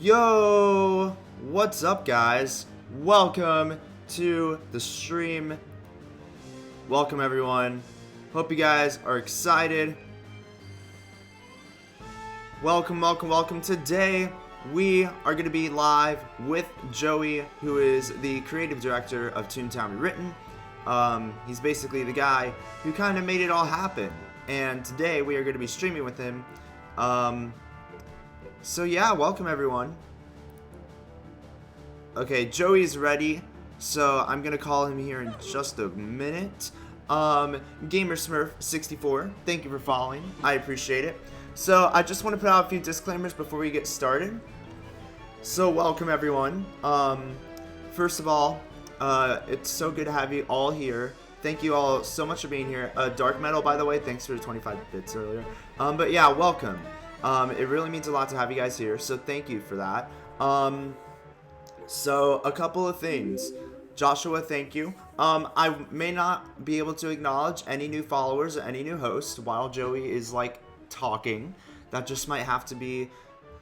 Yo, what's up, guys? Welcome to the stream. Welcome, everyone. Hope you guys are excited. Welcome. Today, we are going to be live with Joey, who is the creative director of Toontown Rewritten. He's basically the guy who kind of made it all happen. And today, we are going to be streaming with him. So yeah, welcome everyone. Okay, Joey's ready, so I'm gonna call him here in just a minute. GamerSmurf64, thank you for following. I appreciate it. So I just want to put out a few disclaimers before we get started. So welcome everyone. First of all, it's so good to have you all here. Thank you all so much for being here. Dark Metal, by the way, thanks for the 25 bits earlier. But yeah, welcome. It really means a lot to have you guys here, so thank you for that. So a couple of things. Joshua, thank you. I may not be able to acknowledge any new followers or any new hosts while Joey is like talking. That just might have to be,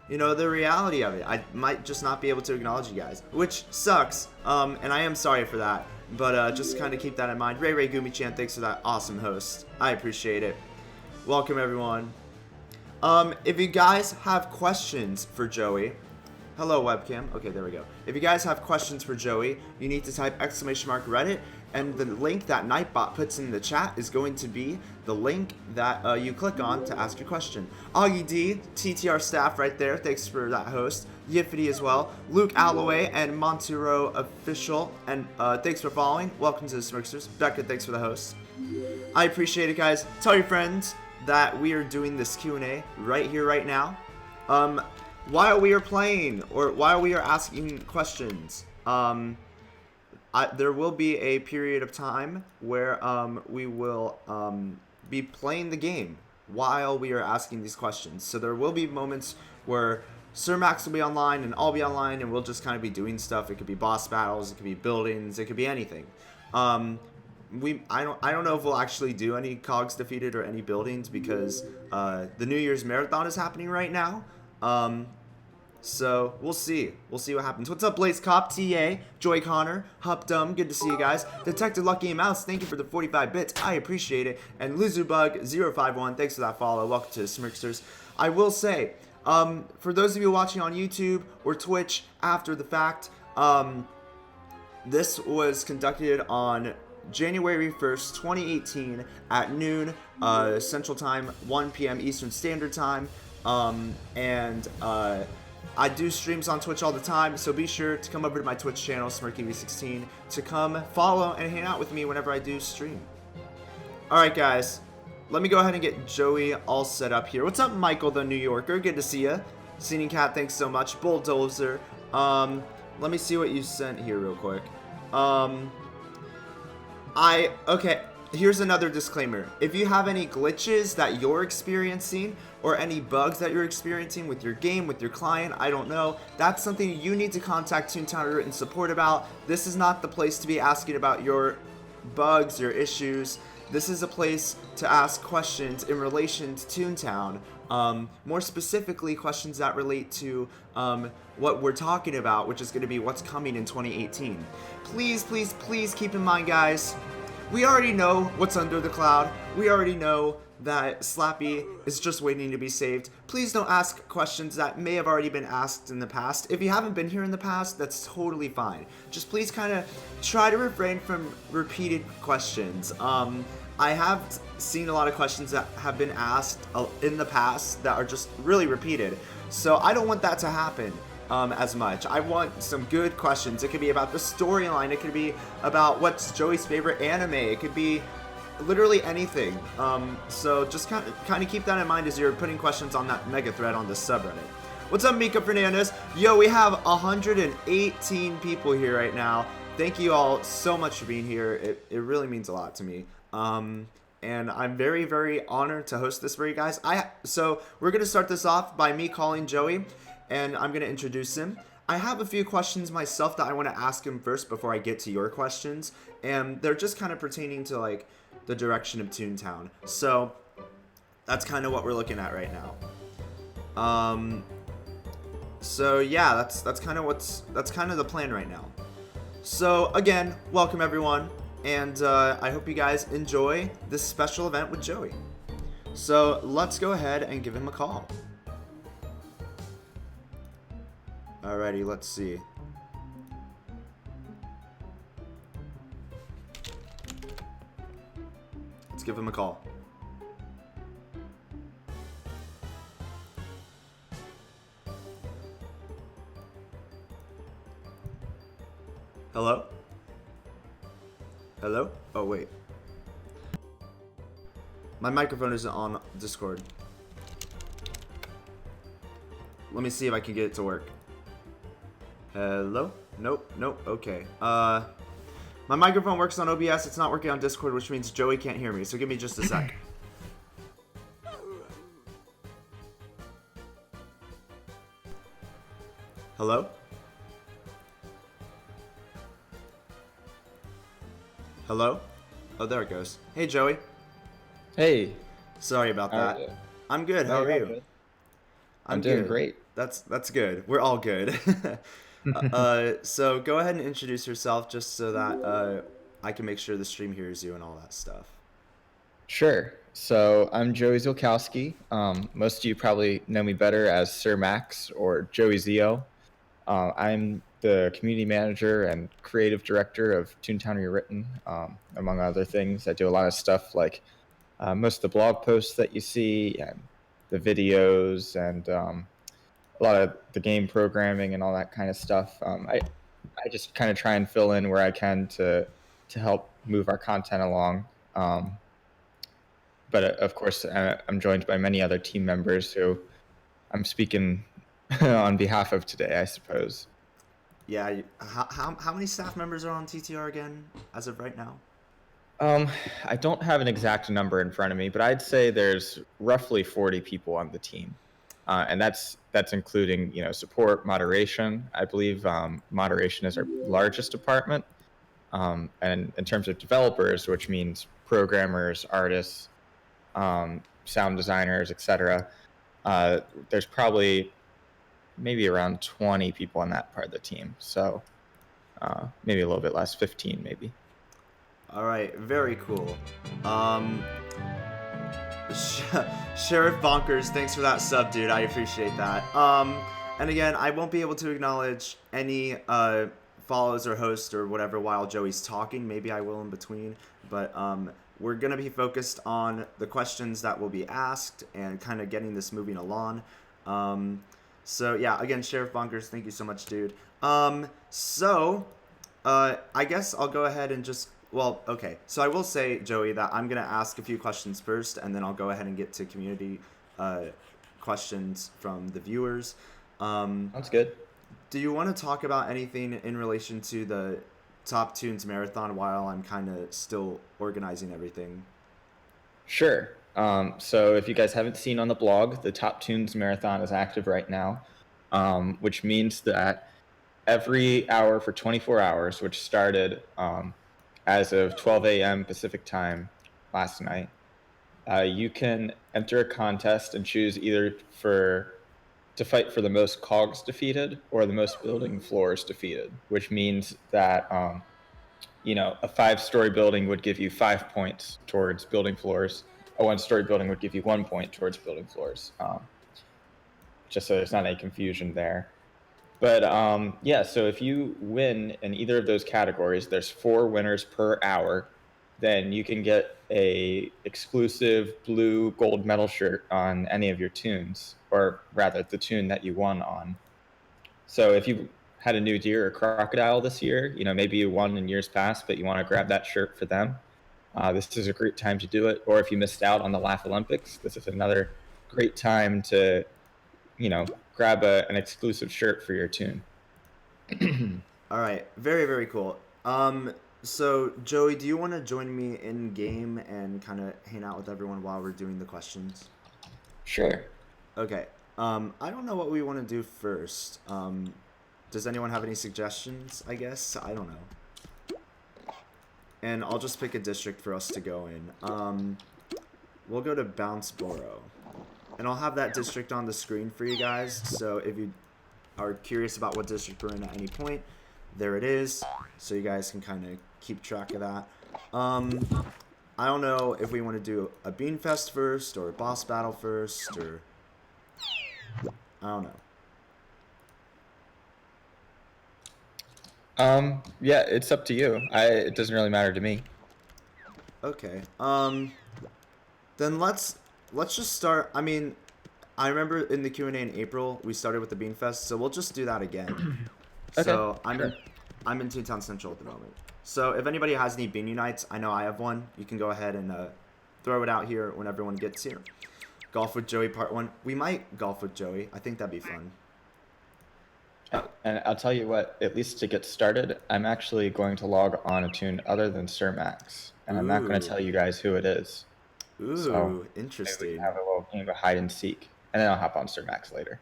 you know, the reality of it. I might just not be able to acknowledge you guys, which sucks. And I am sorry for that, but just kind of keep that in mind. Ray Gumi-chan, thanks for that awesome host. I appreciate it. Welcome everyone. If you guys have questions for Joey, hello webcam, okay, there we go. If you guys have questions for Joey, you need to type !Reddit, and the link that Nightbot puts in the chat is going to be the link that you click on to ask your question. Augie D, TTR staff right there, thanks for that host. Yiffity as well, Luke Alloway, and Montero Official, and thanks for following. Welcome to the Smirksters. Becca, thanks for the host. I appreciate it, guys. Tell your friends that we are doing this Q&A right here, right now. While we are playing, or while we are asking questions, there will be a period of time where we will be playing the game while we are asking these questions. So there will be moments where Sir Max will be online and I'll be online and we'll just kind of be doing stuff. It could be boss battles, it could be buildings, it could be anything. I don't know if we'll actually do any cogs defeated or any buildings because the New Year's Marathon is happening right now. So we'll see what happens. What's up, Blaze Cop, TA, Joy Connor, Hup Dumb, good to see you guys. Detective Lucky and Mouse, thank you for the 45 bits, I appreciate it. And Luzubug051, thanks for that follow. Welcome to Smirksters. I will say, for those of you watching on YouTube or Twitch after the fact, this was conducted on January 1st, 2018 at noon Central Time, 1 p.m. Eastern Standard Time. I do streams on Twitch all the time, so be sure to come over to my Twitch channel, SmirkyV16, to come follow and hang out with me whenever I do stream. Alright guys, let me go ahead and get Joey all set up here. What's up, Michael the New Yorker? Good to see ya. Scening Cat, thanks so much. Bulldozer. Let me see what you sent here real quick. Okay, here's another disclaimer. If you have any glitches that you're experiencing or any bugs that you're experiencing with your game, with your client, I don't know, that's something you need to contact Toontown written support about. This is not the place to be asking about your bugs, your issues. This is a place to ask questions in relation to Toontown. More specifically, questions that relate to what we're talking about, which is going to be what's coming in 2018. Please, please, please keep in mind, guys, we already know what's under the cloud. We already know that Slappy is just waiting to be saved. Please don't ask questions that may have already been asked in the past. If you haven't been here in the past, that's totally fine. Just please kind of try to refrain from repeated questions. I have seen a lot of questions that have been asked in the past that are just really repeated. So I don't want that to happen as much. I want some good questions. It could be about the storyline. It could be about what's Joey's favorite anime. It could be literally anything. So just kind of keep that in mind as you're putting questions on that mega thread on this subreddit. What's up, Mika Fernandez? Yo, we have 118 people here right now. Thank you all so much for being here. It really means a lot to me. And I'm very, very honored to host this for you guys. So we're going to start this off by me calling Joey, and I'm going to introduce him. I have a few questions myself that I want to ask him first before I get to your questions, and they're just kind of pertaining to like the direction of Toontown. So that's kind of what we're looking at right now. So yeah, that's kind of the plan right now. So again, welcome everyone. And I hope you guys enjoy this special event with Joey. So let's go ahead and give him a call. Alrighty, let's see. Let's give him a call. Hello? Hello? Oh, wait. My microphone isn't on Discord. Let me see if I can get it to work. Hello? Nope, okay. My microphone works on OBS, it's not working on Discord, which means Joey can't hear me, so give me just a sec. Hello? Hello? Oh, there it goes. Hey, Joey. Hey. Sorry about that. I'm good. How are you? I'm doing great. That's good. We're all good. So go ahead and introduce yourself just so that I can make sure the stream hears you and all that stuff. Sure. So I'm Joey Zielkowski. Most of you probably know me better as Sir Max or Joey Zio. I'm the community manager and creative director of Toontown Rewritten, among other things. I do a lot of stuff like most of the blog posts that you see and the videos and a lot of the game programming and all that kind of stuff. I just kind of try and fill in where I can to help move our content along. But of course, I'm joined by many other team members who I'm speaking on behalf of today, I suppose. Yeah, how many staff members are on TTR again as of right now? I don't have an exact number in front of me, but I'd say there's roughly 40 people on the team, and that's including support, moderation. I believe moderation is our largest department, and in terms of developers, which means programmers, artists, sound designers, etc. There's probably maybe around 20 people on that part of the team. So maybe a little bit less, 15 maybe. All right, very cool. Sheriff Bonkers, thanks for that sub, dude. I appreciate that. And again, I won't be able to acknowledge any follows or hosts or whatever while Joey's talking. Maybe I will in between, but we're gonna be focused on the questions that will be asked and kind of getting this moving along. So yeah, again, Sheriff Bonkers, thank you so much, dude. So I guess I'll go ahead and just well, okay. So I will say, Joey, that I'm gonna ask a few questions first, and then I'll go ahead and get to community uh, questions from the viewers. Um, Sounds good. do you want to talk about anything in relation to the Top Tunes Marathon while I'm kind of still organizing everything? Sure. So if you guys haven't seen on the blog, the Top Tunes Marathon is active right now, which means that every hour for 24 hours, which started as of 12 a.m. Pacific time last night, you can enter a contest and choose either to fight for the most cogs defeated or the most building floors defeated, which means that a 5-story building would give you 5 points towards building floors. A 1-story building would give you 1 point towards building floors. Just so there's not any confusion there. But yeah, so if you win in either of those categories, there's 4 winners per hour. Then you can get a exclusive blue gold medal shirt on any of your tunes, or rather, the tune that you won on. So if you had a new deer or crocodile this year, maybe you won in years past, but you want to grab that shirt for them, this is a great time to do it. Or if you missed out on the Laugh Olympics, this is another great time to, grab an exclusive shirt for your tune. All right, very very cool. So Joey, do you want to join me in game and kind of hang out with everyone while we're doing the questions? Sure. Okay. I don't know what we want to do first. Does anyone have any suggestions? I guess I don't know. And I'll just pick a district for us to go in. We'll go to Bounceboro, and I'll have that district on the screen for you guys. So if you are curious about what district we're in at any point, there it is. So you guys can kind of keep track of that. I don't know if we want to do a Bean Fest first or a boss battle first, or I don't know. Yeah, it's up to you. It doesn't really matter to me. Okay. Then let's just start. I mean, I remember in the Q&A in April we started with the Bean Fest, so we'll just do that again. Okay, So sure. I'm in Toontown Central at the moment. So if anybody has any Bean Unites, I know I have one. You can go ahead and throw it out here when everyone gets here. Golf with Joey Part 1. We might golf with Joey. I think that'd be fun. And I'll tell you what, at least to get started, I'm actually going to log on a tune other than Sir Max. And I'm not going to Ooh. tell you guys who it is. Ooh, So maybe we interesting. can have a little game of hide and seek. And then I'll hop on Sir Max later.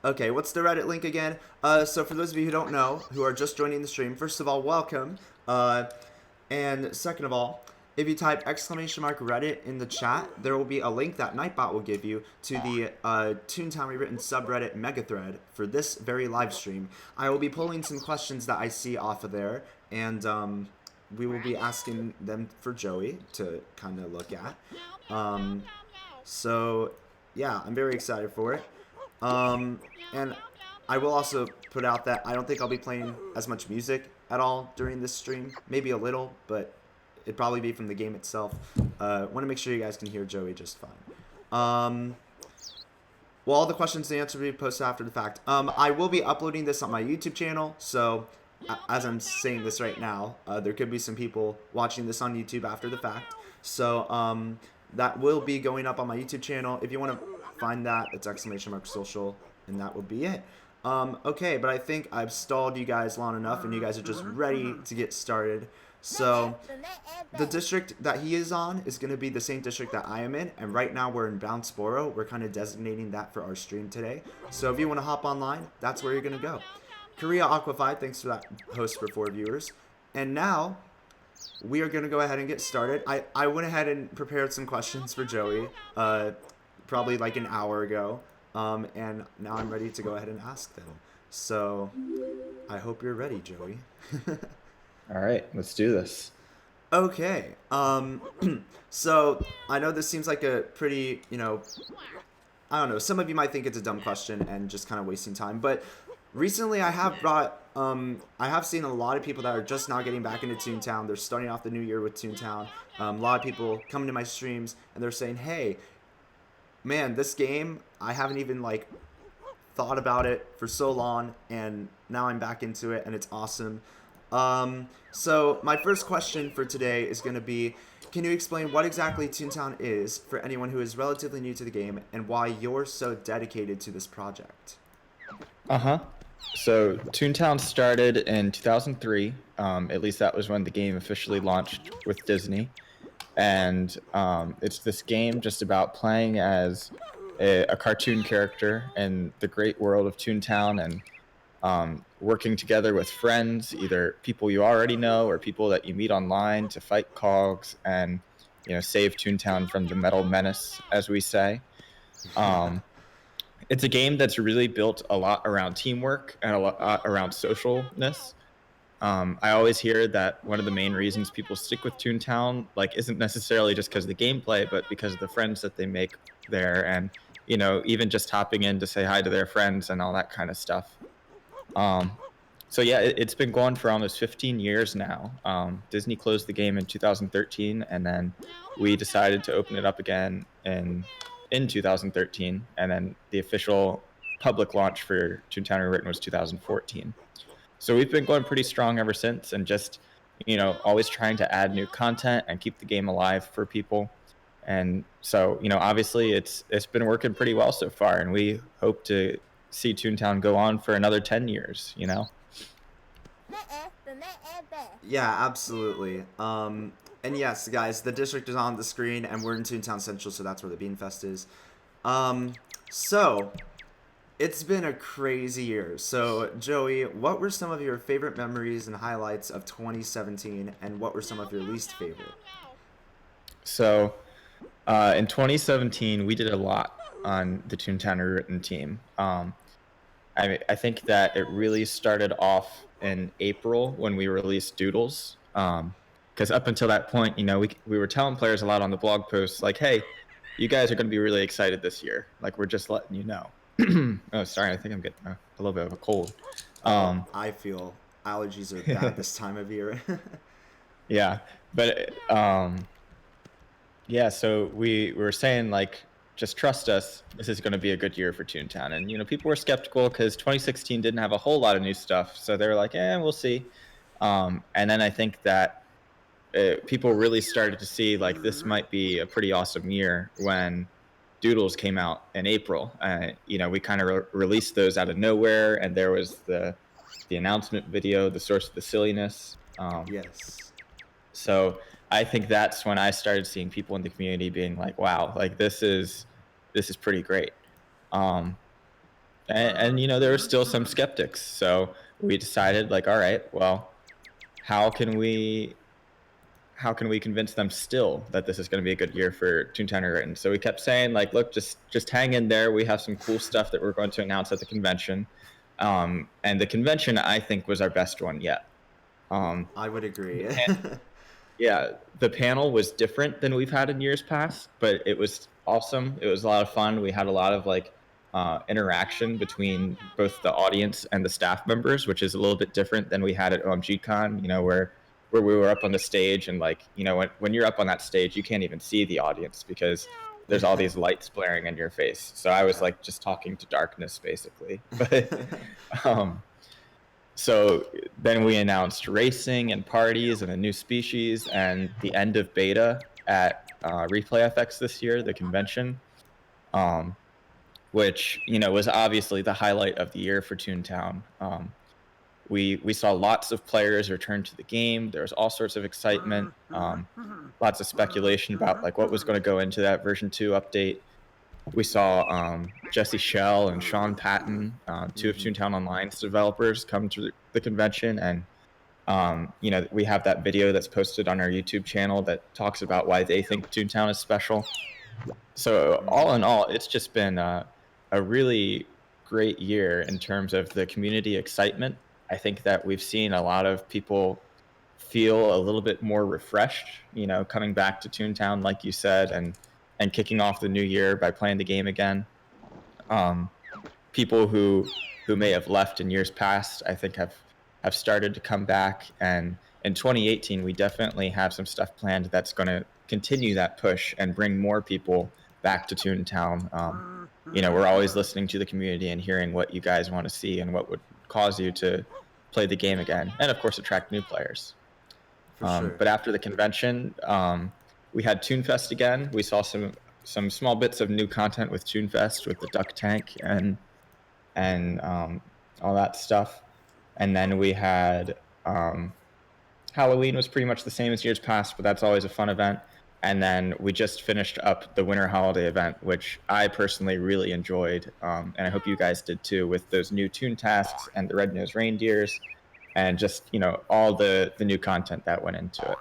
Okay, what's the Reddit link again? So for those of you who don't know, who are just joining the stream, first of all, welcome. And second of all, if you type !Reddit in the chat, there will be a link that Nightbot will give you to the Toontown Rewritten subreddit megathread for this very live stream. I will be pulling some questions that I see off of there, and we will be asking them for Joey to kind of look at. So yeah, I'm very excited for it. And I will also put out that I don't think I'll be playing as much music at all during this stream. Maybe a little, but it'd probably be from the game itself. Want to make sure you guys can hear Joey just fine. Well, all the questions and answers will be posted after the fact. I will be uploading this on my YouTube channel, so as I'm saying this right now, there could be some people watching this on YouTube after the fact. So that will be going up on my YouTube channel. If you want to find that, it's !social, and that will be it. Okay, but I think I've stalled you guys long enough, and you guys are just ready to get started. So the district that he is on is going to be the same district that I am in, and right now we're in Bounceboro. We're kind of designating that for our stream today. So if you want to hop online, that's where you're going to go. Korea Aquafied, thanks for that host for 4 viewers. And now we are going to go ahead and get started. I went ahead and prepared some questions for Joey, probably like an hour ago, and now I'm ready to go ahead and ask them. So I hope you're ready, Joey. All right, let's do this. Okay. So I know this seems like a pretty, I don't know. Some of you might think it's a dumb question and just kind of wasting time, but recently I have seen a lot of people that are just now getting back into Toontown. They're starting off the new year with Toontown. A lot of people coming to my streams and they're saying, "Hey, man, this game I haven't even thought about it for so long, and now I'm back into it, and it's awesome. So my first question for today is going to be, can you explain what exactly Toontown is for anyone who is relatively new to the game, and why you're so dedicated to this project? Uh-huh. So Toontown started in 2003. At least that was when the game officially launched with Disney. And it's this game just about playing as a cartoon character in the great world of Toontown, and working together with friends, either people you already know or people that you meet online, to fight cogs and save Toontown from the metal menace, as we say. Yeah. Um, it's a game that's really built a lot around teamwork and a lot around socialness. I always hear that one of the main reasons people stick with Toontown isn't necessarily just because of the gameplay, but because of the friends that they make there, and even just hopping in to say hi to their friends and all that kind of stuff. Um, so yeah, it's been going for almost 15 years now. Disney closed the game in 2013, and then we decided to open it up again in 2013, and then the official public launch for Toontown Rewritten was 2014. So we've been going pretty strong ever since, and just always trying to add new content and keep the game alive for people. And so obviously it's been working pretty well so far, and we hope to see Toontown go on for another 10 years. Yeah, absolutely. And yes, guys, the district is on the screen, and we're in Toontown Central, so that's where the Bean Fest is. So it's been a crazy year. So, Joey, what were some of your favorite memories and highlights of 2017, and what were some of your least favorite? So in 2017, we did a lot on the Toontown Rewritten team. I think that it really started off in April when we released Doodles. Because up until that point, we were telling players a lot on the blog posts, like, hey, you guys are going to be really excited this year. Like, we're just letting you know. Oh, sorry. I think I'm getting a little bit of a cold. Oh, Um, I feel allergies are bad this time of year. yeah. But yeah, so we were saying, like, just trust us. This is going to be a good year for Toontown. And people were skeptical because 2016 didn't have a whole lot of new stuff. So they were like, we'll see. And then I think that people really started to see like this might be a pretty awesome year when Doodles came out in April. We kind of released those out of nowhere, and there was the announcement video, the source of the silliness. Yes. So I think that's when I started seeing people in the community being like, "Wow, like this is pretty great." Um, and there were still some skeptics. So we decided, like, all right, well, how can we convince them still that this is going to be a good year for Toontown Rewritten? So we kept saying, like, look, just hang in there. We have some cool stuff that we're going to announce at the convention. And the convention, I think, was our best one yet. I would agree. Yeah, the panel was different than we've had in years past, but it was awesome. It was a lot of fun. We had a lot of interaction between both the audience and the staff members, which is a little bit different than we had at OMGCon. Where we were up on the stage, and when you're up on that stage, you can't even see the audience because there's all these lights blaring in your face. So I was like just talking to darkness basically. But so then we announced racing and parties and a new species and the end of beta at Replay FX this year, the convention, which was obviously the highlight of the year for Toontown. We saw lots of players return to the game. There was all sorts of excitement, lots of speculation about like what was going to go into that version 2 update. We saw Jesse Shell and Sean Patton, two of Toontown Online's developers, come to the convention, and we have that video that's posted on our YouTube channel that talks about why they think Toontown is special. So all in all, it's just been a really great year in terms of the community excitement. I think that we've seen a lot of people feel a little bit more refreshed, coming back to Toontown, like you said, and kicking off the new year by playing the game again. People who may have left in years past, I think have started to come back. And in 2018, we definitely have some stuff planned that's going to continue that push and bring more people back to Toontown. we're always listening to the community and hearing what you guys want to see and what would cause you to play the game again, and of course attract new players. For sure. But after the convention, we had ToonFest again. We saw some small bits of new content with ToonFest, with the duck tank and all that stuff. And then we had Halloween was pretty much the same as years past, but that's always a fun event. And then we just finished up the winter holiday event, which I personally really enjoyed, and I hope you guys did too, with those new Toon tasks and the red-nosed reindeers, and just all the new content that went into it.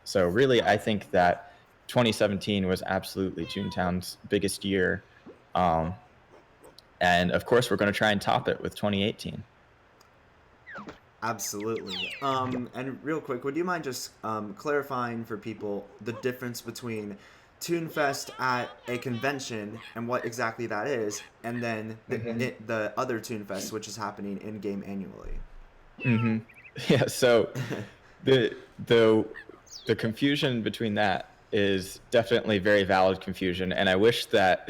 So really, I think that 2017 was absolutely Toontown's biggest year, um, and of course, we're going to try and top it with 2018. Absolutely. And real quick, would you mind just clarifying for people the difference between ToonFest at a convention and what exactly that is, and then the other ToonFest, which is happening in game annually? Mm-hmm. Yeah. So the the the confusion between that is definitely very valid confusion, and I wish that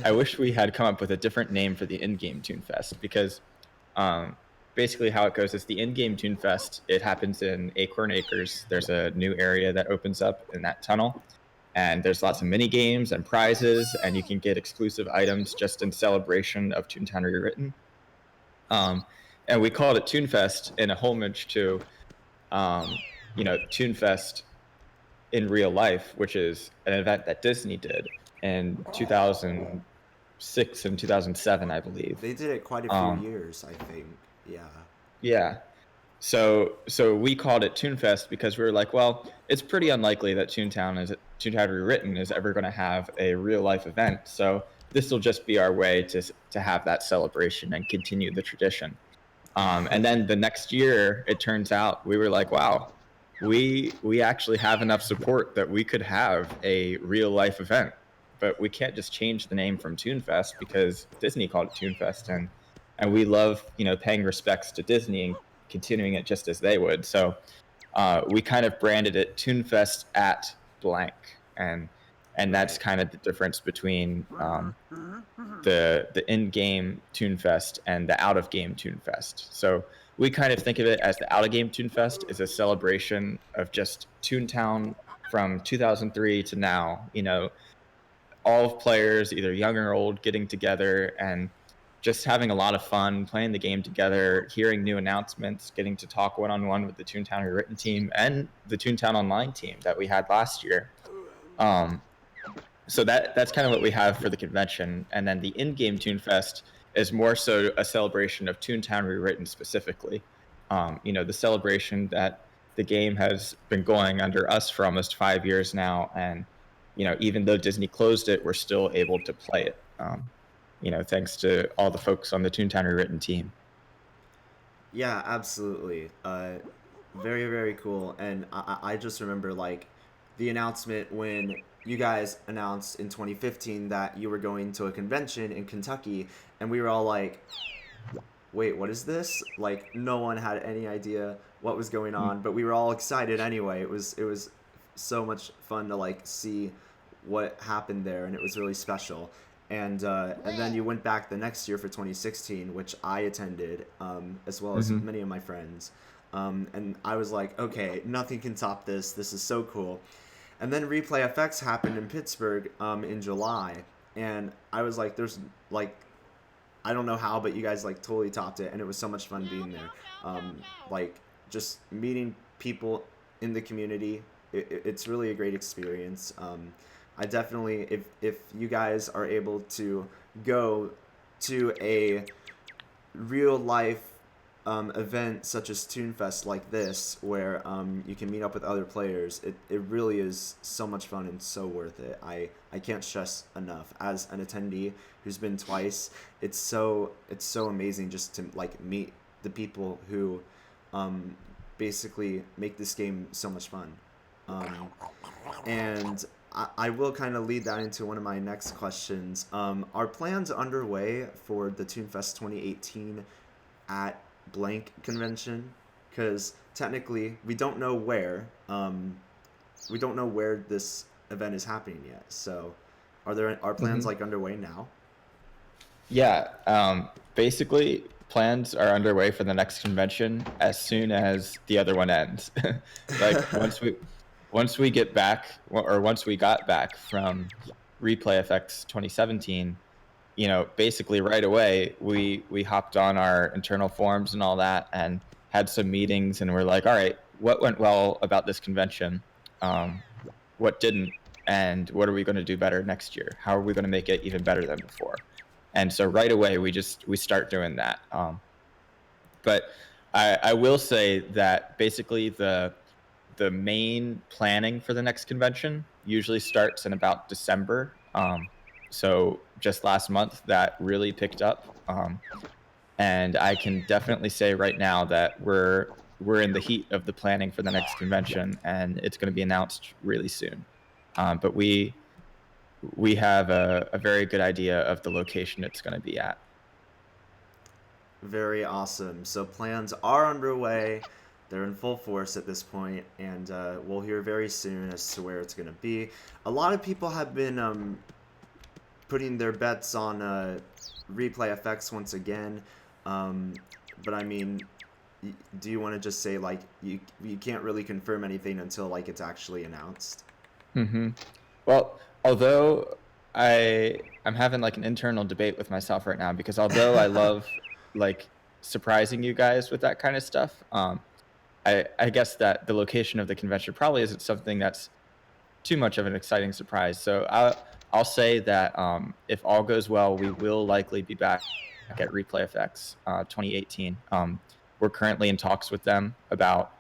I wish we had come up with a different name for the in-game ToonFest, because um, basically how it goes is the in-game ToonFest, it happens in Acorn Acres. There's a new area that opens up in that tunnel, and there's lots of mini games and prizes, and you can get exclusive items just in celebration of Toontown Rewritten. Um, and we called it ToonFest in a homage to ToonFest in real life, which is an event that Disney did in 2006 and 2007, I believe. They did it quite a few years, I think. Yeah. Yeah. So we called it ToonFest because we were like, well, it's pretty unlikely that Toontown Rewritten is ever going to have a real life event. So this will just be our way to have that celebration and continue the tradition. And then the next year, it turns out we were like, wow, we actually have enough support that we could have a real life event, but we can't just change the name from ToonFest because Disney called it ToonFest, and we love paying respects to Disney and continuing it just as they would. So we kind of branded it ToonFest at blank, and that's kind of the difference between the in-game ToonFest and the out-of-game ToonFest. So we kind of think of it as the out-of-game ToonFest is a celebration of just Toontown from 2003 to now. All of players, either young or old, getting together and just having a lot of fun playing the game together, hearing new announcements, getting to talk one-on-one with the Toontown Rewritten team and the Toontown Online team that we had last year. So that's kind of what we have for the convention. And then the in-game ToonFest is more so a celebration of Toontown Rewritten specifically. The celebration that the game has been going under us for almost 5 years now. And, even though Disney closed it, we're still able to play it, thanks to all the folks on the Toontown Rewritten team. Yeah, absolutely. Very, very cool. And I just remember the announcement when you guys announced in 2015 that you were going to a convention in Kentucky, and we were all like, wait, what is this? No one had any idea what was going on, but we were all excited anyway. It was so much fun to see what happened there, and it was really special. And then you went back the next year for 2016, which I attended, as well as many of my friends. And I was like, okay, nothing can top this. This is so cool. And then Replay FX happened in Pittsburgh in July, and I was like, there's I don't know how, but you guys totally topped it, and it was so much fun being there. Just meeting people in the community. It's really a great experience. I definitely, if you guys are able to go to a real life event such as ToonFest like this, where you can meet up with other players, it really is so much fun and so worth it. I can't stress enough. As an attendee who's been twice, it's so amazing just to meet the people who basically make this game so much fun. And I will kind of lead that into one of my next questions. Are plans underway for the ToonFest 2018 at blank convention? Because technically we don't know where this event is happening yet. So are plans underway now? Yeah, basically, plans are underway for the next convention as soon as the other one ends. Like once we get back, or once we got back from Replay FX 2017, basically right away we hopped on our internal forums and all that, and had some meetings, and we're like, all right, what went well about this convention? Um, what didn't? And what are we going to do better next year? How are we going to make it even better than before? And so right away we start doing that. But I will say that basically the main planning for the next convention usually starts in about December. So just last month that really picked up. And I can definitely say right now that we're in the heat of the planning for the next convention, and it's going to be announced really soon. But we have a very good idea of the location it's going to be at. Very awesome. So plans are underway. They're in full force at this point, and we'll hear very soon as to where it's going to be. A lot of people have been putting their bets on Replay FX once again. But I mean, do you want to just say like you can't really confirm anything until like it's actually announced? Mm-hmm. Well, although I'm having like an internal debate with myself right now, because although I love like surprising you guys with that kind of stuff, I guess that the location of the convention probably isn't something that's too much of an exciting surprise. So I'll say that if all goes well, we will likely be back at Replay FX 2018. We're currently in talks with them about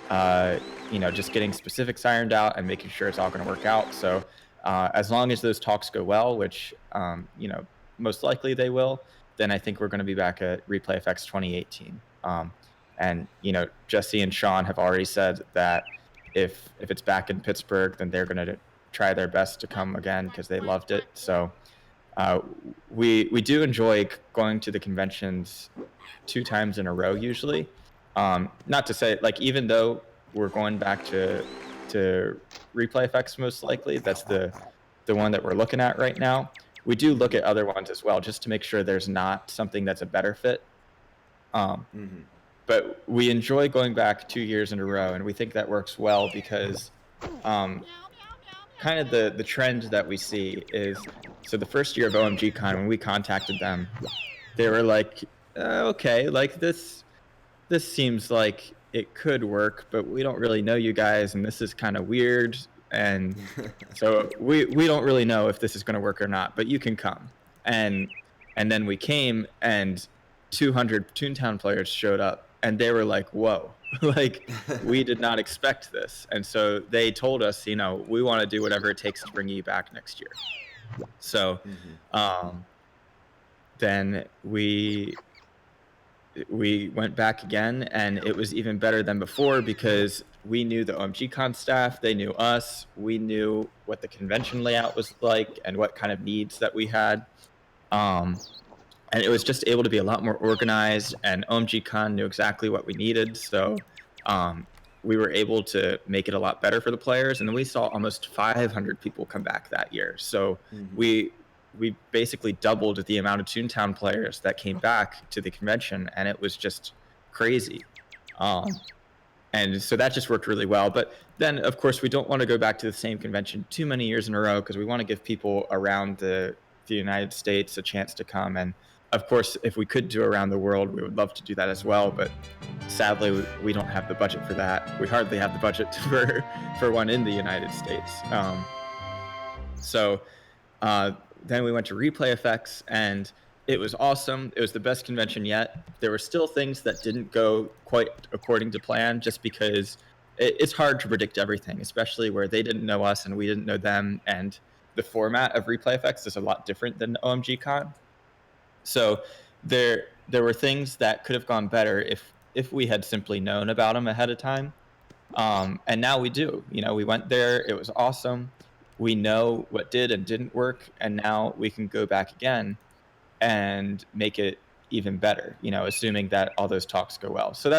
just getting specifics ironed out and making sure it's all going to work out. So as long as those talks go well, which most likely they will, then I think we're going to be back at Replay FX 2018. And Jesse and Sean have already said that if it's back in Pittsburgh, then they're going to try their best to come again because they loved it. So we do enjoy going to the conventions 2 times in a row usually. Not to say like even though we're going back to Replay Effects most likely, that's the one that we're looking at right now. We do look at other ones as well just to make sure there's not something that's a better fit. But we enjoy going back 2 years in a row, and we think that works well because kind of the trend that we see is, so the first year of OMGCon, when we contacted them, they were like, okay, like this seems like it could work, but we don't really know you guys, and this is kind of weird, and so we don't really know if this is going to work or not, but you can come. And then we came, and 200 Toontown players showed up, and they were like, whoa, like we did not expect this. And so they told us, we want to do whatever it takes to bring you back next year. So then we went back again, and it was even better than before because we knew the OMGCon staff, they knew us, we knew what the convention layout was like and what kind of needs that we had. And it was just able to be a lot more organized, and OMGCon knew exactly what we needed. So we were able to make it a lot better for the players. And then we saw almost 500 people come back that year. So we basically doubled the amount of Toontown players that came back to the convention, and it was just crazy. And so that just worked really well. But then, of course, we don't want to go back to the same convention too many years in a row because we want to give people around the United States a chance to come. And of course, if we could do around the world, we would love to do that as well. But sadly, we don't have the budget for that. We hardly have the budget for one in the United States. So then we went to Replay Effects, and it was awesome. It was the best convention yet. There were still things that didn't go quite according to plan just because it's hard to predict everything, especially where they didn't know us and we didn't know them. And the format of Replay Effects is a lot different than OMGCon. So there were things that could have gone better if we had simply known about them ahead of time. And now we do. We went there. It was awesome. We know what did and didn't work, and now we can go back again and make it even better, assuming that all those talks go well. So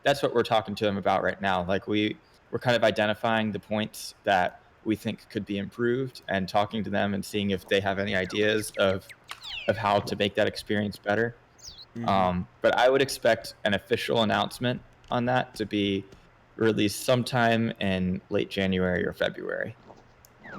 that's what we're talking to them about right now. Like we're kind of identifying the points that we think could be improved and talking to them and seeing if they have any ideas of how to make that experience better. Mm-hmm. But I would expect an official announcement on that to be released sometime in late January or February.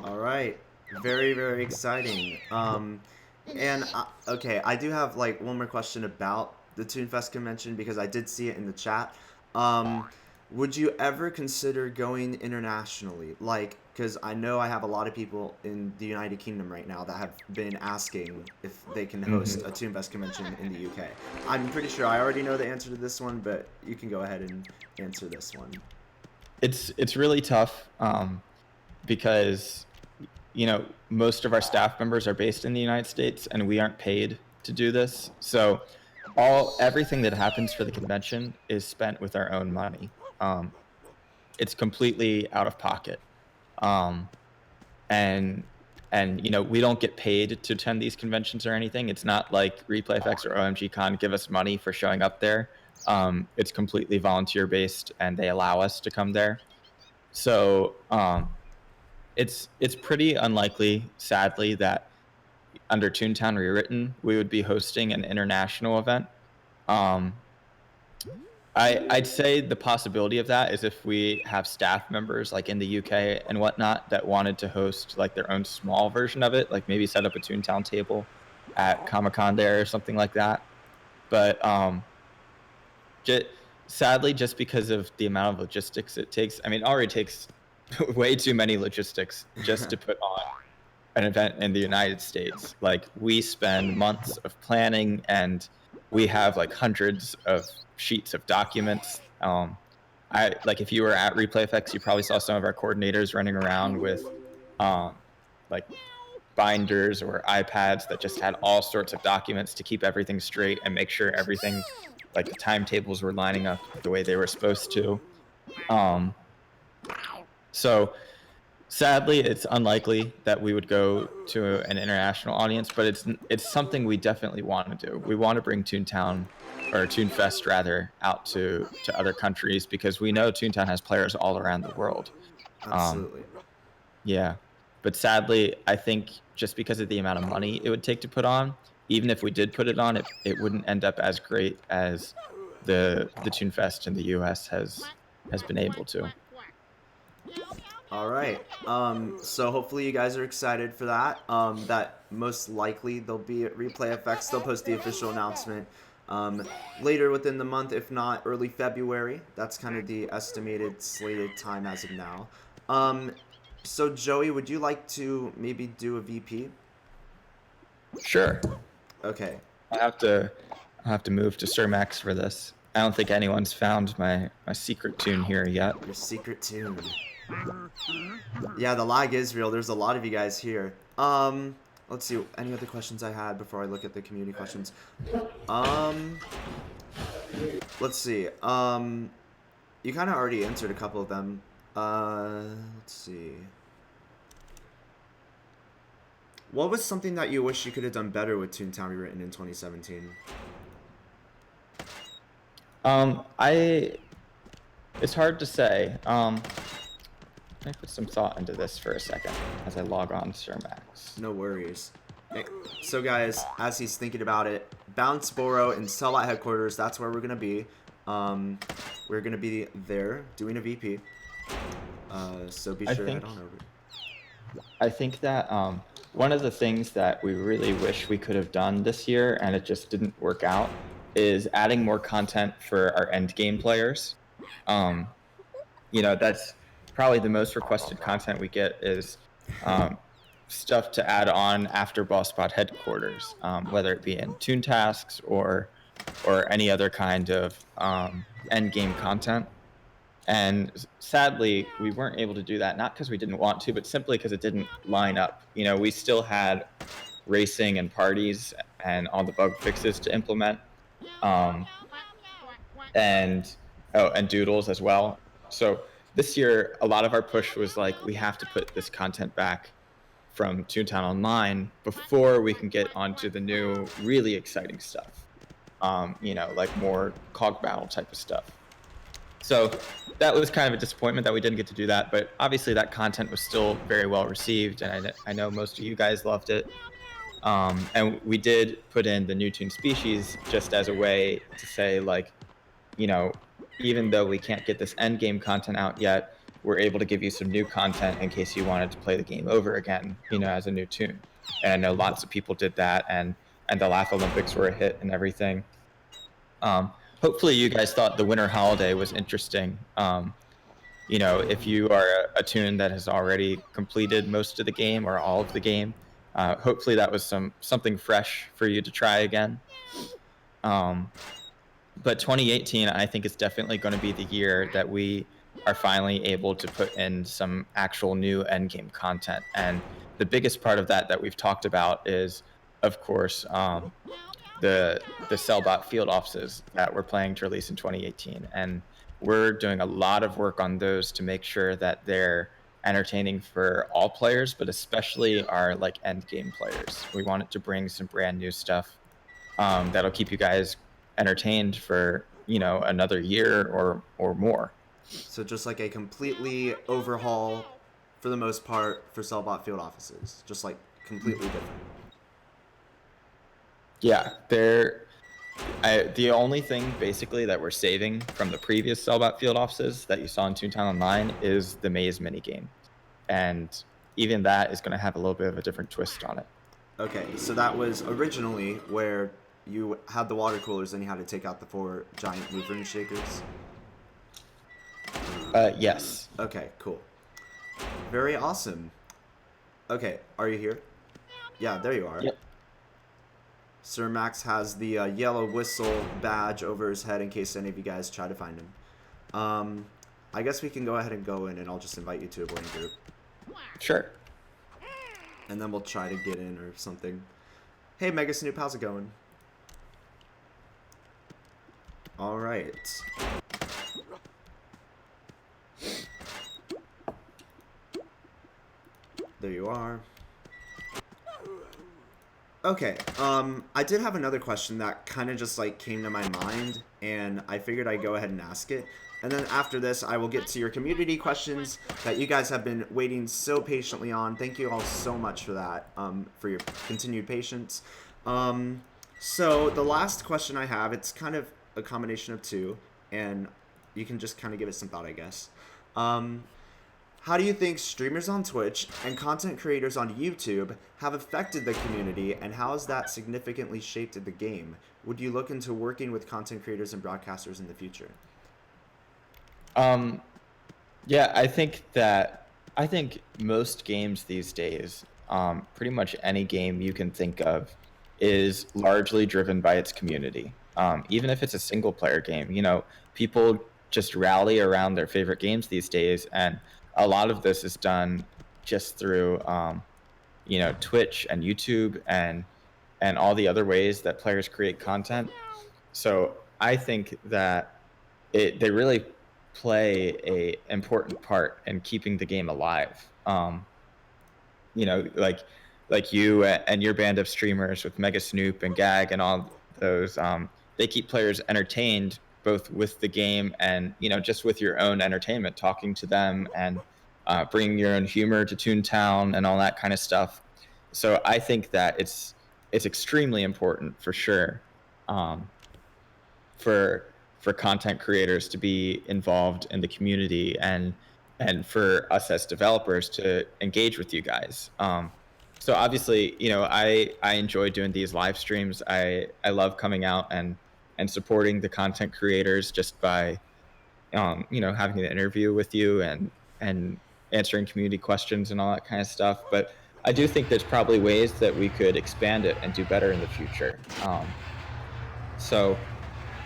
All right. Very, very exciting. And okay, I do have like one more question about the ToonFest convention because I did see it in the chat. Um, would you ever consider going internationally? Like, because I know I have a lot of people in the United Kingdom right now that have been asking if they can Hmm. host a ToonFest convention in the UK. I'm pretty sure I already know the answer to this one, but you can go ahead and answer this one. It's really tough because most of our staff members are based in the United States, and we aren't paid to do this. So everything that happens for the convention is spent with our own money. It's completely out of pocket. Um, and we don't get paid to attend these conventions or anything. It's not like ReplayFX or OMG Con give us money for showing up there. It's completely volunteer based, and they allow us to come there. So it's pretty unlikely, sadly, that under Toontown Rewritten we would be hosting an international event. Um, I'd say the possibility of that is if we have staff members like in the UK and whatnot that wanted to host like their own small version of it, like maybe set up a Toontown table at Comic-Con there or something like that. But just, sadly, just because of the amount of logistics it takes, I mean, it already takes way too many logistics just to put on an event in the United States. Like, we spend months of planning, and we have like hundreds of sheets of documents. I like, if you were at ReplayFX, you probably saw some of our coordinators running around with like binders or iPads that just had all sorts of documents to keep everything straight and make sure everything, like the timetables, were lining up the way they were supposed to. So sadly, it's unlikely that we would go to an international audience, but it's something we definitely want to do. We want to bring Toontown, or ToonFest rather, out to other countries because we know Toontown has players all around the world. Um, Absolutely. yeah, but sadly, I think just because of the amount of money it would take to put on, even if we did put it on, it wouldn't end up as great as the ToonFest in the U.S. has been able to. All right. So hopefully you guys are excited for that. That most likely they'll be at Replay FX. They'll post the official announcement later within the month, if not early February. That's kind of the estimated slated time as of now. So Joey, would you like to maybe do a VP? Sure. Okay. I'll have to move to Sir Max for this. I don't think anyone's found my secret tune here yet. Your secret tune. Yeah, the lag is real. There's a lot of you guys here. Let's see. Any other questions I had before I look at the community questions? Let's see. You kind of already answered a couple of them. Let's see. What was something that you wish you could have done better with Toontown Rewritten in 2017? It's hard to say. Let me put some thought into this for a second as I log on to Sir Max. No worries. So guys, as he's thinking about it, Bounceboro and Sellout headquarters, that's where we're gonna be. We're gonna be there doing a VP. So be sure to head on over. I think that one of the things that we really wish we could have done this year, and it just didn't work out, is adding more content for our end game players. That's probably the most requested content we get is stuff to add on after Boss Spot headquarters, whether it be in Toon Tasks or any other kind of end game content. And sadly, we weren't able to do that, not because we didn't want to, but simply because it didn't line up. We still had racing and parties and all the bug fixes to implement, and doodles as well. So this year, a lot of our push was like, we have to put this content back from Toontown Online before we can get onto the new, really exciting stuff. Like more cog battle type of stuff. So that was kind of a disappointment that we didn't get to do that, but obviously that content was still very well received, and I know most of you guys loved it. And we did put in the new tune species just as a way to say, like, you know, even though we can't get this end game content out yet, we're able to give you some new content in case you wanted to play the game over again, as a new tune. And I know lots of people did that, and the Laugh Olympics were a hit and everything. Hopefully, you guys thought the Winter Holiday was interesting. If you are a tune that has already completed most of the game or all of the game, hopefully that was something fresh for you to try again. But 2018, I think, is definitely going to be the year that we are finally able to put in some actual new endgame content. And the biggest part of that we've talked about is, of course, the Cellbot field offices that we're planning to release in 2018. And we're doing a lot of work on those to make sure that they're entertaining for all players, but especially our like end game players. We want it to bring some brand new stuff that'll keep you guys entertained for another year or more. So just like a completely overhaul, for the most part, for Cellbot field offices, just like completely different. Yeah, the only thing basically that we're saving from the previous Cellbot field offices that you saw in Toontown Online is the maze minigame, and even that is going to have a little bit of a different twist on it. Okay, so that was originally where you had the water coolers and you had to take out the 4 giant movement shakers. Yes. Okay, cool. Very awesome. Okay, are you here? Yeah, there you are. Yep. Sir Max has the yellow whistle badge over his head in case any of you guys try to find him. I guess we can go ahead and go in, and I'll just invite you to a blank group. Sure. And then we'll try to get in or something. Hey, Mega Snoop, how's it going? All right. There you are. Okay, I did have another question that kind of just like came to my mind, and I figured I'd go ahead and ask it. And then after this, I will get to your community questions that you guys have been waiting so patiently on. Thank you all so much for that, for your continued patience. So the last question I have, it's kind of a combination of two, and you can just kind of give it some thought, I guess. How do you think streamers on Twitch and content creators on YouTube have affected the community, and how has that significantly shaped the game? Would you look into working with content creators and broadcasters in the future? Yeah, I think most games these days, pretty much any game you can think of, is largely driven by its community. Even if it's a single player game, people just rally around their favorite games these days, and a lot of this is done just through Twitch and YouTube and all the other ways that players create content. So I think that they really play a important part in keeping the game alive. Like you and your band of streamers with Mega Snoop and Gag and all those, they keep players entertained both with the game and just with your own entertainment, talking to them and bringing your own humor to Toontown and all that kind of stuff. So I think that it's extremely important for sure, for content creators to be involved in the community and for us as developers to engage with you guys. So obviously, I enjoy doing these live streams. I love coming out and supporting the content creators just by having an interview with you and answering community questions and all that kind of stuff. But I do think there's probably ways that we could expand it and do better in the future. So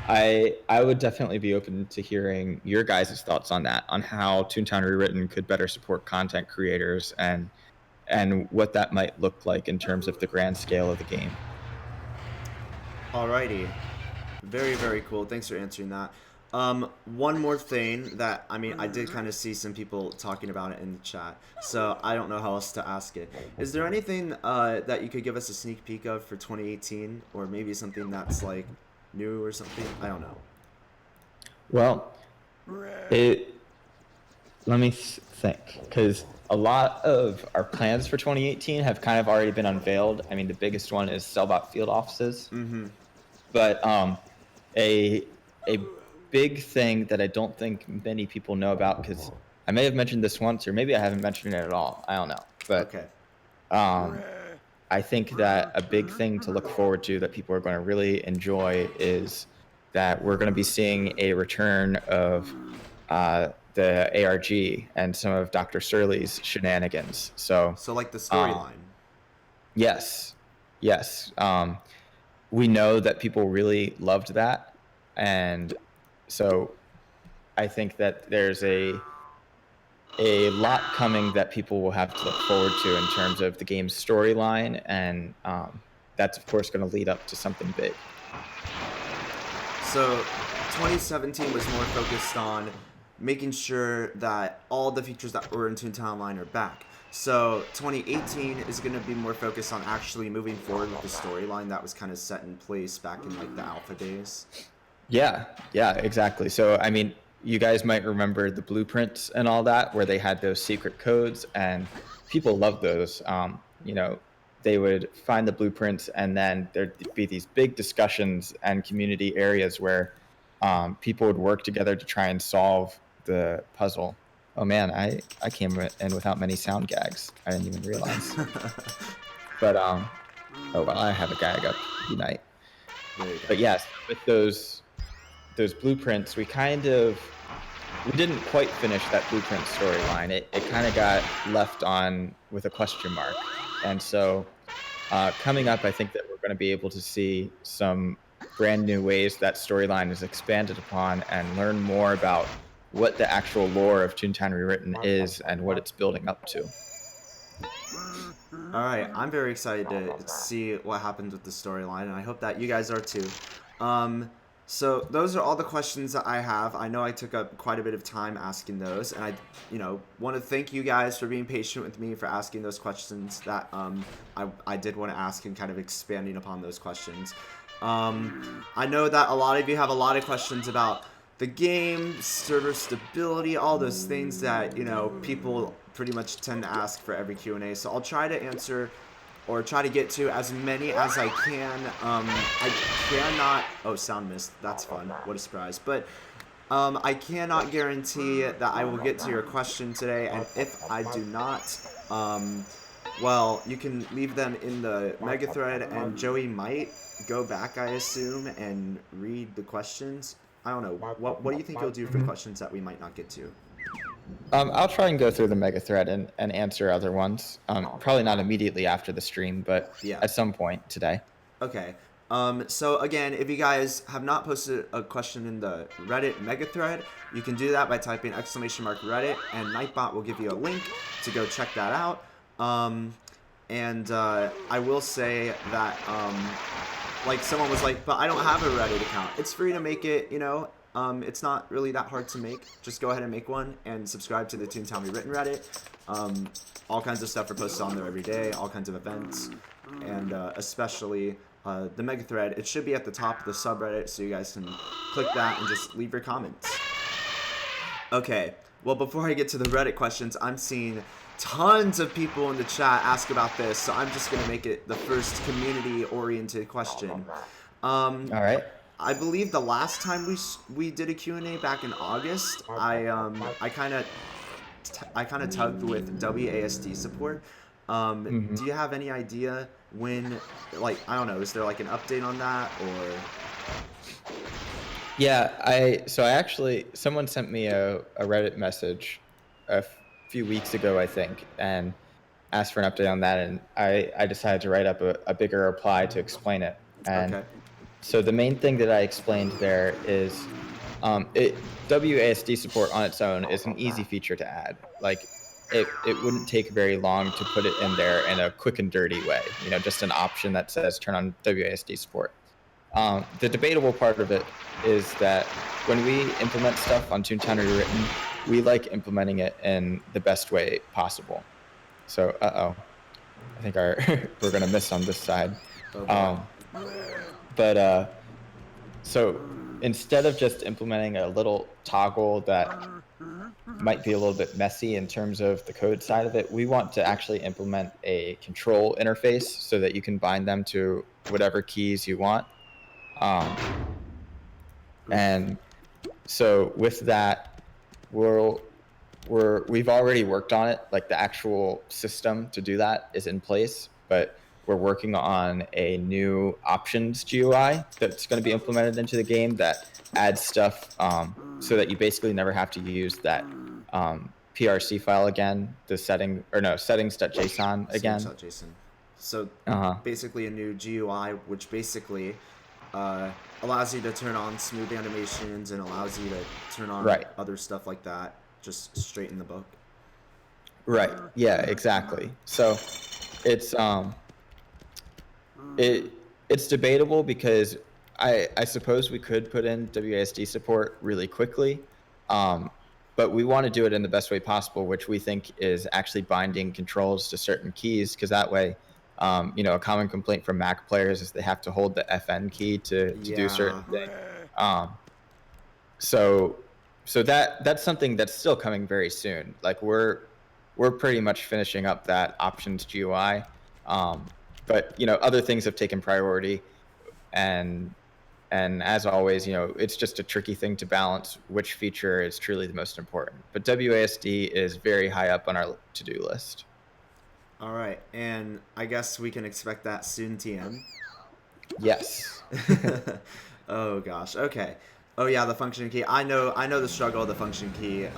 I would definitely be open to hearing your guys' thoughts on that, on how Toontown Rewritten could better support content creators and what that might look like in terms of the grand scale of the game. Alrighty. Very, very cool. Thanks for answering that. One more thing that, I did kind of see some people talking about it in the chat, so I don't know how else to ask it. Is there anything that you could give us a sneak peek of for 2018, or maybe something that's like new or something? I don't know. Well, let me think, because a lot of our plans for 2018 have kind of already been unveiled. I mean, the biggest one is Selbot field offices. Mm-hmm. But a big thing that I don't think many people know about, because I may have mentioned this once, or maybe I haven't mentioned it at all. I don't know. But Okay. I think that a big thing to look forward to that people are going to really enjoy is that we're going to be seeing a return of the ARG and some of Dr. Surly's shenanigans. So, So like the um, storyline. yes, yes. We know that people really loved that, and so I think that there's a lot coming that people will have to look forward to in terms of the game's storyline, and that's of course going to lead up to something big. So 2017 was more focused on making sure that all the features that were in Toontown Online are back. So 2018 is going to be more focused on actually moving forward with the storyline that was kind of set in place back in like the alpha days. Yeah, exactly. So, I mean, you guys might remember the blueprints and all that, where they had those secret codes, and people loved those. They would find the blueprints, and then there'd be these big discussions and community areas where people would work together to try and solve the puzzle. Oh man, I came in without many sound gags. I didn't even realize. But oh well, I have a gag up. Unite. There you go. But yes, with those blueprints, we didn't quite finish that blueprint storyline. It kind of got left on with a question mark. And so coming up, I think that we're going to be able to see some brand new ways that storyline is expanded upon and learn more about what the actual lore of Toontown Rewritten is and what it's building up to. All right, I'm very excited to see what happens with the storyline, and I hope that you guys are too. So those are all the questions that I have. I know I took up quite a bit of time asking those, and I, want to thank you guys for being patient with me for asking those questions that I did want to ask and kind of expanding upon those questions. I know that a lot of you have a lot of questions about the game, server stability, all those things that, people pretty much tend to ask for every Q&A. So I'll try to answer or try to get to as many as I can. I cannot... Oh, sound missed. That's fun. What a surprise. But I cannot guarantee that I will get to your question today. And if I do not, well, you can leave them in the mega thread, and Joey might go back, I assume, and read the questions. I don't know. What do you think you'll do for questions that we might not get to? I'll try and go through the mega thread and answer other ones. Probably not immediately after the stream, but Yeah. at some point today. Okay. So again, if you guys have not posted a question in the Reddit mega thread, you can do that by typing !Reddit, and Nightbot will give you a link to go check that out. And I will say that, like someone was like, but I don't have a Reddit account. It's free to make it, it's not really that hard to make. Just go ahead and make one and subscribe to the Toontown Rewritten Reddit. All kinds of stuff are posted on there every day, all kinds of events, and especially the mega thread. It should be at the top of the subreddit, so you guys can click that and just leave your comments. Okay, well, before I get to the Reddit questions, I'm seeing tons of people in the chat ask about this, so I'm just going to make it the first community-oriented question. All right. I believe the last time we did a Q&A back in August, I kind of tugged with WASD support. Do you have any idea when, like, I don't know, is there like an update on that, or? Yeah, someone sent me a Reddit message a few weeks ago, I think, and asked for an update on that, and I decided to write up a bigger reply to explain it. And Okay. so the main thing that I explained there is WASD support on its own is an easy feature to add. Like, it wouldn't take very long to put it in there in a quick and dirty way, just an option that says turn on WASD support. The debatable part of it is that when we implement stuff on Toontown Rewritten, we like implementing it in the best way possible. So, I think we're gonna miss on this side. So instead of just implementing a little toggle that might be a little bit messy in terms of the code side of it, we want to actually implement a control interface so that you can bind them to whatever keys you want. And so with that, we've already worked on it. Like the actual system to do that is in place, but we're working on a new options GUI that's going to be implemented into the game that adds stuff so that you basically never have to use that PRC file again, the settings.json again. Settings.json. So basically a new GUI, which basically allows you to turn on smooth animations and allows you to turn on other stuff like that, just straight in the book. Right. Yeah, exactly. So it's it's debatable because I suppose we could put in WASD support really quickly, but we want to do it in the best way possible, which we think is actually binding controls to certain keys, because that way, a common complaint from Mac players is they have to hold the FN key to do certain things. So that's something that's still coming very soon. Like we're pretty much finishing up that options GUI. But other things have taken priority, and as always, it's just a tricky thing to balance which feature is truly the most important. But WASD is very high up on our to-do list. All right, and I guess we can expect that soon, TM. Yes. Oh gosh. Okay. Oh yeah, the function key. I know the struggle of the function key.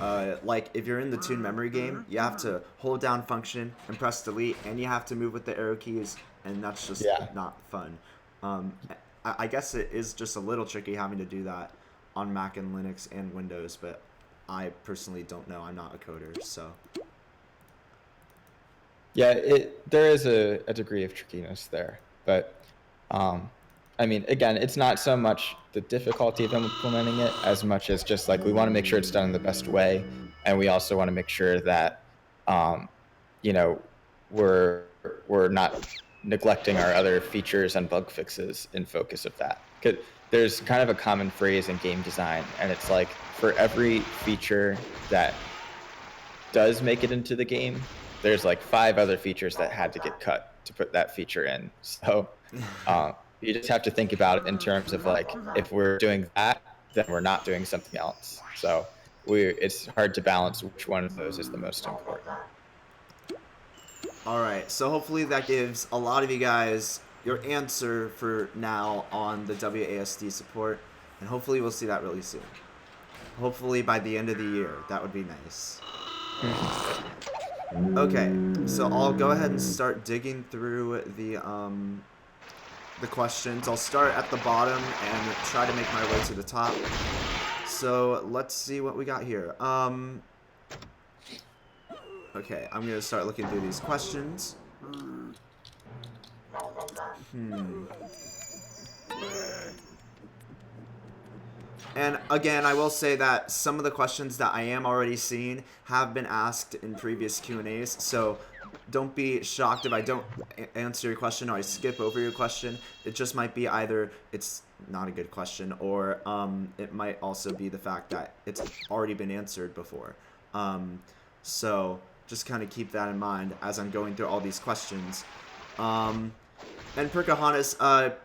Like if you're in the Toon memory game, you have to hold down function and press delete, and you have to move with the arrow keys, and that's just not fun. I guess it is just a little tricky having to do that on Mac and Linux and Windows, but I personally don't know. I'm not a coder, so. Yeah, there is a degree of trickiness there, but I mean, again, it's not so much the difficulty of implementing it as much as just like we want to make sure it's done in the best way, and we also want to make sure that we're not neglecting our other features and bug fixes in focus of that. 'Cause there's kind of a common phrase in game design, and it's like for every feature that does make it into the game, there's like 5 other features that had to get cut to put that feature in. So you just have to think about it in terms of like, if we're doing that, then we're not doing something else. So it's hard to balance which one of those is the most important. All right, so hopefully that gives a lot of you guys your answer for now on the WASD support, and hopefully we'll see that really soon. Hopefully by the end of the year. That would be nice. Okay, so I'll go ahead and start digging through the questions. I'll start at the bottom and try to make my way to the top. So let's see what we got here. Okay, I'm gonna start looking through these questions. And again, I will say that some of the questions that I am already seeing have been asked in previous Q&As, so don't be shocked if I don't answer your question or I skip over your question. It just might be either it's not a good question, or it might also be the fact that it's already been answered before. So just kind of keep that in mind as I'm going through all these questions. And Perkahanas,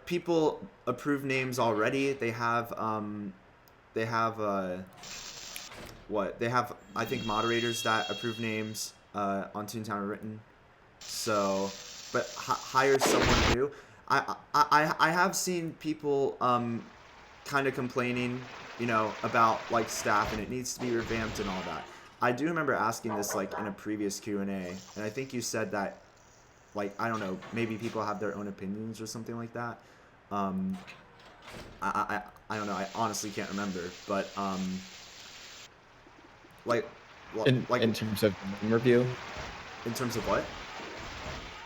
people approve names already. They have I think moderators that approve names on Toontown written. So, but hire someone new. I have seen people kind of complaining, about like staff, and it needs to be revamped and all that. I do remember asking this like in a previous Q&A, and I think you said that, like, I don't know, maybe people have their own opinions or something like that. I don't know. I honestly can't remember, but in terms of the name review. In terms of what?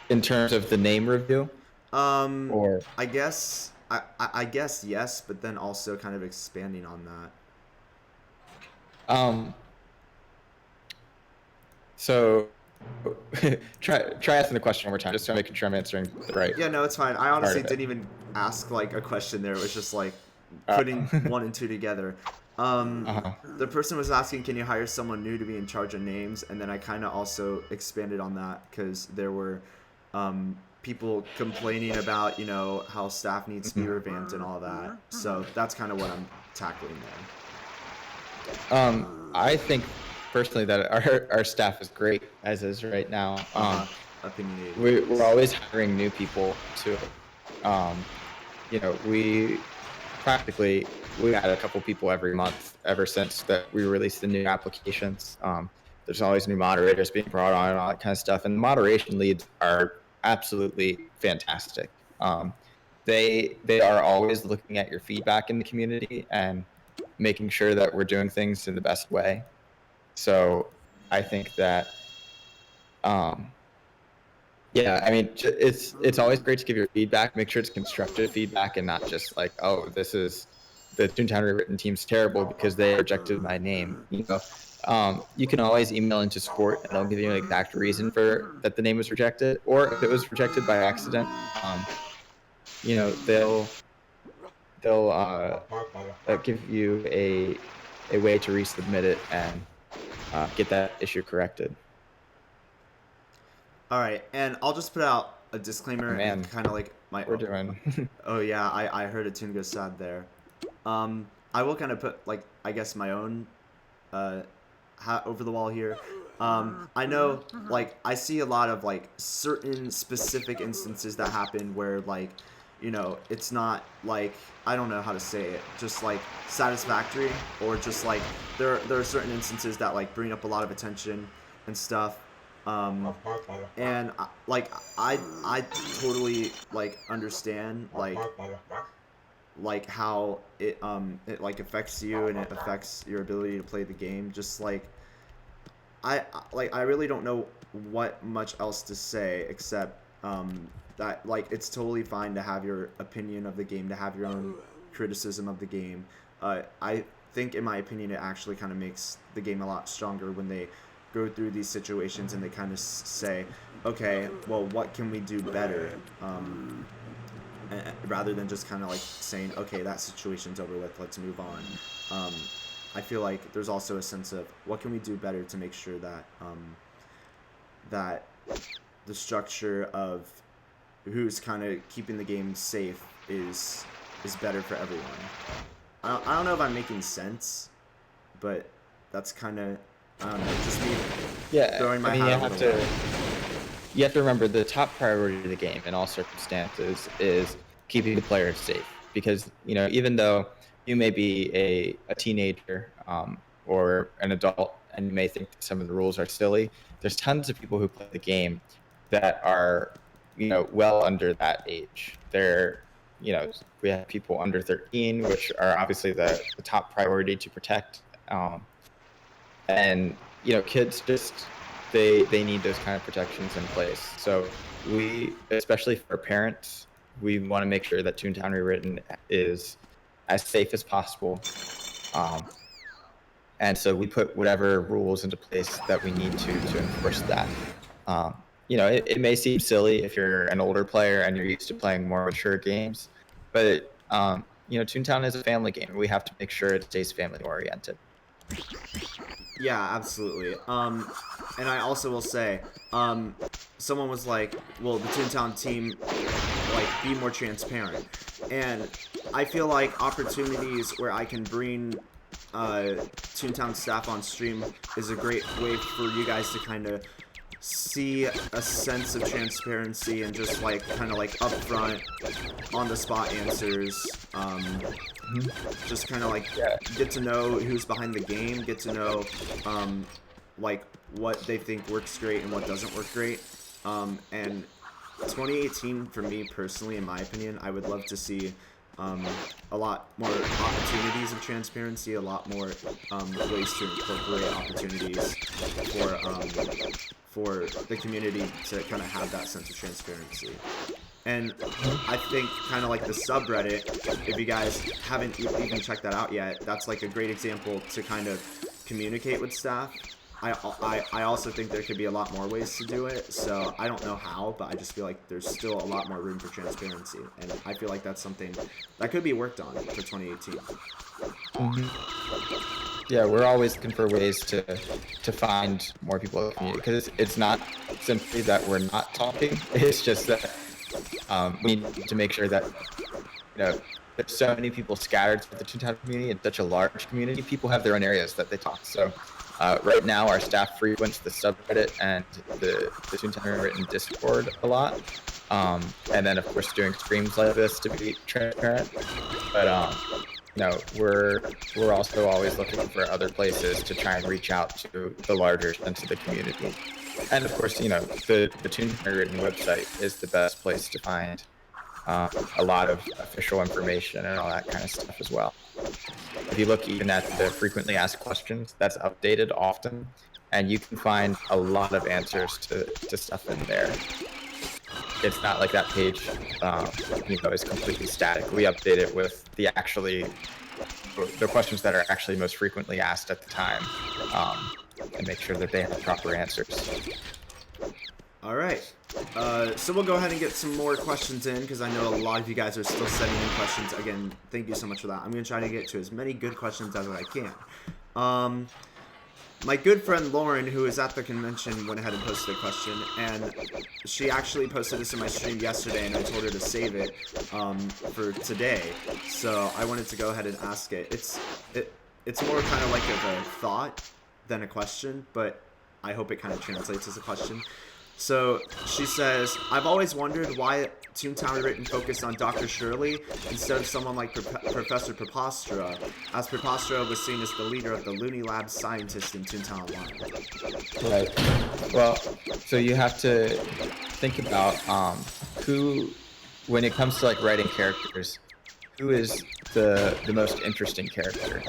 In terms of the name review. Or I guess I guess yes, but then also kind of expanding on that. So try asking the question one more time, just to make sure I'm answering the right. Yeah, no, it's fine. I honestly didn't even ask like a question there. It was just like putting one and two together. Uh-huh. The person was asking, can you hire someone new to be in charge of names? And then I kind of also expanded on that because there were people complaining about, how staff needs to be revamped and all that. So that's kind of what I'm tackling there. I think personally that our staff is great as is right now. Opinionated. We're always hiring new people to, we add a couple people every month ever since that we released the new applications. There's always new moderators being brought on and all that kind of stuff. And the moderation leads are absolutely fantastic. They are always looking at your feedback in the community and making sure that we're doing things in the best way. So I think that, it's always great to give your feedback. Make sure it's constructive feedback and not just like, oh, this is the Toontown Rewritten team's terrible because they rejected my name. You can always email into support and they'll give you an exact reason for that the name was rejected, or if it was rejected by accident, they'll give you a way to resubmit it and get that issue corrected. All right, and I'll just put out a disclaimer and kind of like my. We're doing. Oh yeah, I heard a tune go sad there. I will kind of put like I guess my own hat over the wall here. I know like I see a lot of like certain specific instances that happen where like it's not like I don't know how to say it, just like satisfactory, or just like there are certain instances that like bring up a lot of attention and stuff. And like I totally like understand like how it like affects you and it affects your ability to play the game. Just like I really don't know what much else to say except that like it's totally fine to have your opinion of the game, to have your own criticism of the game. I think in my opinion it actually kind of makes the game a lot stronger when they go through these situations and they kind of say, okay, well, what can we do better? Rather than just kind of like saying, okay, that situation's over with, let's move on. I feel like there's also a sense of what can we do better to make sure that that the structure of who's kind of keeping the game safe is better for everyone. I don't know if I'm making sense, but that's kind of, I don't know, just me throwing my hat over the wall. You have to remember the top priority of the game in all circumstances is keeping the players safe. Because, even though you may be a teenager or an adult and you may think that some of the rules are silly, there's tons of people who play the game that are, well under that age. We have people under 13, which are obviously the top priority to protect. And kids just they need those kind of protections in place. So we, especially for parents, we want to make sure that Toontown Rewritten is as safe as possible. And so we put whatever rules into place that we need to enforce that. It may seem silly if you're an older player and you're used to playing more mature games, but Toontown is a family game. We have to make sure it stays family oriented. Yeah, absolutely. And I also will say, someone was like, well, the Toontown team, like, be more transparent. And I feel like opportunities where I can bring Toontown staff on stream is a great way for you guys to kind of see a sense of transparency and just like kind of like upfront on the spot answers. Just kind of like get to know who's behind the game, get to know like what they think works great and what doesn't work great. And 2018 for me personally, in my opinion, I would love to see a lot more opportunities of transparency, a lot more ways to incorporate opportunities for the community to kind of have that sense of transparency. And I think kind of like the subreddit, if you guys haven't even checked that out yet, that's like a great example to kind of communicate with staff. I also think there could be a lot more ways to do it. So I don't know how, but I just feel like there's still a lot more room for transparency, and I feel like that's something that could be worked on for 2018. Yeah, we're always looking for ways to find more people in the community, because it's not simply that we're not talking. It's just that we need to make sure that, you know, there's so many people scattered through the Toontown community. It's such a large community. People have their own areas that they talk. So right now, our staff frequents the subreddit and the Toontown written Discord a lot. And then, of course, doing streams like this to be transparent. But we're also always looking for other places to try and reach out to the larger sense of the community. And of course, the Toontown written website is the best place to find a lot of official information and all that kind of stuff as well. If you look even at the frequently asked questions, that's updated often, and you can find a lot of answers to stuff in there. It's not like that page is completely static. We update it with the questions that are actually most frequently asked at the time, and make sure that they have proper answers. All right. So we'll go ahead and get some more questions in, because I know a lot of you guys are still sending in questions. Again, thank you so much for that. I'm going to try to get to as many good questions as I can. My good friend Lauren, who is at the convention, went ahead and posted a question, and she actually posted this in my stream yesterday, and I told her to save it for today. So I wanted to go ahead and ask it. It's more kind of like a thought than a question, but I hope it kind of translates as a question. So she says, I've always wondered why Toontown Written focused on Dr. Shirley instead of someone like Professor Prepostra, as Prepostra was seen as the leader of the Looney Labs scientists in Toontown Online. Right. Well, so you have to think about who, when it comes to like writing characters, who is the most interesting character.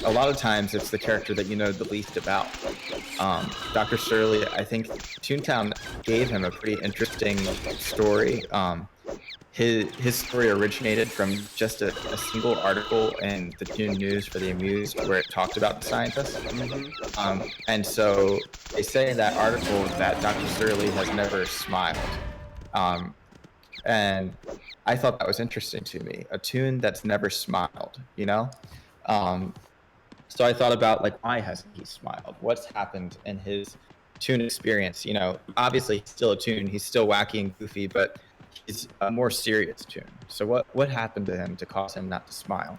A lot of times it's the character that you know the least about. Dr. Shirley, I think Toontown gave him a pretty interesting story. His story originated from just a single article in the Toon News for the Amused where it talked about the scientist. And so they say in that article that Dr. Shirley has never smiled. And I thought that was interesting to me. A Toon that's never smiled, you know? So I thought about, like, why hasn't he smiled? What's happened in his Toon experience? You know, obviously he's still a Toon. He's still wacky and goofy, but he's a more serious Toon. So what happened to him to cause him not to smile?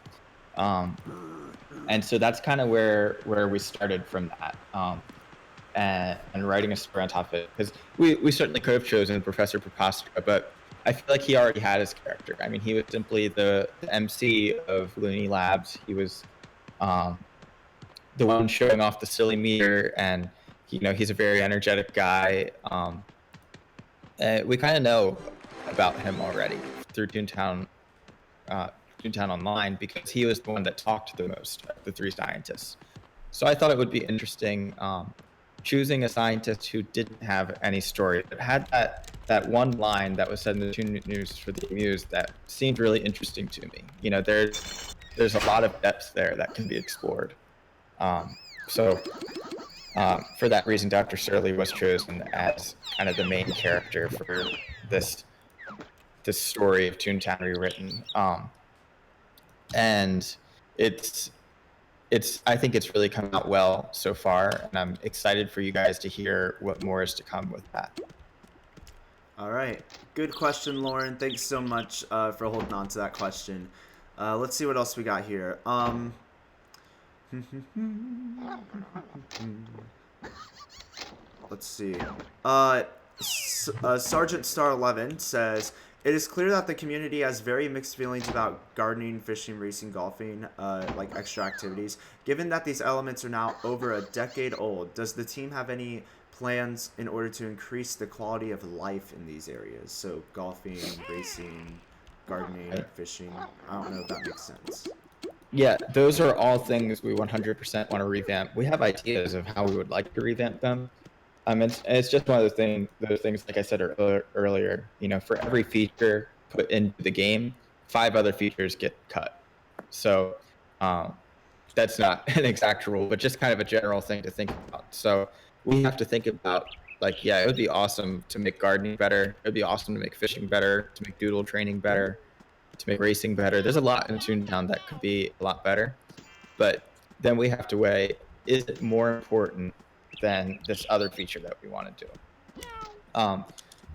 And so that's kind of where we started from that. And writing a story on top of it. Because we certainly could have chosen Professor Prepostra, but I feel like he already had his character. I mean, he was simply the MC of Looney Labs. He was the one showing off the silly meter, and he's a very energetic guy. We kind of know about him already through Toontown Online, because he was the one that talked the most of the three scientists. So I thought it would be interesting choosing a scientist who didn't have any story, but had that one line that was said in the Toon News for the Amused that seemed really interesting to me. There's a lot of depth there that can be explored. So for that reason, Dr. Shirley was chosen as kind of the main character for this story of Toontown rewritten. And I think it's really come out well so far, and I'm excited for you guys to hear what more is to come with that. All right. Good question, Lauren. Thanks so much for holding on to that question. Let's see what else we got here. Let's see. Sergeant Star 11 says, it is clear that the community has very mixed feelings about gardening, fishing, racing, golfing, like extra activities. Given that these elements are now over a decade old, does the team have any plans in order to increase the quality of life in these areas? So golfing, racing, gardening, fishing. I don't know if that makes sense. Yeah, those are all things we 100% want to revamp. We have ideas of how we would like to revamp them. It's just one of those things, like I said earlier, for every feature put into the game, 5 other features get cut. So that's not an exact rule, but just kind of a general thing to think about. So we have to think about, like, yeah, it would be awesome to make gardening better. It would be awesome to make fishing better, to make doodle training better, to make racing better. There's a lot in Toontown that could be a lot better. But then we have to weigh, is it more important than this other feature that we want to do?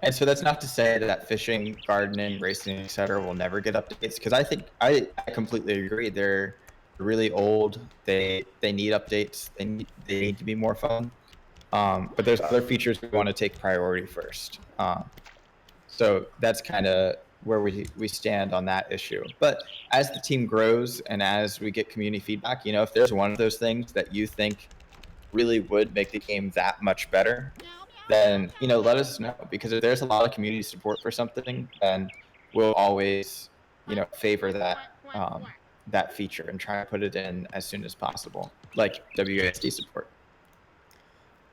And so that's not to say that fishing, gardening, racing, etc., will never get updates, because I think I completely agree. They're really old. They need updates. They need to be more fun. But there's other features we want to take priority first. So that's kind of where we stand on that issue. But as the team grows and as we get community feedback, if there's one of those things that you think really would make the game that much better, then let us know, because if there's a lot of community support for something, then we'll always favor that feature and try to put it in as soon as possible, like WASD support.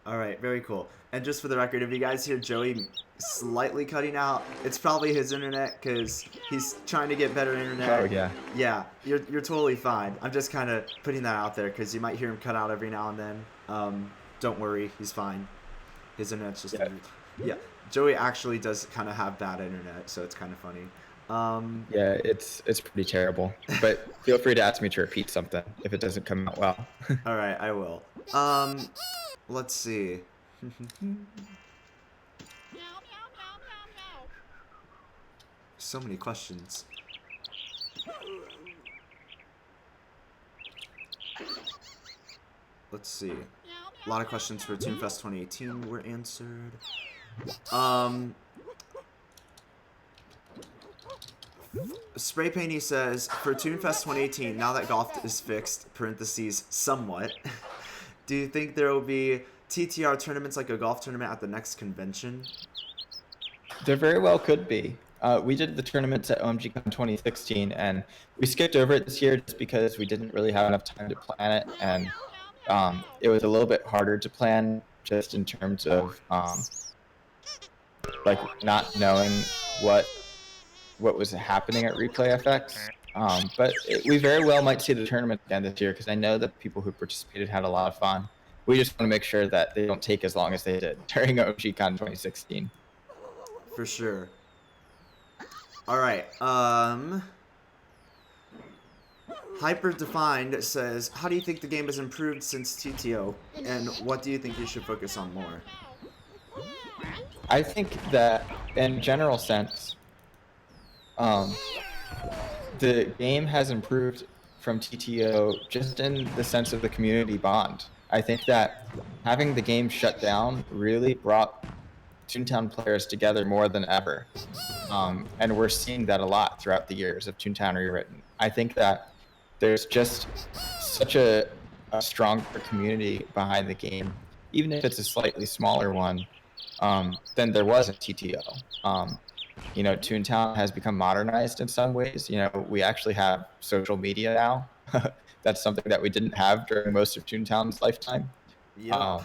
All right, very cool. And just for the record, if you guys hear Joey slightly cutting out, it's probably his internet, because he's trying to get better internet. Oh yeah. Yeah, you're totally fine. I'm just kind of putting that out there because you might hear him cut out every now and then. Don't worry, he's fine. His internet's just yeah. Joey actually does kind of have bad internet, so it's kind of funny. Yeah, it's pretty terrible. But feel free to ask me to repeat something if it doesn't come out well. All right, I will. Let's see. So many questions. Let's see. A lot of questions for ToonFest 2018 were answered. Spray Painty says, for ToonFest 2018, now that golf is fixed, parentheses, somewhat, do you think there will be TTR tournaments like a golf tournament at the next convention? There very well could be. We did the tournaments at OMGCon 2016, and we skipped over it this year just because we didn't really have enough time to plan it, and it was a little bit harder to plan just in terms of like not knowing what was happening at Replay FX. But we very well might see the tournament again this year, because I know that people who participated had a lot of fun. We just want to make sure that they don't take as long as they did during OMGCon 2016. For sure. All right. Hyper Defined says, how do you think the game has improved since TTO, and what do you think you should focus on more? I think that in general sense, the game has improved from TTO just in the sense of the community bond. I think that having the game shut down really brought Toontown players together more than ever. And we're seeing that a lot throughout the years of Toontown Rewritten. I think that there's just such a stronger community behind the game, even if it's a slightly smaller one, than there was at TTO. Toontown has become modernized in some ways. We actually have social media now. That's something that we didn't have during most of Toontown's lifetime. Yeah.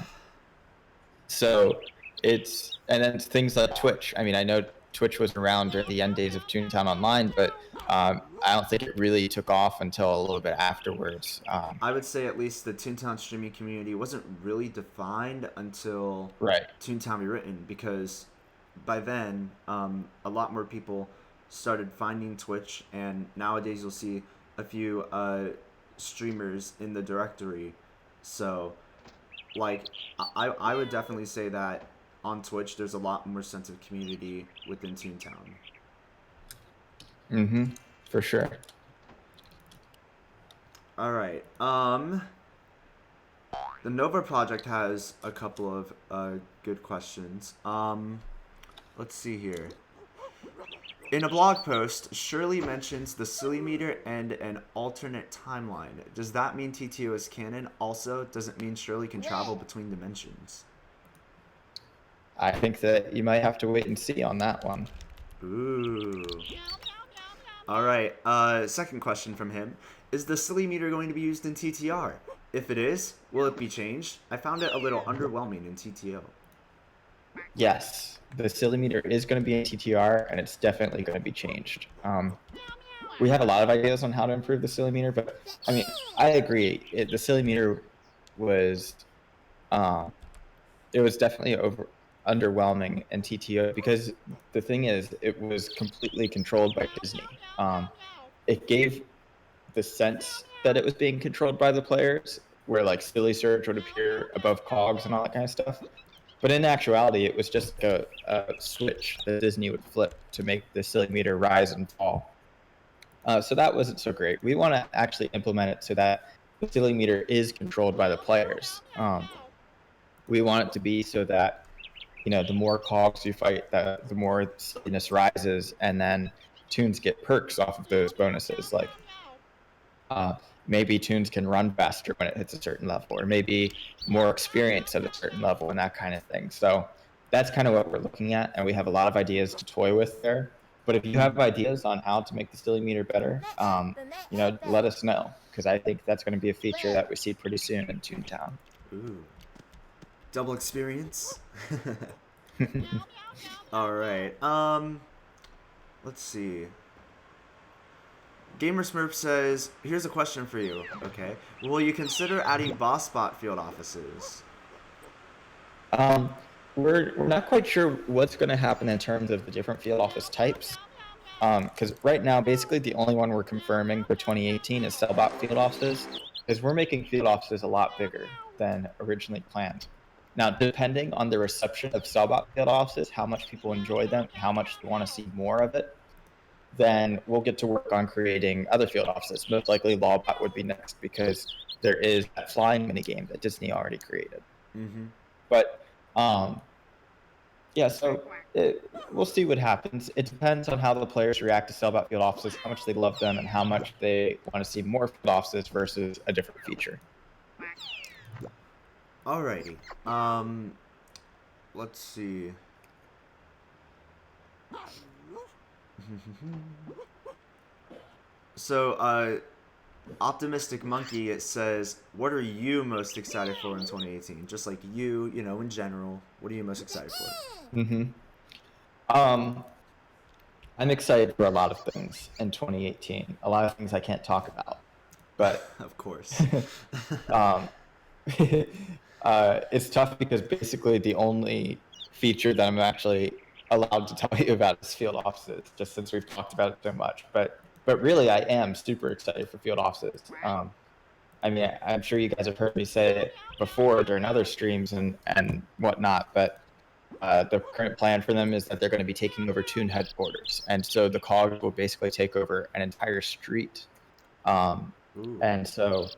So and then things like Twitch. I mean, I know Twitch was around during the end days of Toontown Online, but I don't think it really took off until a little bit afterwards. I would say at least the Toontown streaming community wasn't really defined until Toontown Rewritten, because by then a lot more people started finding Twitch, and nowadays you'll see a few streamers in the directory. So like I would definitely say that on Twitch there's a lot more sense of community within Toontown. For sure. All right. The Nova Project has a couple of good questions. Let's see here. In a blog post, Shirley mentions the silly meter and an alternate timeline. Does that mean TTO is canon? Also, does it mean Shirley can travel between dimensions? I think that you might have to wait and see on that one. Ooh. All right. Second question from him. Is the silly meter going to be used in TTR? If it is, will it be changed? I found it a little underwhelming in TTO. Yes, the silly meter is going to be in TTR, and it's definitely going to be changed. we have a lot of ideas on how to improve the silly meter, but I mean, I agree. The silly meter was, um, it was definitely underwhelming in TTO because the thing is, it was completely controlled by Disney. It gave the sense that it was being controlled by the players, where like silly surge would appear above cogs and all that kind of stuff. But in actuality, it was just a switch that Disney would flip to make the silly meter rise and fall. So that wasn't so great. We want to actually implement it so that the silly meter is controlled by the players. We want it to be so that the more cogs you fight, the more silliness rises, and then tunes get perks off of those bonuses. Like uh, maybe tunes can run faster when it hits a certain level, or maybe more experience at a certain level, and that kind of thing. So that's kind of what we're looking at, and we have a lot of ideas to toy with there. But if you have ideas on how to make the silly meter better, let us know, because I think that's going to be a feature that we see pretty soon in Toontown. Ooh. Double experience. All right. Let's see. Gamer Smurf says, "Here's a question for you. Okay, will you consider adding boss spot field offices?" Um, we're not quite sure what's going to happen in terms of the different field office types. Because right now, basically, the only one we're confirming for 2018 is Cellbot field offices, because we're making field offices a lot bigger than originally planned. Now, depending on the reception of Cellbot field offices, how much people enjoy them, how much they want to see more of it, then we'll get to work on creating other field offices. Most likely, Lawbot would be next because there is that flying minigame that Disney already created. Mm-hmm. But yeah, so we'll see what happens. It depends on how the players react to Cellbot field offices, how much they love them, and how much they want to see more field offices versus a different feature. Alrighty. Let's see. So, Optimistic Monkey, it says, "What are you most excited for in 2018?" Just like you, in general, what are you most excited for? Mm-hmm. Um, I'm excited for a lot of things in 2018. A lot of things I can't talk about, but Of course. um, it's tough because basically the only feature that I'm actually allowed to tell you about is field offices, just since we've talked about it so much. But really, I am super excited for field offices. I mean, I'm sure you guys have heard me say it before during other streams and whatnot, but the current plan for them is that they're going to be taking over Toon headquarters, and so the cogs will basically take over an entire street. And so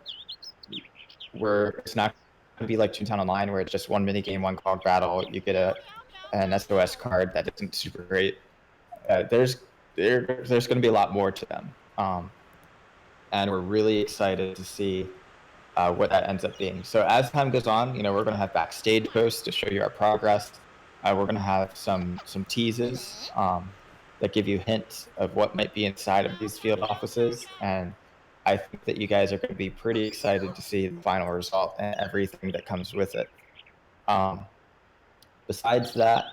it's not going to be like Toontown Online where it's just one mini game, one cog battle. You get an SOS card that isn't super great. There's going to be a lot more to them, and we're really excited to see what that ends up being. So as time goes on, we're going to have backstage posts to show you our progress. We're going to have some teases that give you hints of what might be inside of these field offices, and I think that you guys are going to be pretty excited to see the final result and everything that comes with it. Besides that,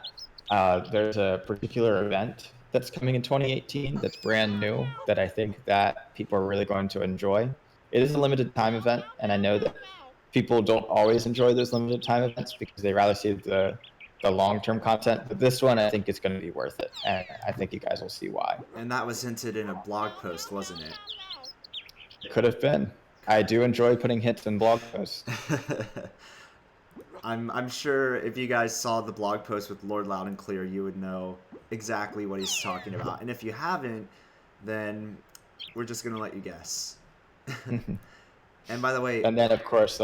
there's a particular event that's coming in 2018 that's brand new that I think that people are really going to enjoy. It is a limited time event, and I know that people don't always enjoy those limited time events because they rather see the long-term content, but this one I think is going to be worth it, and I think you guys will see why. And that was hinted in a blog post, wasn't it? It could have been. I do enjoy putting hits in blog posts. I'm sure if you guys saw the blog post with Lord Loud and Clear, you would know exactly what he's talking about. And if you haven't, then we're just gonna let you guess. And by the way, and then of course,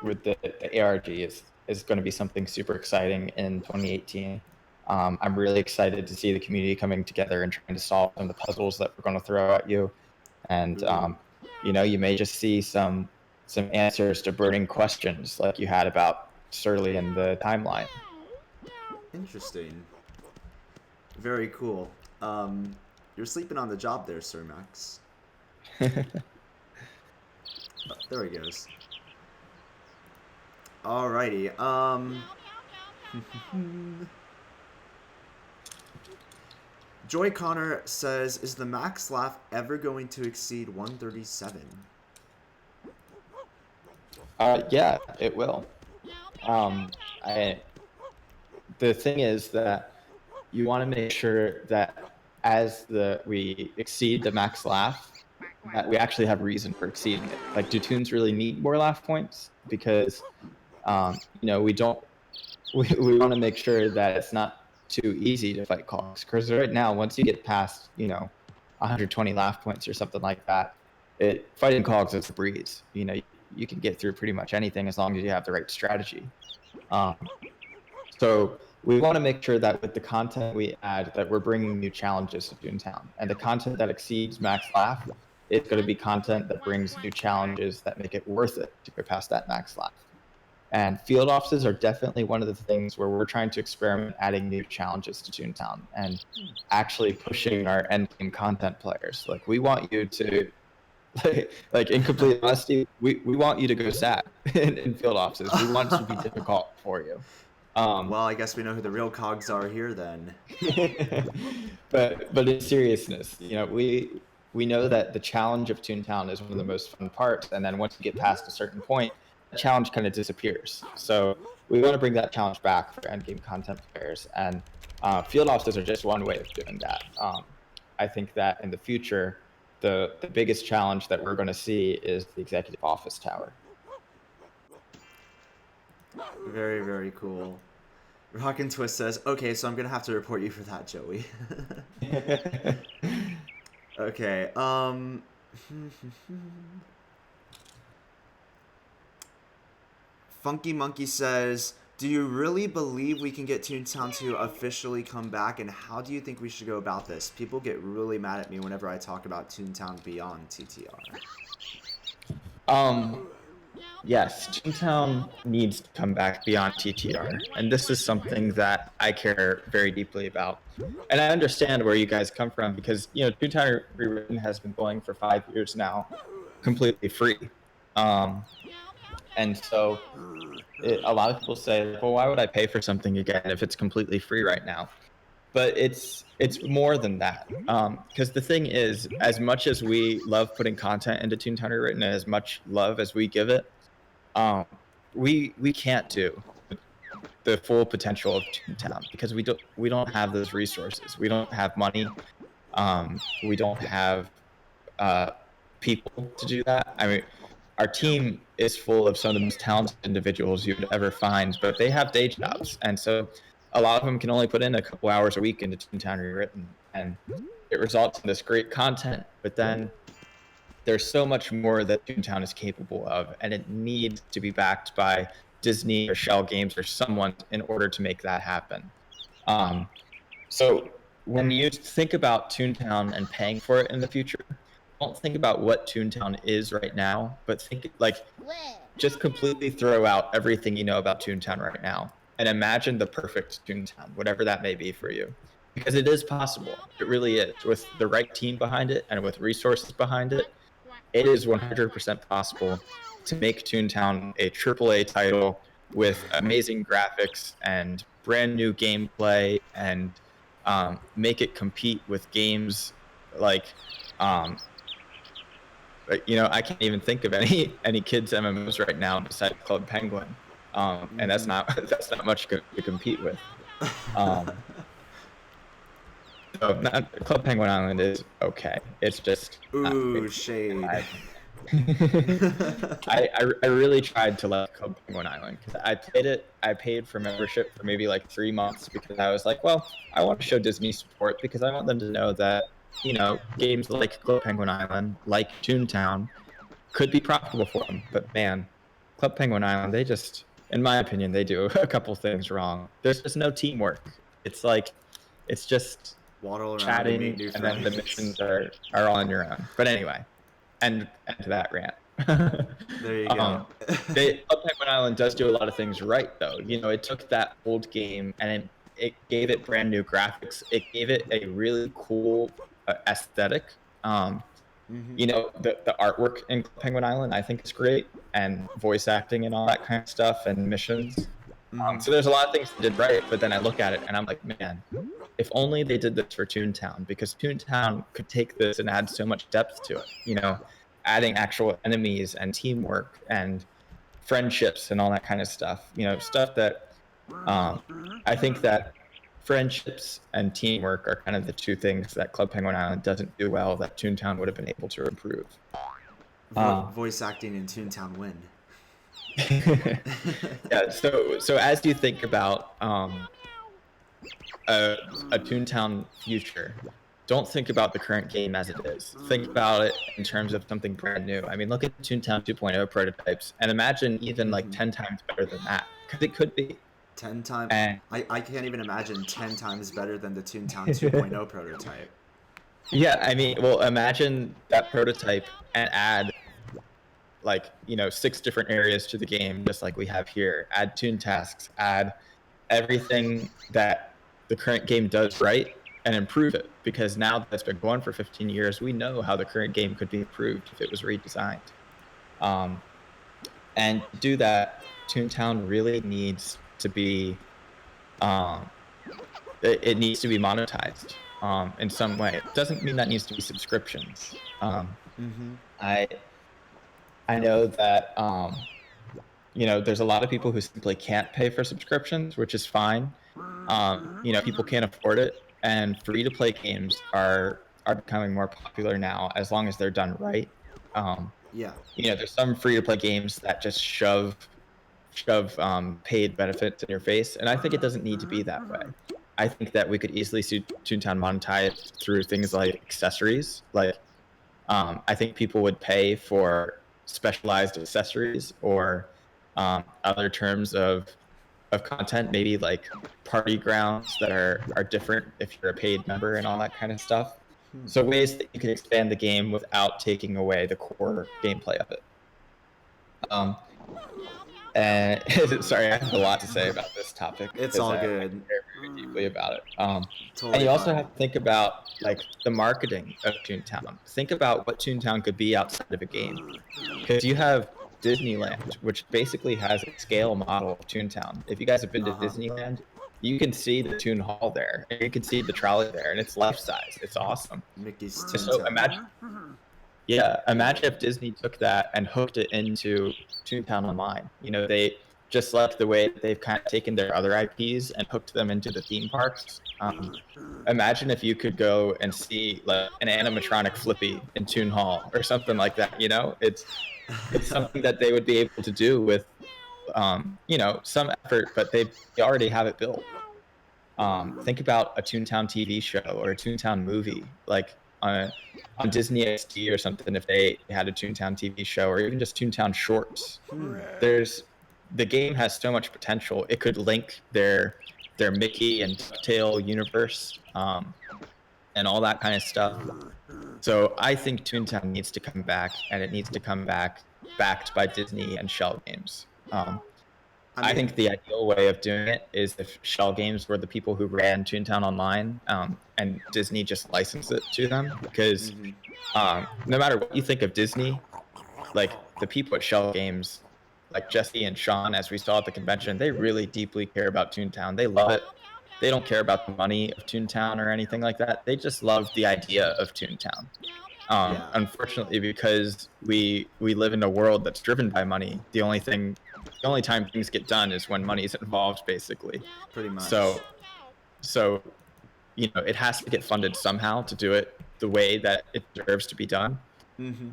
with the ARG is going to be something super exciting in 2018. I'm really excited to see the community coming together and trying to solve some of the puzzles that we're going to throw at you. And you may just see some answers to burning questions like you had about Surly and the timeline. Interesting. Very cool. You're sleeping on the job there, Sir Max. Oh, there he goes. Alrighty. Joy Connor says, "Is the max laugh ever going to exceed 137?" Yeah, it will. The thing is that you want to make sure that as we exceed the max laugh, that we actually have reason for exceeding it. Like, do tunes really need more laugh points? Because we don't we want to make sure that it's not too easy to fight cogs. Because right now, once you get past 120 laugh points or something like that, fighting cogs is a breeze. You can get through pretty much anything as long as you have the right strategy. So we want to make sure that with the content we add, that we're bringing new challenges to Toontown. And the content that exceeds max laugh is going to be content that brings new challenges that make it worth it to go past that max laugh. And field offices are definitely one of the things where we're trying to experiment adding new challenges to Toontown and actually pushing our end game content players. Like, we want you to, like in complete honesty, we want you to go sad in field offices. We want it to be difficult for you. Well, I guess we know who the real cogs are here then. but in seriousness, we know that the challenge of Toontown is one of the most fun parts, and then once you get past a certain point, the challenge kind of disappears. So we want to bring that challenge back for endgame content players, and field offices are just one way of doing that. I think that in the future, the biggest challenge that we're going to see is the executive office tower. Very, very cool. Rock and Twist says, "Okay, so I'm gonna have to report you for that, Joey." Okay. Funky Monkey says, "Do you really believe we can get Toontown to officially come back, and how do you think we should go about this? People get really mad at me whenever I talk about Toontown beyond TTR." Yes, Toontown needs to come back beyond TTR, and this is something that I care very deeply about. And I understand where you guys come from because Toontown Rewritten has been going for 5 years now, completely free. And so a lot of people say, well, why would I pay for something again if it's completely free right now? But it's more than that. Because the thing is, as much as we love putting content into Toontown Rewritten, and as much love as we give it, we can't do the full potential of Toontown because we don't have those resources. We don't have money. We don't have people to do that. I mean, our team is full of some of the most talented individuals you'd ever find, but they have day jobs, and so a lot of them can only put in a couple hours a week into Toontown Rewritten, and it results in this great content. But then there's so much more that Toontown is capable of, and it needs to be backed by Disney or Shell Games or someone in order to make that happen. So when you think about Toontown and paying for it in the future, don't think about what Toontown is right now, but think just completely throw out everything you know about Toontown right now and imagine the perfect Toontown, whatever that may be for you. Because it is possible. It really is. With the right team behind it and with resources behind it, it is 100% possible to make Toontown a AAA title with amazing graphics and brand new gameplay and make it compete with games like I can't even think of any kids MMOs right now besides Club Penguin, and that's not much to compete with. So Club Penguin Island is okay. It's just shade. I really tried to like Club Penguin Island because I played it. I paid for membership for maybe like 3 months because I was like, well, I want to show Disney support because I want them to know that games like Club Penguin Island, like Toontown, could be profitable for them. But man, Club Penguin Island, they just, in my opinion, they do a couple things wrong. There's just no teamwork. It's just waddle around chatting, and then the missions are all on your own. But anyway, and to that rant. There you go. Club Penguin Island does do a lot of things right, though. It took that old game and it gave it brand new graphics. It gave it a really cool aesthetic. The artwork in Penguin Island I think is great, and voice acting and all that kind of stuff, and missions. So there's a lot of things they did right, but then I look at it and I'm like, man, if only they did this for Toontown, because Toontown could take this and add so much depth to it, adding actual enemies and teamwork and friendships and all that kind of stuff, stuff that I think that friendships and teamwork are kind of the two things that Club Penguin Island doesn't do well that Toontown would have been able to improve. Voice acting in Toontown win. Yeah, so as you think about a Toontown future, don't think about the current game as it is. Think about it in terms of something brand new. I mean, look at Toontown 2.0 prototypes and imagine even like 10 times better than that, because it could be. 10 times. And I can't even imagine 10 times better than the Toontown 2.0 prototype. yeah, I mean, well, imagine that prototype and add 6 different areas to the game, just like we have here. Add toon tasks, add everything that the current game does right, and improve it, because now that it's been going for 15 years, we know how the current game could be improved if it was redesigned. And to do that, Toontown really needs to be it needs to be monetized in some way. It doesn't mean that needs to be subscriptions. I know that there's a lot of people who simply can't pay for subscriptions, which is fine. People can't afford it, and free-to-play games are becoming more popular now, as long as they're done right. There's some free-to-play games that just shove paid benefits in your face, and I think it doesn't need to be that way. I think that we could easily see Toontown monetize through things like accessories. I think people would pay for specialized accessories or other terms of content, maybe like party grounds that are different if you're a paid member and all that kind of stuff. So ways that you can expand the game without taking away the core gameplay of it. And sorry, I have a lot to say about this topic. It's all good. I care very deeply about it. Totally and you also fine. have to think about the marketing of Toontown. Think about what Toontown could be outside of a game, because you have Disneyland, which basically has a scale model of Toontown. If you guys have been to Disneyland, you can see the Toon Hall there, and you can see the trolley there, and it's life size. It's awesome. Mickey's So Toontown. imagine if Disney took that and hooked it into Toontown Online. They just like the way that they've kind of taken their other IPs and hooked them into the theme parks. Imagine if you could go and see like an animatronic Flippy in Toon Hall or something like that. It's something that they would be able to do with some effort, but they already have it built. Think about a Toontown TV show or a Toontown movie, like on Disney XD or something. If they had a Toontown TV show, or even just Toontown shorts, the game has so much potential. It could link their Mickey and DuckTale universe, and all that kind of stuff. So I think Toontown needs to come back, and it needs to come back backed by Disney and Shell Games. I think the ideal way of doing it is if Shell Games were the people who ran Toontown Online, and Disney just licensed it to them. Because no matter what you think of Disney, like the people at Shell Games, like Jesse and Sean, as we saw at the convention, they really deeply care about Toontown. They love it. They don't care about the money of Toontown or anything like that. They just love the idea of Toontown. Unfortunately, because we live in a world that's driven by money, the only time things get done is when money is involved, basically. Pretty much. So it has to get funded somehow to do it the way that it deserves to be done.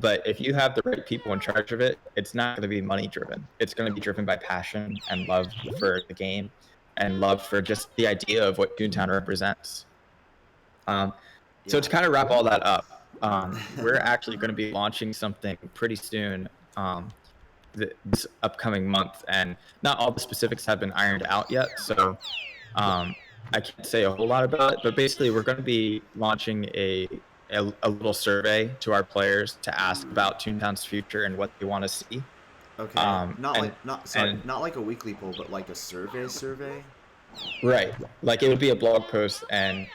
But if you have the right people in charge of it, it's not going to be money driven. It's going to be driven by passion and love for the game, and love for just the idea of what Toontown represents. So to kind of wrap all that up, we're actually going to be launching something pretty soon this upcoming month, and not all the specifics have been ironed out yet, so I can't say a whole lot about it, but basically we're going to be launching a little survey to our players to ask about Toontown's future and what they want to see. Okay. Not like a weekly poll, but like a survey. Right. Like it would be a blog post, and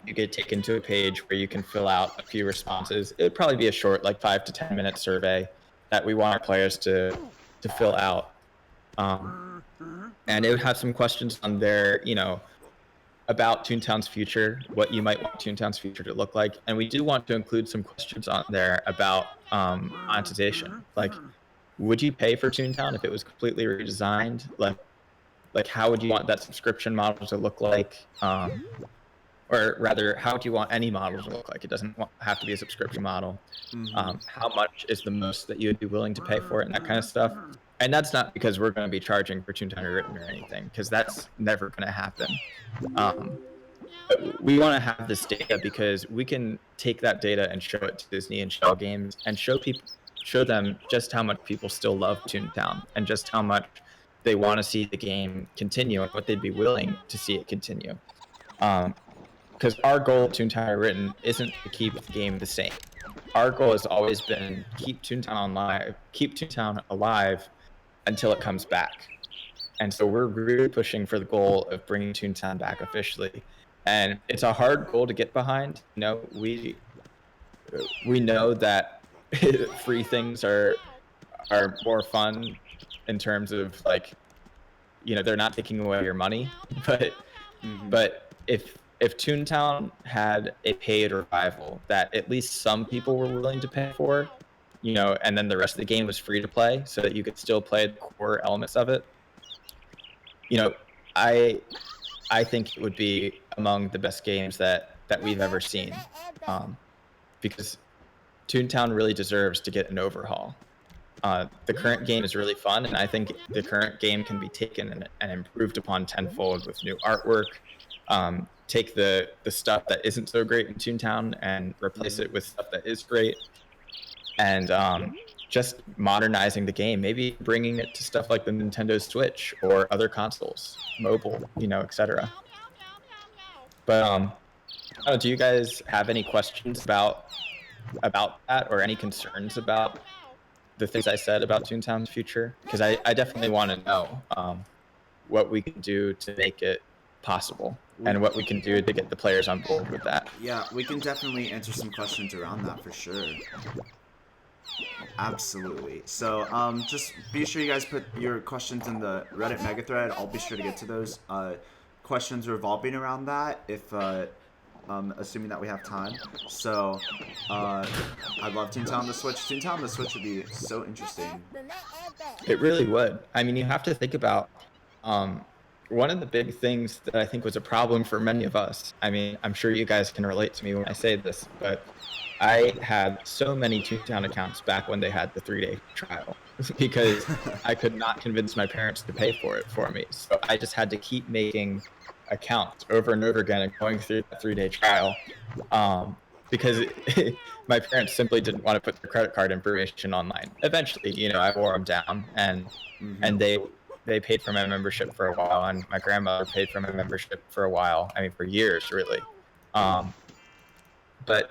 you get taken to a page where you can fill out a few responses. It would probably be a short, like 5 to 10 minute survey that we want our players to fill out. And it would have some questions on their, about Toontown's future, what you might want Toontown's future to look like, and we do want to include some questions on there about monetization. Like, would you pay for Toontown if it was completely redesigned? Like how would you want that subscription model to look like? Or rather, how do you want any model to look like? It doesn't have to be a subscription model. How much is the most that you'd be willing to pay for it, and that kind of stuff. And that's not because we're going to be charging for Toontown Rewritten or anything, because that's never going to happen. But we want to have this data because we can take that data and show it to Disney and Shell Games and show them just how much people still love Toontown and just how much they want to see the game continue and what they'd be willing to see it continue. Because our goal at Toontown Written isn't to keep the game the same. Our goal has always been keep Toontown alive until it comes back. And so we're really pushing for the goal of bringing Toontown back officially. And it's a hard goal to get behind. You know, we know that free things are more fun in terms of like, you know, they're not taking away your money, but if Toontown had a paid revival that at least some people were willing to pay for, you know, and then the rest of the game was free to play so that you could still play the core elements of it, you know, I think it would be among the best games that we've ever seen, because Toontown really deserves to get an overhaul. The current game is really fun, and I think the current game can be taken and improved upon tenfold with new artwork. Take the stuff that isn't so great in Toontown and replace it with stuff that is great, and just modernizing the game, maybe bringing it to stuff like the Nintendo Switch or other consoles, mobile, you know, etc. But do you guys have any questions about that, or any concerns about the things I said about Toontown's future? Because I definitely want to know what we can do to make it possible and what we can do to get the players on board with that. Yeah, we can definitely answer some questions around that for sure. Absolutely. So just be sure you guys put your questions in the Reddit mega thread. I'll be sure to get to those questions revolving around that if assuming that we have time. So I love Toontown on the Switch. Toontown on the Switch would be so interesting. It really would. I mean, you have to think about one of the big things that I think was a problem for many of us. I mean, I'm sure you guys can relate to me when I say this, but I had so many Toontown accounts back when they had the 3-day trial because I could not convince my parents to pay for it for me. So I just had to keep making accounts over and over again and going through that 3-day trial because my parents simply didn't want to put their credit card information online. Eventually, you know, I wore them down, and they paid for my membership for a while, and my grandmother paid for my membership for a while. I mean, for years, really. But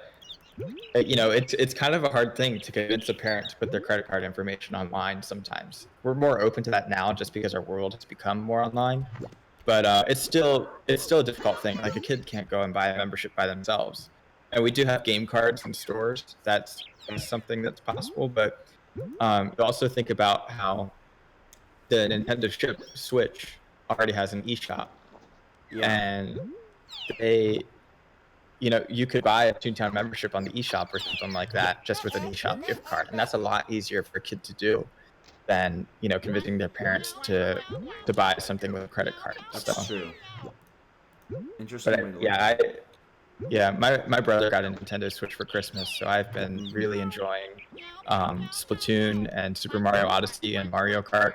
you know, it's kind of a hard thing to convince a parent to put their credit card information online. Sometimes we're more open to that now, just because our world has become more online. But it's still a difficult thing. Like, a kid can't go and buy a membership by themselves. And we do have game cards in stores. That's something that's possible. But you also think about how the Nintendo Switch already has an eShop, and they, you know, you could buy a Toontown membership on the eShop or something like that, just with an eShop gift card, and that's a lot easier for a kid to do than, you know, convincing their parents to buy something with a credit card. That's true. Interesting. But my brother got a Nintendo Switch for Christmas, so I've been really enjoying Splatoon and Super Mario Odyssey and Mario Kart.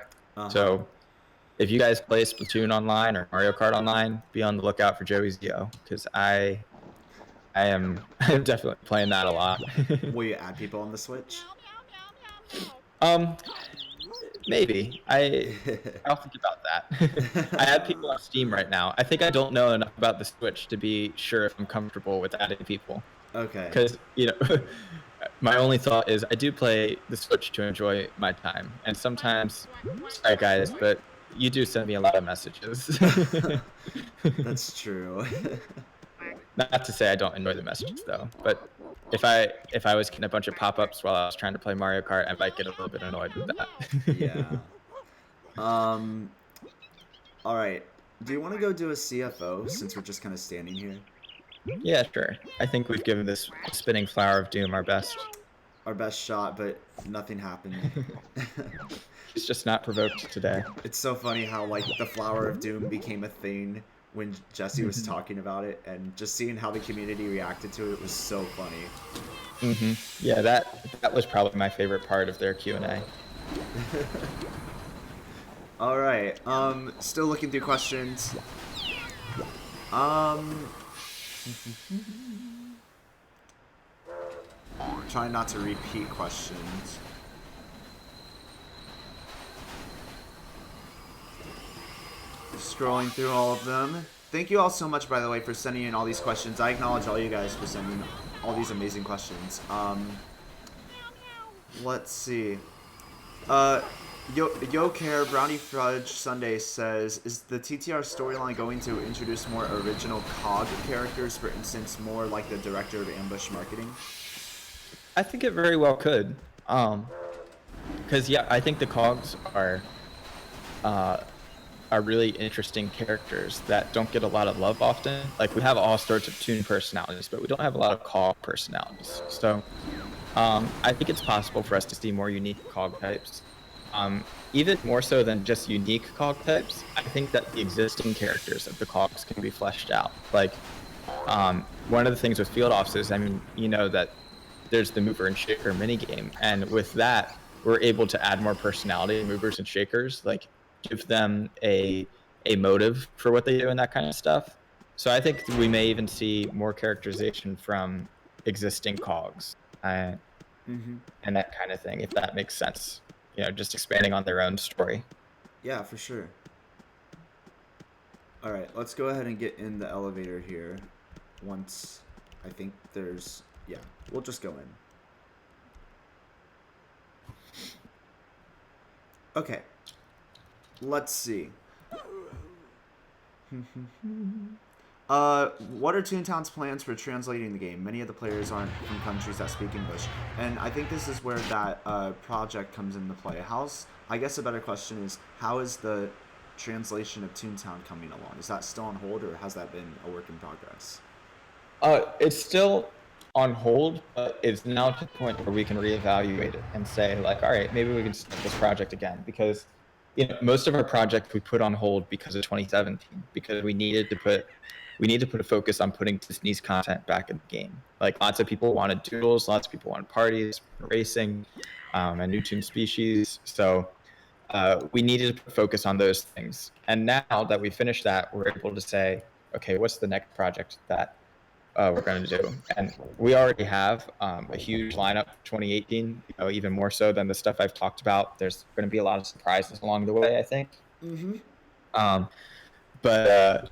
So if you guys play Splatoon online or Mario Kart online, be on the lookout for Joey Zio, because I am definitely playing that a lot. Will you add people on the Switch? Maybe. I'll think about that. I have people on Steam right now. I think I don't know enough about the Switch to be sure if I'm comfortable with adding people. Okay. Because, you know, my only thought is I do play the Switch to enjoy my time. And sometimes, sorry guys, but you do send me a lot of messages. That's true. Not to say I don't enjoy the messages though, but if I was getting a bunch of pop-ups while I was trying to play Mario Kart, I might get a little bit annoyed with that. Yeah. All right. Do you want to go do a CFO since we're just kind of standing here? Yeah, sure. I think we've given this spinning flower of doom our best. Our best shot, but nothing happened. He's just not provoked today. It's so funny how like the Flower of Doom became a thing when Jesse was talking about it, and just seeing how the community reacted to it was so funny. Yeah, that was probably my favorite part of their Q&A. All right. Still looking through questions. Trying not to repeat questions. Scrolling through all of them. Thank you all so much, by the way, for sending in all these questions. I acknowledge all you guys for sending all these amazing questions. Let's see. Yo Care Brownie Fudge Sunday says, is the TTR storyline going to introduce more original COG characters, for instance, more like the director of ambush marketing? I think it very well could. Because yeah, I think the cogs are really interesting characters that don't get a lot of love often. Like we have all sorts of Toon personalities, but we don't have a lot of cog personalities. So I think it's possible for us to see more unique cog types. Even more so than just unique cog types, I think that the existing characters of the cogs can be fleshed out. Like one of the things with field offices, I mean, you know that there's the mover and shaker minigame, and with that, we're able to add more personality in movers and shakers, like give them a motive for what they do and that kind of stuff. So I think we may even see more characterization from existing cogs and that kind of thing, if that makes sense. You know, just expanding on their own story. Yeah, for sure. All right, let's go ahead and get in the elevator here. Once I think there's, yeah, we'll just go in. Okay. Let's see. What are Toontown's plans for translating the game? Many of the players aren't from countries that speak English, and I think this is where that project comes into play. I guess a better question is, how is the translation of Toontown coming along? Is that still on hold, or has that been a work in progress? It's still on hold, but it's now to the point where we can reevaluate it and say, like, all right, maybe we can start this project again, because most of our projects we put on hold because of 2017, because we needed to put a focus on putting Disney's content back in the game. Like lots of people wanted doodles, lots of people wanted parties, racing, and new Toon species. So we needed to focus on those things. And now that we finished that, we're able to say, okay, what's the next project that we're going to do? And we already have a huge lineup for 2018, even more so than the stuff I've talked about. There's going to be a lot of surprises along the way, I think. But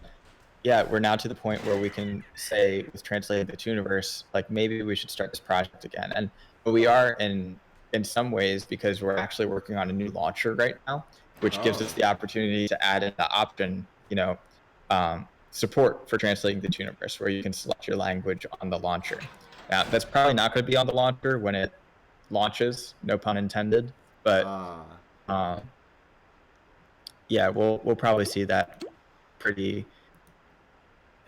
yeah, we're now to the point where we can say, with translating the Tooniverse, like maybe we should start this project again. But we are in some ways, because we're actually working on a new launcher right now, which gives us the opportunity to add in the option, support for translating the Tooniverse, where you can select your language on the launcher. Now, that's probably not going to be on the launcher when it launches, no pun intended. But yeah, we'll probably see that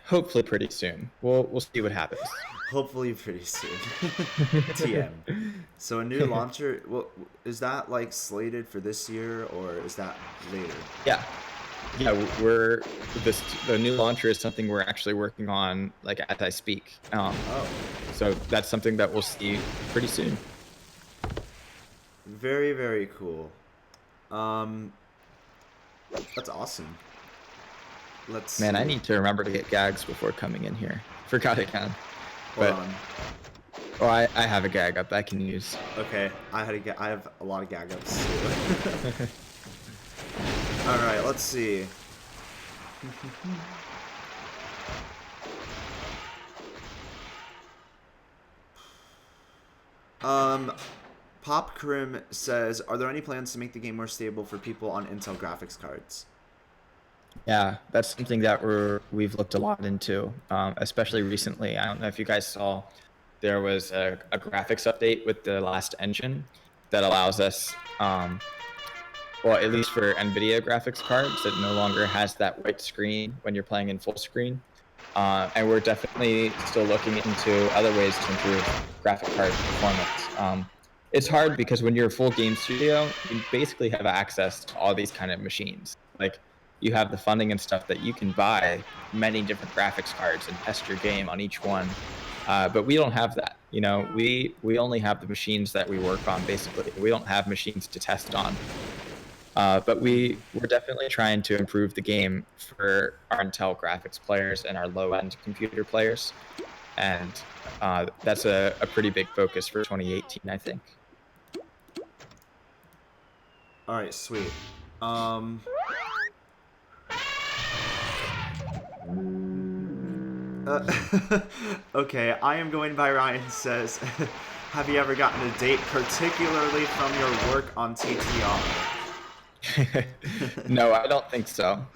hopefully pretty soon. We'll see what happens. Hopefully pretty soon. TM. So a new launcher, well, is that like slated for this year, or is that later? Yeah, the new launcher is something we're actually working on, like as I speak. So that's something that we'll see pretty soon. Very, very cool. That's awesome. Man, I need to remember to get gags before coming in here. Forgot again. Hold on. Oh, I have a gag up I can use. Okay, I have a lot of gag ups too. All right, let's see. Pop Krim says, are there any plans to make the game more stable for people on Intel graphics cards? Yeah, that's something that we've looked a lot into, especially recently. I don't know if you guys saw, there was a graphics update with the last engine that allows us, well, at least for NVIDIA graphics cards, it no longer has that white screen when you're playing in full screen. And we're definitely still looking into other ways to improve graphic card performance. It's hard because when you're a full game studio, you basically have access to all these kind of machines. Like, you have the funding and stuff that you can buy many different graphics cards and test your game on each one. But we don't have that. You know, we only have the machines that we work on, basically. We don't have machines to test on. But we're definitely trying to improve the game for our Intel graphics players and our low-end computer players. And that's a pretty big focus for 2018, I think. All right, sweet. Okay, I am going by Ryan says, have you ever gotten a date, particularly from your work on TTR? No, I don't think so.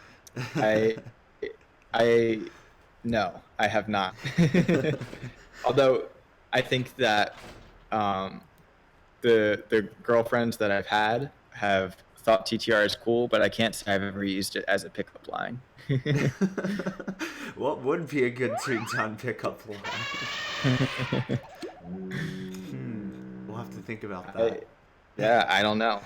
No, I have not. Although I think that the girlfriends that I've had have thought TTR is cool, but I can't say I've ever used it as a pickup line. What would be a good Toontown pickup line? We'll have to think about that. Yeah, I don't know.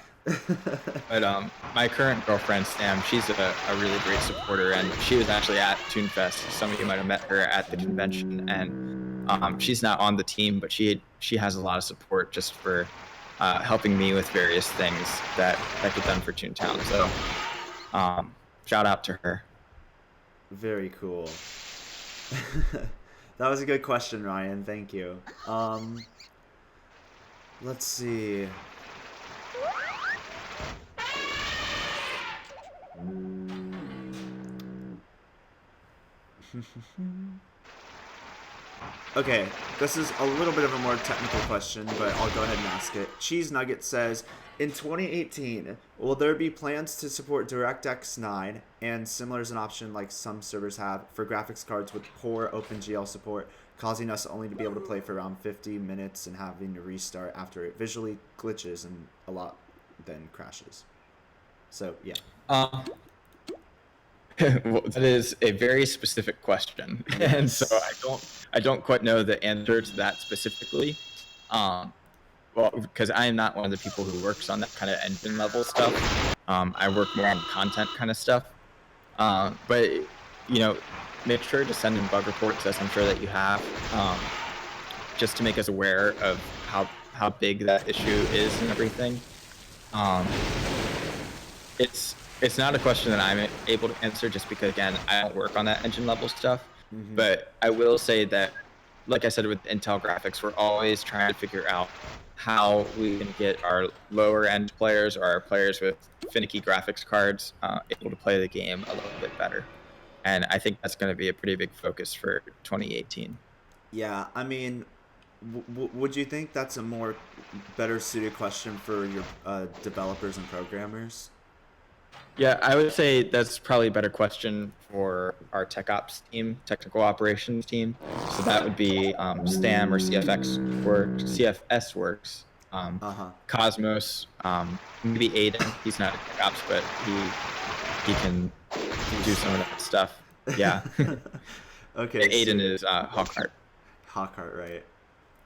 But my current girlfriend, Sam, she's a really great supporter, and she was actually at ToonFest. Some of you might have met her at the convention, and she's not on the team, but she has a lot of support just for helping me with various things that get done for Toontown. So shout out to her. Very cool. That was a good question, Ryan. Thank you. Let's see. Okay, this is a little bit of a more technical question, but I'll go ahead and ask it. Cheese Nugget says, in 2018, will there be plans to support DirectX 9 and similar as an option like some servers have for graphics cards with poor OpenGL support, causing us only to be able to play for around 50 minutes and having to restart after it visually glitches and a lot then crashes? So, yeah. Well, that is a very specific question, and so I don't quite know the answer to that specifically. Well, because I am not one of the people who works on that kind of engine level stuff. I work more on content kind of stuff. But you know, make sure to send in bug reports, as I'm sure that you have, just to make us aware of how big that issue is and everything. It's not a question that I'm able to answer just because, again, I don't work on that engine level stuff. Mm-hmm. But I will say that, like I said, with Intel graphics, we're always trying to figure out how we can get our lower end players or our players with finicky graphics cards able to play the game a little bit better. And I think that's going to be a pretty big focus for 2018. Yeah, I mean, would you think that's a more better suited question for your developers and programmers? Yeah, I would say that's probably a better question for our tech ops team, technical operations team. So that would be STAM or CFS works. Cosmos, maybe Aiden. He's not a tech ops, but he can do some of that stuff. Yeah. Okay. Aiden is Hawkheart. Hawkheart, right?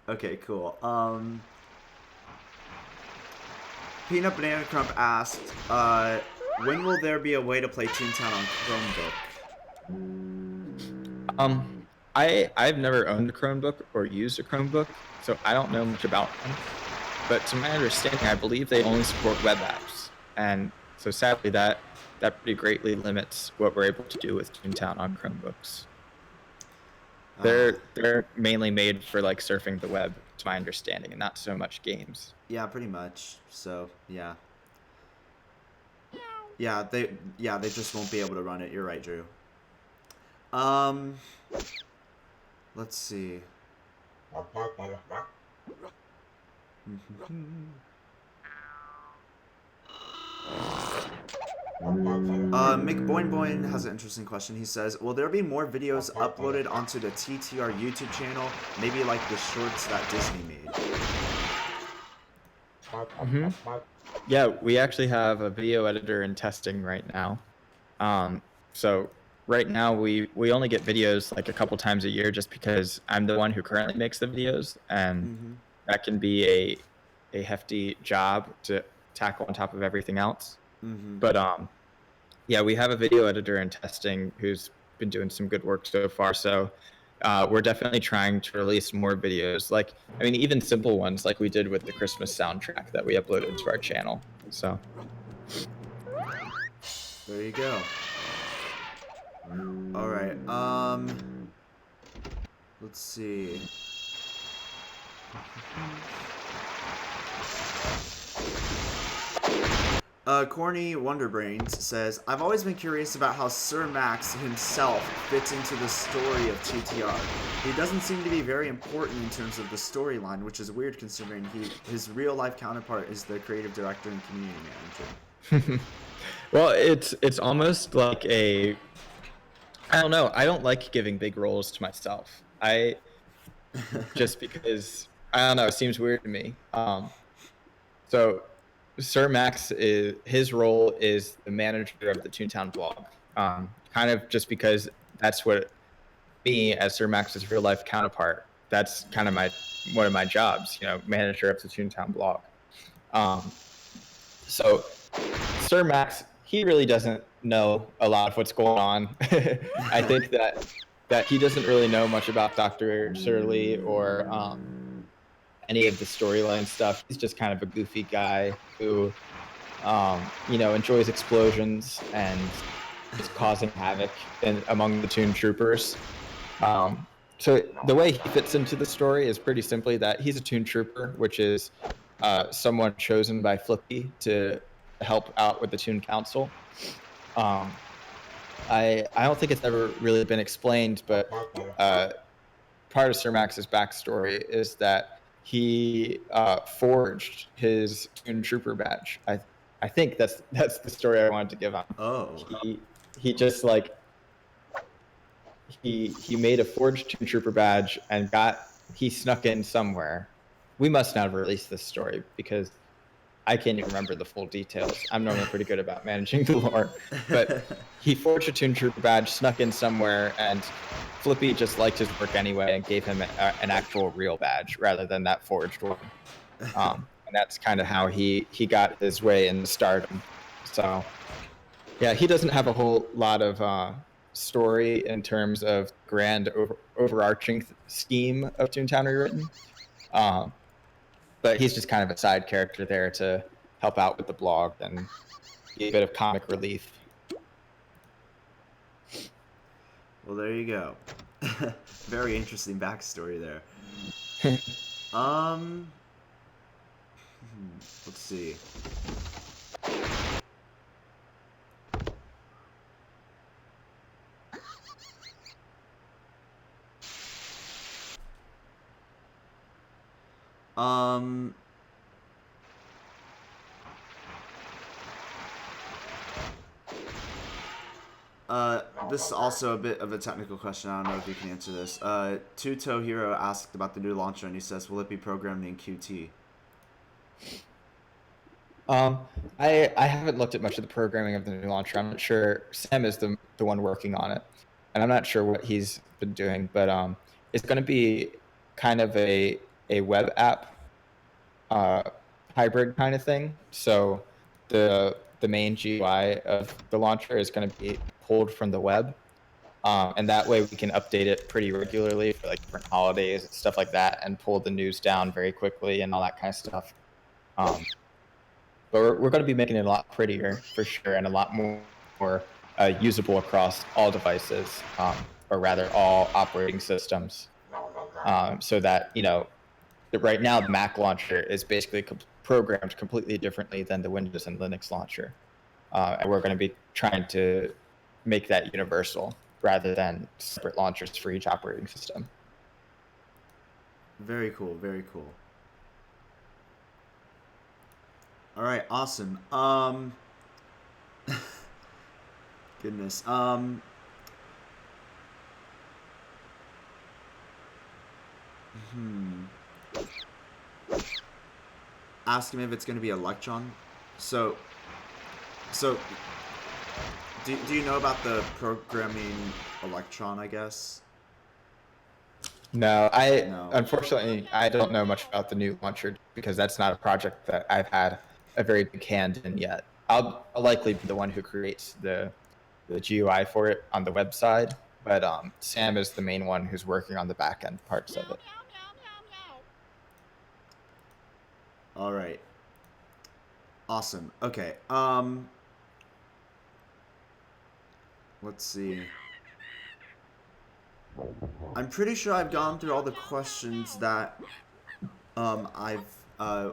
Okay, cool. Peanut Banana Crump asked, when will there be a way to play Toontown on Chromebook? I've never owned a Chromebook or used a Chromebook, so I don't know much about them. But to my understanding, I believe they only support web apps, and so sadly that pretty greatly limits what we're able to do with Toontown on Chromebooks. They're mainly made for like surfing the web, to my understanding, and not so much games. Yeah, pretty much. So yeah. Yeah, they just won't be able to run it. You're right, Drew. Let's see. McBoinBoin has an interesting question. He says, will there be more videos uploaded onto the TTR YouTube channel? Maybe like the shorts that Disney made? Hmm. Yeah, we actually have a video editor in testing right now. So right now we only get videos like a couple times a year just because I'm the one who currently makes the videos, and Mm-hmm. that can be a hefty job to tackle on top of everything else. Mm-hmm. But yeah, we have a video editor in testing who's been doing some good work so far. So we're definitely trying to release more videos. Like, I mean, even simple ones like we did with the Christmas soundtrack that we uploaded to our channel. So, There you go. All right. Let's see. Corny Wonderbrains says, I've always been curious about how Sir Max himself fits into the story of TTR. He doesn't seem to be very important in terms of the storyline, which is weird considering his real life counterpart is the creative director and community manager. well, it's almost like I don't know. I don't like giving big roles to myself. Just because I don't know, it seems weird to me. So Sir Max is his role is the manager of the Toontown blog. Kind of just because that's what me as Sir Max's real life counterpart. That's kind of one of my jobs, manager of the Toontown blog. So Sir Max, he really doesn't know a lot of what's going on. I think that he doesn't really know much about Dr. Shirley or any of the storyline stuff. He's just kind of a goofy guy who, enjoys explosions and is causing havoc among the Toon Troopers. So the way he fits into the story is pretty simply that he's a Toon Trooper, which is someone chosen by Flippy to help out with the Toon Council. I don't think it's ever really been explained, but part of Sir Max's backstory is that he forged his Toon Trooper badge. I think that's the story I wanted to give on. Oh. He just like he made a forged Toon Trooper badge and he snuck in somewhere. We must not have released this story because I can't even remember the full details. I'm normally pretty good about managing the lore, but he forged a Toon Trooper badge, snuck in somewhere, and Flippy just liked his work anyway and gave him an actual real badge rather than that forged one. And that's kind of how he got his way in stardom. So yeah, he doesn't have a whole lot of story in terms of grand overarching scheme of Toontown Rewritten. But he's just kind of a side character there to help out with the blog and be a bit of comic relief. Well, there you go. Very interesting backstory there. Let's see. This is also a bit of a technical question. I don't know if you can answer this. Tuto Hero asked about the new launcher, and he says, "Will it be programmed in Qt?" I haven't looked at much of the programming of the new launcher. I'm not sure. Sam is the one working on it, and I'm not sure what he's been doing. But it's going to be kind of a web app hybrid kind of thing. So the main GUI of the launcher is going to be pulled from the web, and that way we can update it pretty regularly for like different holidays and stuff like that, and pull the news down very quickly and all that kind of stuff. But we're going to be making it a lot prettier for sure, and a lot more usable across all devices, or rather all operating systems, so that right now the Mac launcher is basically programmed completely differently than the Windows and Linux launcher, and we're going to be trying to make that universal rather than separate launchers for each operating system. Very cool. Very cool. All right, awesome. Goodness. ask him if it's going to be Electron. So do you know about the programming Electron, I guess? No, No. unfortunately I don't know much about the new launcher because that's not a project that I've had a very big hand in yet. I'll likely be the one who creates the GUI for it on the website, but Sam is the main one who's working on the back end parts of it. All right. Awesome. Okay. Let's see. I'm pretty sure I've gone through all the questions that I've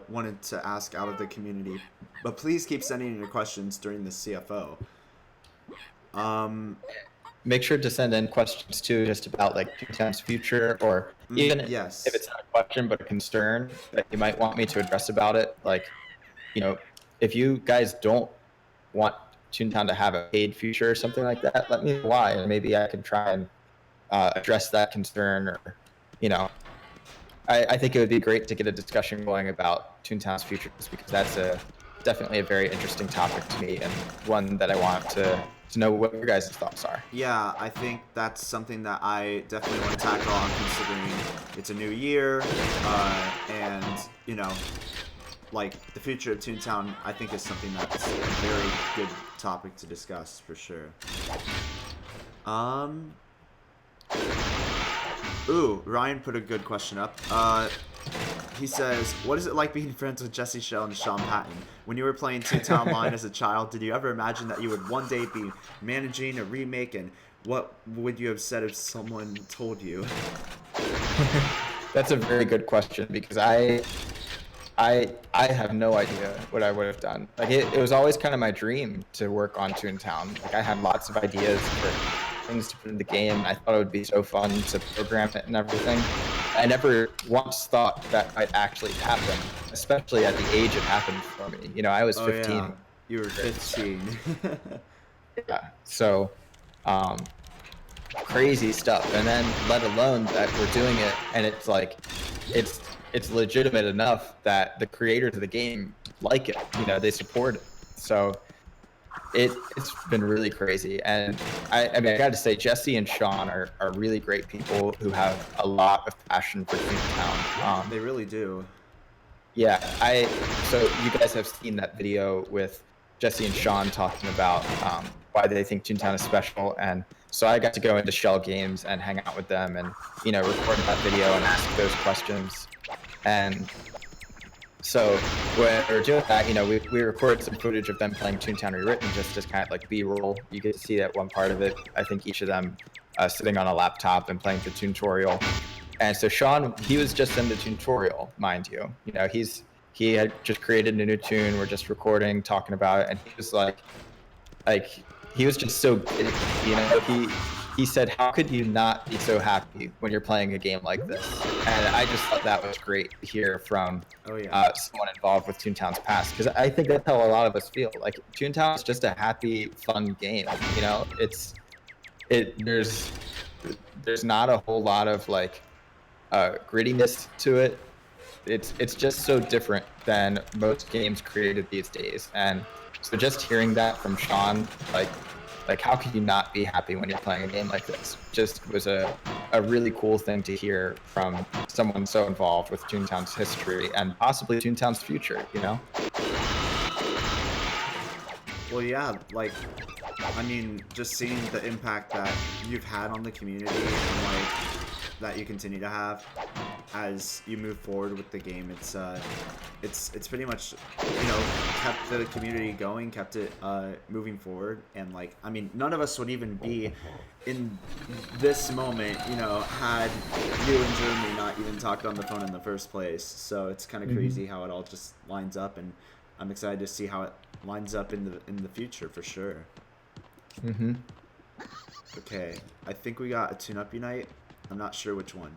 wanted to ask out of the community, but please keep sending in your questions during the CFO. Make sure to send in questions too, just about like Toontown's future, or even yes. if it's not a question but a concern that you might want me to address about it. Like, if you guys don't want Toontown to have a paid future or something like that, let me know why, and maybe I can try and address that concern. Or, I think it would be great to get a discussion going about Toontown's future, just because that's definitely a very interesting topic to me, and one that I want to know what your guys' thoughts are. Yeah, I think that's something that I definitely want to tackle on, considering it's a new year, and like the future of Toontown, I think is something that's a very good topic to discuss for sure. Ooh, Ryan put a good question up. He says, what is it like being friends with Jesse Shell and Sean Patton? When you were playing Toontown Line as a child, did you ever imagine that you would one day be managing a remake, and what would you have said if someone told you? That's a very good question, because I have no idea what I would have done. Like, it was always kind of my dream to work on Toontown. Like, I had lots of ideas for things to put in the game. I thought it would be so fun to program it and everything. I never once thought that might actually happen, especially at the age it happened for me. I was 15. Yeah. You were 15. Yeah. So, crazy stuff. And then let alone that we're doing it, and it's like, it's legitimate enough that the creators of the game like it. They support it. So it's been really crazy. And I mean, I got to say, Jesse and Sean are really great people who have a lot of passion for Toontown. They really do. Yeah, so you guys have seen that video with Jesse and Sean talking about why they think Toontown is special, and so I got to go into Shell Games and hang out with them, and record that video and ask those questions. And so when we were doing that, we recorded some footage of them playing Toontown Rewritten, just as kind of like B-roll. You get to see that one part of it. I think each of them sitting on a laptop and playing the tutorial. And so Sean, he was just in the tutorial, mind you. He had just created a new tune. We're just recording, talking about it, and he was like he was just so, he said, how could you not be so happy when you're playing a game like this? And I just thought that was great to hear from someone involved with Toontown's past, because I think that's how a lot of us feel. Like, Toontown is just a happy, fun game. There's not a whole lot of grittiness to it. It's just so different than most games created these days. And so just hearing that from Sean, like how could you not be happy when you're playing a game like this? Just was a really cool thing to hear from someone so involved with Toontown's history and possibly Toontown's future, Well, yeah, I mean, just seeing the impact that you've had on the community, and that you continue to have as you move forward with the game, it's pretty much kept the community going, kept it moving forward. And I mean, none of us would even be in this moment had you and Jeremy not even talked on the phone in the first place. So it's kind of crazy how it all just lines up, and I'm excited to see how it lines up in the future for sure. Okay, I think we got a tune-up unite. I'm not sure which one.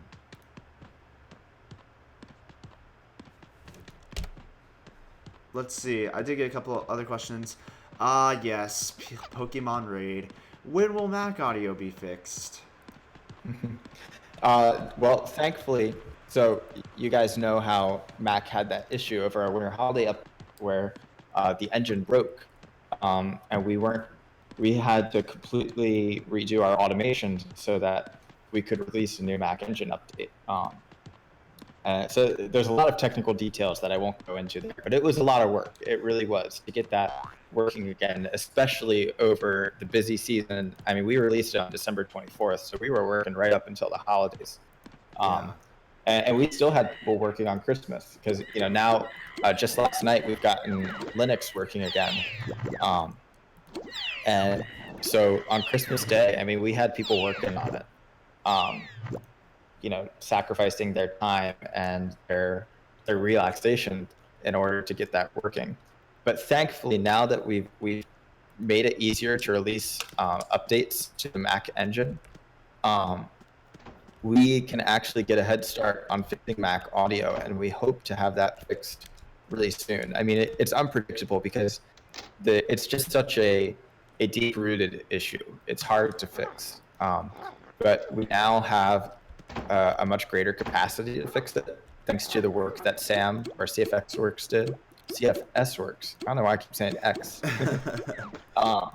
Let's see. I did get a couple of other questions. Yes. Pokemon Raid. When will Mac audio be fixed? Well, thankfully, So you guys know how Mac had that issue over our winter holiday up where the engine broke, and we had to completely redo our automation so that we could release a new Mac engine update. So there's a lot of technical details that I won't go into there, but it was a lot of work. It really was to get that working again, especially over the busy season. I mean, we released it on December 24th, so we were working right up until the holidays. Yeah. And we still had people working on Christmas because, now just last night we've gotten Linux working again. And so on Christmas Day, I mean, we had people working on it. Um, sacrificing their time and their relaxation in order to get that working. But thankfully, now that we've made it easier to release updates to the Mac engine, we can actually get a head start on fixing Mac audio, and we hope to have that fixed really soon. I mean, it's unpredictable because it's just such a deep rooted issue. It's hard to fix, but we now have a much greater capacity to fix it, thanks to the work that Sam or CFX Works did. CFS Works. I don't know why I keep saying X. um,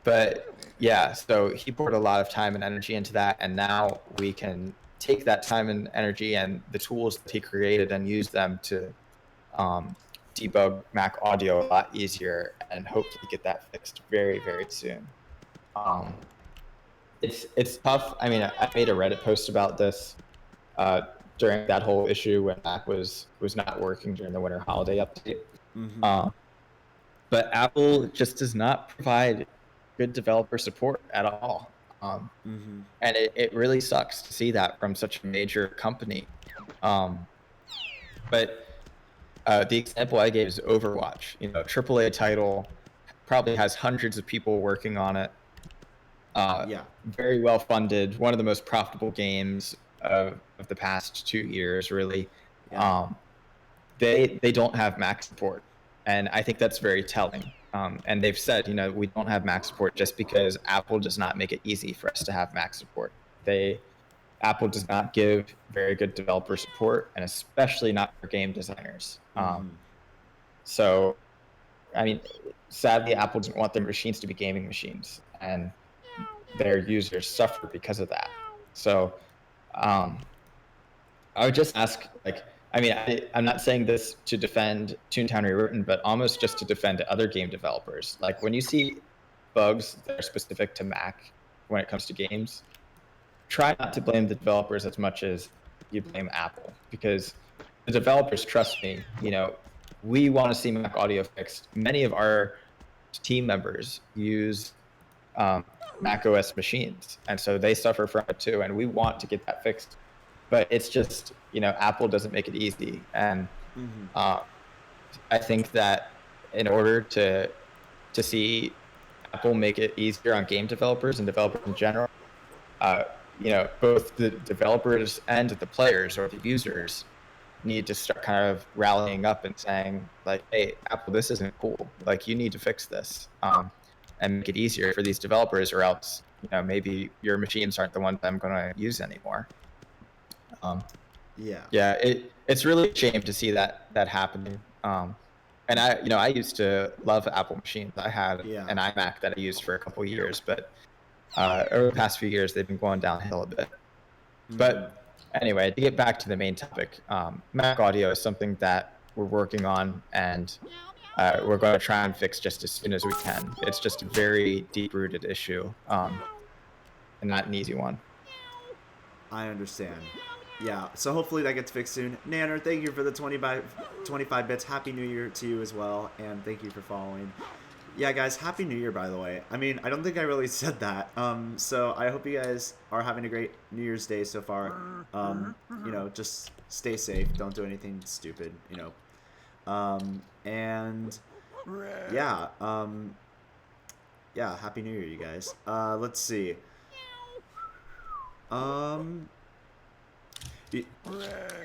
but yeah, so he poured a lot of time and energy into that, and now we can take that time and energy and the tools that he created and use them to debug Mac audio a lot easier and hopefully get that fixed very, very soon. It's tough. I mean, I made a Reddit post about this during that whole issue when Mac was not working during the winter holiday update. But Apple just does not provide good developer support at all. And it really sucks to see that from such a major company. But the example I gave is Overwatch. AAA title, probably has hundreds of people working on it. Very well funded, one of the most profitable games of the past 2 years, really. They don't have Mac support, and I think that's very telling. And they've said, we don't have Mac support just because Apple does not make it easy for us to have Mac support. Apple does not give very good developer support, and especially not for game designers. So, I mean, sadly, Apple doesn't want their machines to be gaming machines, and their users suffer because of that. So, I would just ask, I'm not saying this to defend Toontown Rewritten, but almost just to defend other game developers. Like, when you see bugs that are specific to Mac when it comes to games, try not to blame the developers as much as you blame Apple, because the developers, trust me, we want to see Mac audio fixed. Many of our team members use Mac OS machines, and so they suffer from it too, and we want to get that fixed. But it's just, Apple doesn't make it easy. And I think that in order to see Apple make it easier on game developers and developers in general, both the developers and the players or the users need to start kind of rallying up and saying, like, hey, Apple, this isn't cool. Like, you need to fix this and make it easier for these developers, or else, maybe your machines aren't the ones I'm going to use anymore. It's really a shame to see that happening. And I used to love Apple machines. I had an iMac that I used for a couple of years, but over the past few years, they've been going downhill a bit. But anyway, to get back to the main topic, Mac audio is something that we're working on, and we're going to try and fix just as soon as we can. It's just a very deep-rooted issue, and not an easy one. I understand. Yeah, so hopefully that gets fixed soon. Nanner, thank you for the 25 bits. Happy New Year to you as well, and thank you for following. Yeah, guys, Happy New Year, by the way. I mean, I don't think I really said that. So I hope you guys are having a great New Year's Day so far. Just stay safe. Don't do anything stupid, and yeah, Happy New Year, you guys. Let's see.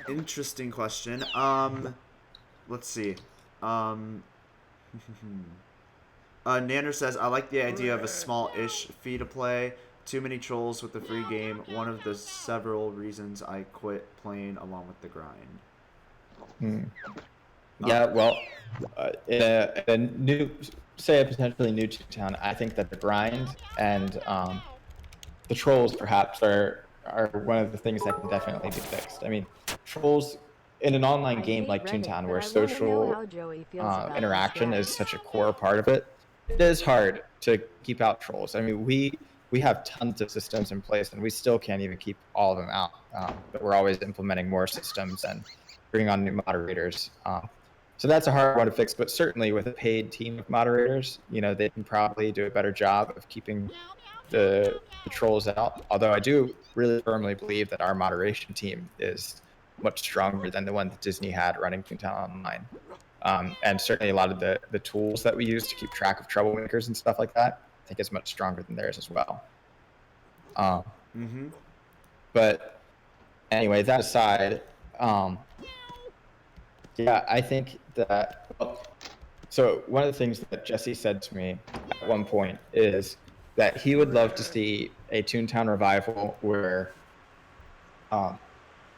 Interesting question. Let's see. Nanner says, I like the idea of a small-ish fee to play too many trolls with the free game. One of the several reasons I quit playing along with the grind. Yeah, well, in a new, say a potentially new Toontown, I think that the grind and the trolls perhaps are one of the things that can definitely be fixed. I mean, trolls in an online game like Toontown, where social interaction is such a core part of it, it is hard to keep out trolls. I mean, we have tons of systems in place, and we still can't even keep all of them out. But we're always implementing more systems and bringing on new moderators. So that's a hard one to fix, but certainly with a paid team of moderators, they can probably do a better job of keeping the trolls out. Although I do really firmly believe that our moderation team is much stronger than the one that Disney had running Toontown Online. And certainly a lot of the tools that we use to keep track of troublemakers and stuff like that, I think is much stronger than theirs as well. But anyway, that aside, yeah, I think that, so one of the things that Jesse said to me at one point is that he would love to see a Toontown revival where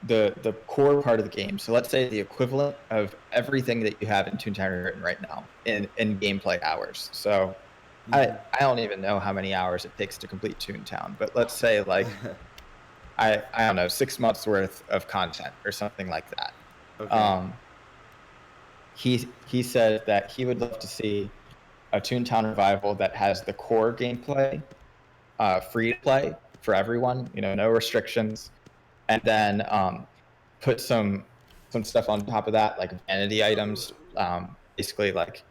the core part of the game, so let's say the equivalent of everything that you have in Toontown written right now in gameplay hours. So I don't even know how many hours it takes to complete Toontown, but let's say like I don't know, 6 months worth of content or something like that. Okay. He said that he would love to see a Toontown revival that has the core gameplay free to play for everyone, no restrictions, and then put some stuff on top of that, like vanity items, basically like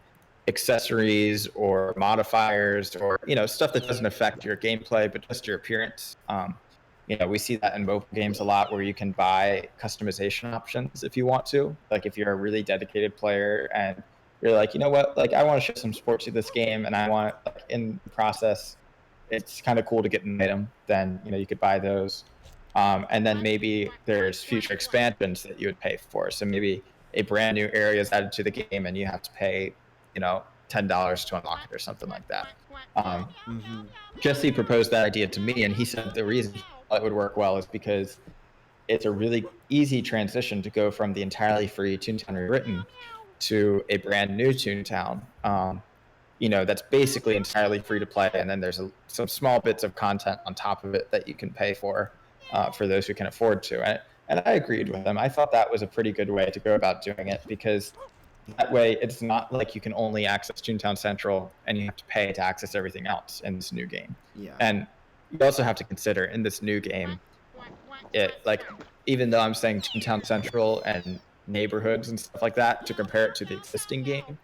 accessories or modifiers or stuff that doesn't affect your gameplay but just your appearance. We see that in mobile games a lot, where you can buy customization options if you want to. Like if you're a really dedicated player and you're like, you know what, like I want to show some support to this game, and I want, like, in the process, it's kind of cool to get an item. Then you could buy those, and then maybe there's future expansions that you would pay for. So maybe a brand new area is added to the game, and you have to pay, $10 to unlock it or something like that. Jesse proposed that idea to me, and he said the reason it would work well is because it's a really easy transition to go from the entirely free Toontown Rewritten to a brand new Toontown. That's basically entirely free to play, and then there's some small bits of content on top of it that you can pay for those who can afford to. And I agreed with him. I thought that was a pretty good way to go about doing it, because that way it's not like you can only access Toontown Central and you have to pay to access everything else in this new game. Yeah. And you also have to consider in this new game, even though I'm saying Toontown Central and neighborhoods and stuff like that, to compare it to the existing game,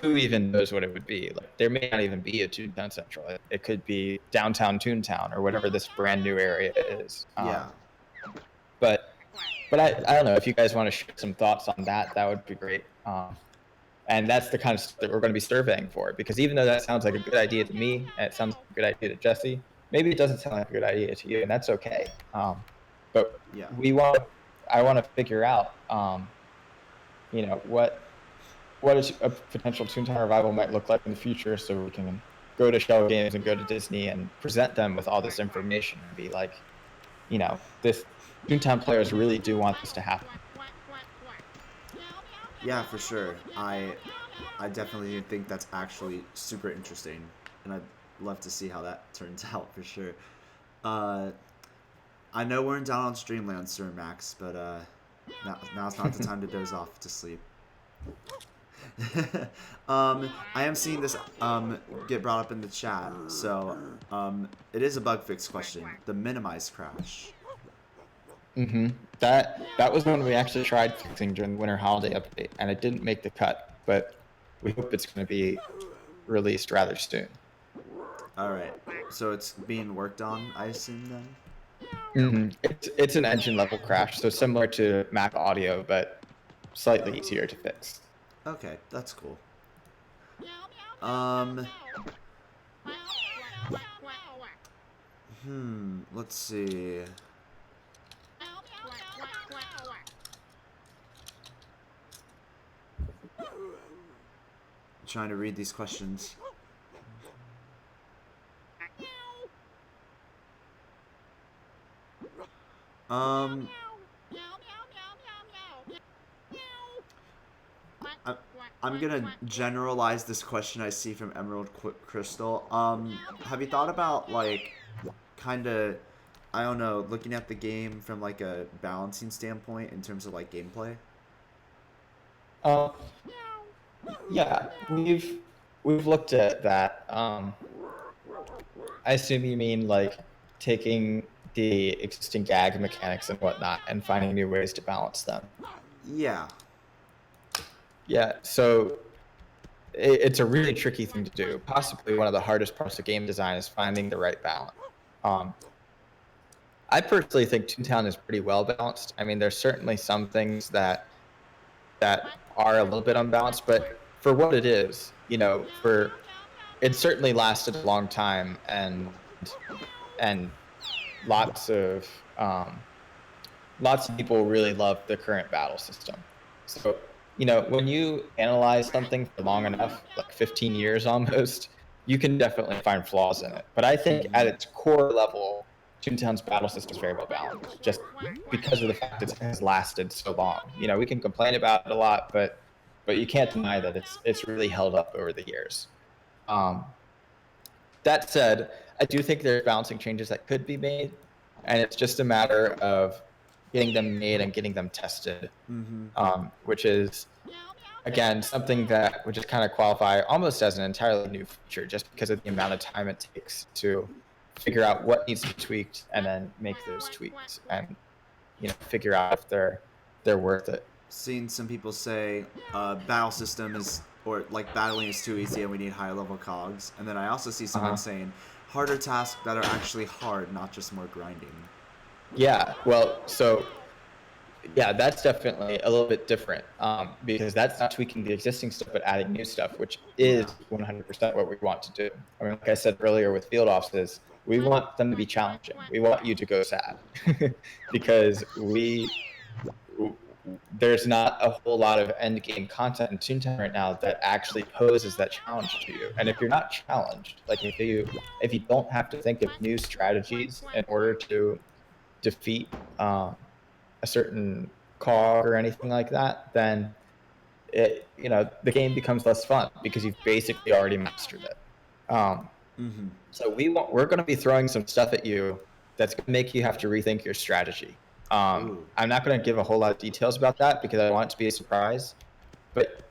who even knows what it would be? Like, there may not even be a Toontown Central. It could be downtown Toontown or whatever this brand new area is. Yeah. But I don't know, if you guys want to share some thoughts on that, that would be great. And that's the kind of stuff that we're going to be surveying for, because even though that sounds like a good idea to me, and it sounds like a good idea to Jesse, maybe it doesn't sound like a good idea to you, and that's okay. But Yeah. I want to figure out, what is a potential Toontown revival might look like in the future, so we can go to Shell Games and go to Disney and present them with all this information and be like, this Toontown players really do want this to happen. Yeah, for sure. I definitely think that's actually super interesting, and I'd love to see how that turns out for sure. I know we're down on Streamland, Sir Max, but now's not the time to doze off to sleep. I am seeing this get brought up in the chat, so it is a bug fix question. The minimize crash. That was one we actually tried fixing during the winter holiday update, and it didn't make the cut, but we hope it's going to be released rather soon. All right, so it's being worked on, I assume then. It's an engine level crash, so similar to Mac Audio, but slightly easier to fix. Okay, that's cool. Let's see. I'm trying to read these questions. Um, I, I'm gonna generalize this question I see from Emerald Crystal. Have you thought about like, kind of, I don't know, looking at the game from like a balancing standpoint in terms of like gameplay? Uh, yeah, we've looked at that. I assume you mean like taking the existing gag mechanics and whatnot and finding new ways to balance them. Yeah. Yeah, so it's a really tricky thing to do. Possibly one of the hardest parts of game design is finding the right balance. Um, I personally think Toontown is pretty well balanced. I mean, there's certainly some things that are a little bit unbalanced, but for what it is, for it certainly lasted a long time, and lots of um, lots of people really love the current battle system. So, when you analyze something for long enough, like 15 years almost, you can definitely find flaws in it. But I think at its core level, Toontown's battle system is very well balanced, just because of the fact it has lasted so long. We can complain about it a lot, but you can't deny that it's really held up over the years. Um, that said, I do think there's balancing changes that could be made, and it's just a matter of getting them made and getting them tested, which is, again, something that would just kind of qualify almost as an entirely new feature just because of the amount of time it takes to figure out what needs to be tweaked and then make those tweaks and figure out if they're worth it. Seen some people say battle system is, or like battling is too easy and we need higher level cogs. And then I also see someone saying harder tasks that are actually hard, not just more grinding. Yeah, well, so yeah, that's definitely a little bit different, because that's not tweaking the existing stuff, but adding new stuff, which is 100% what we want to do. I mean, like I said earlier with field offices, we want them to be challenging. We want you to go sad because there's not a whole lot of end game content in Toontown right now that actually poses that challenge to you. And if you're not challenged, like if you don't have to think of new strategies in order to defeat a certain cog or anything like that, then the game becomes less fun because you've basically already mastered it. So we're going to be throwing some stuff at you that's going to make you have to rethink your strategy. I'm not going to give a whole lot of details about that because I want it to be a surprise. But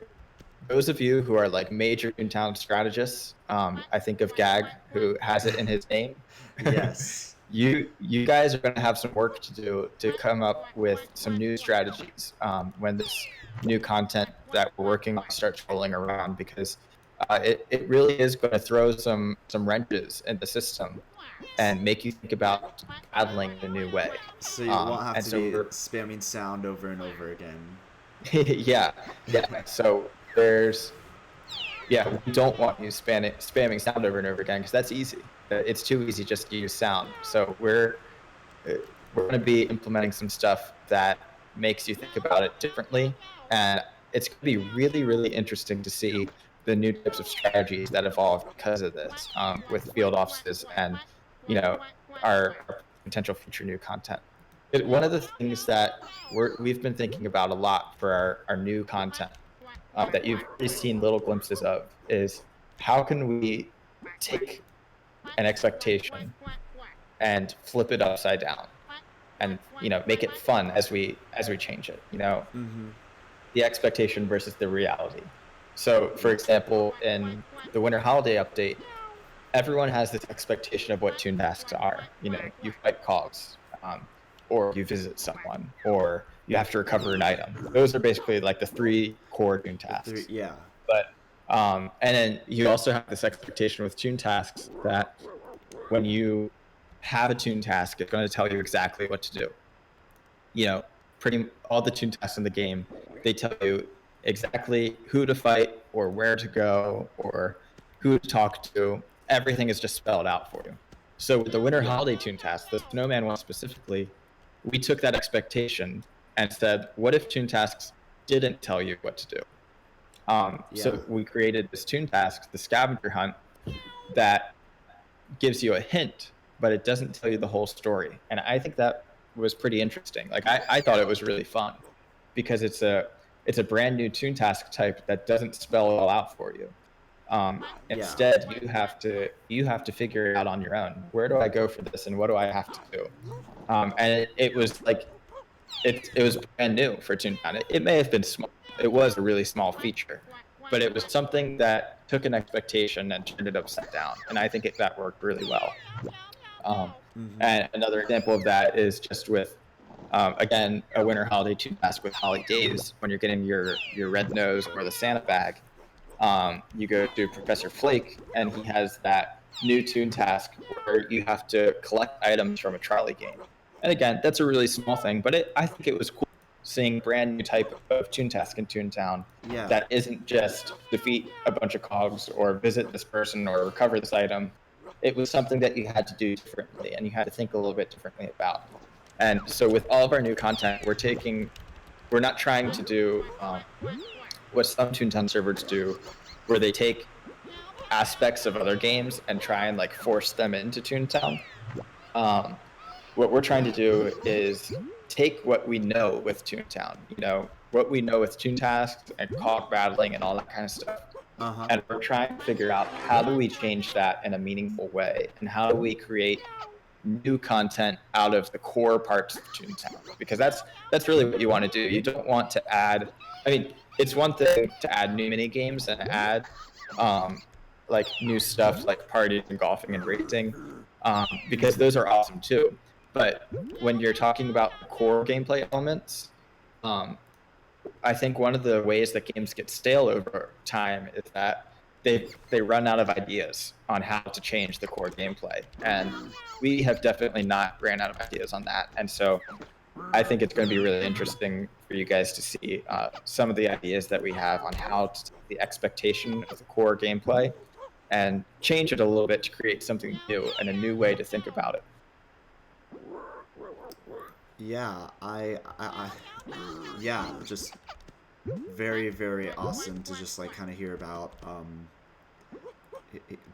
those of you who are like major Toontown strategists, I think of Gag, who has it in his name. Yes. You guys are going to have some work to do to come up with some new strategies when this new content that we're working on starts rolling around, because it really is going to throw some wrenches in the system and make you think about battling in a new way. So you won't have And to so be spamming sound over and over again. yeah. So we don't want you spamming sound over and over again because that's easy. It's too easy just to use sound. So we're going to be implementing some stuff that makes you think about it differently, and it's going to be really, really interesting to see the new types of strategies that evolve because of this, with field offices and our potential future new content. One of the things that we've been thinking about a lot for our new content, that you've already seen little glimpses of, is how can we take an expectation and flip it upside down and make it fun as we change it, the expectation versus the reality. So for example, in the winter holiday update, everyone has this expectation of what toon tasks are. You fight cogs, or you visit someone, or you have to recover an item. Those are basically like the three core toon tasks. Yeah. But and then you also have this expectation with toon tasks that when you have a toon task, it's going to tell you exactly what to do. Pretty all the toon tasks in the game, they tell you exactly who to fight or where to go or who to talk to. Everything is just spelled out for you. So with the winter holiday toon task, the snowman one specifically, we took that expectation and said, what if toon tasks didn't tell you what to do? So we created this toon task, the scavenger hunt, that gives you a hint, but it doesn't tell you the whole story. And I think that was pretty interesting. Like I thought it was really fun because it's a brand new Toon Task type that doesn't spell it all out for you. Instead, you have to figure it out on your own. Where do I go for this, and what do I have to do? And it was like it was brand new for Toontown. It may have been small. It was a really small feature, but it was something that took an expectation and turned it upside down. And I think that worked really well. And another example of that is just with, again, a winter holiday Toon Task with Holly Days. When you're getting your red nose or the Santa bag, you go to Professor Flake, and he has that new Toon Task where you have to collect items from a trolley game. And again, that's a really small thing, but I think it was cool seeing a brand new type of Toon Task in Toontown that isn't just defeat a bunch of cogs or visit this person or recover this item. It was something that you had to do differently, and you had to think a little bit differently about. And so with all of our new content, we're not trying to do what some Toontown servers do, where they take aspects of other games and try and like force them into Toontown. What we're trying to do is take what we know with Toontown, what we know with Toon Tasks and cog battling and all that kind of stuff. And we're trying to figure out how do we change that in a meaningful way, and how do we create new content out of the core parts of Toontown, because that's really what you want to do. You don't want to add, I mean, it's one thing to add new mini games and add like new stuff like partying and golfing and racing, because those are awesome too. But when you're talking about core gameplay elements, I think one of the ways that games get stale over time is that they run out of ideas on how to change the core gameplay. And we have definitely not ran out of ideas on that. And so I think it's going to be really interesting for you guys to see some of the ideas that we have on how to take the expectation of the core gameplay and change it a little bit to create something new and a new way to think about it. Yeah, yeah, just very, very awesome to just like kind of hear about.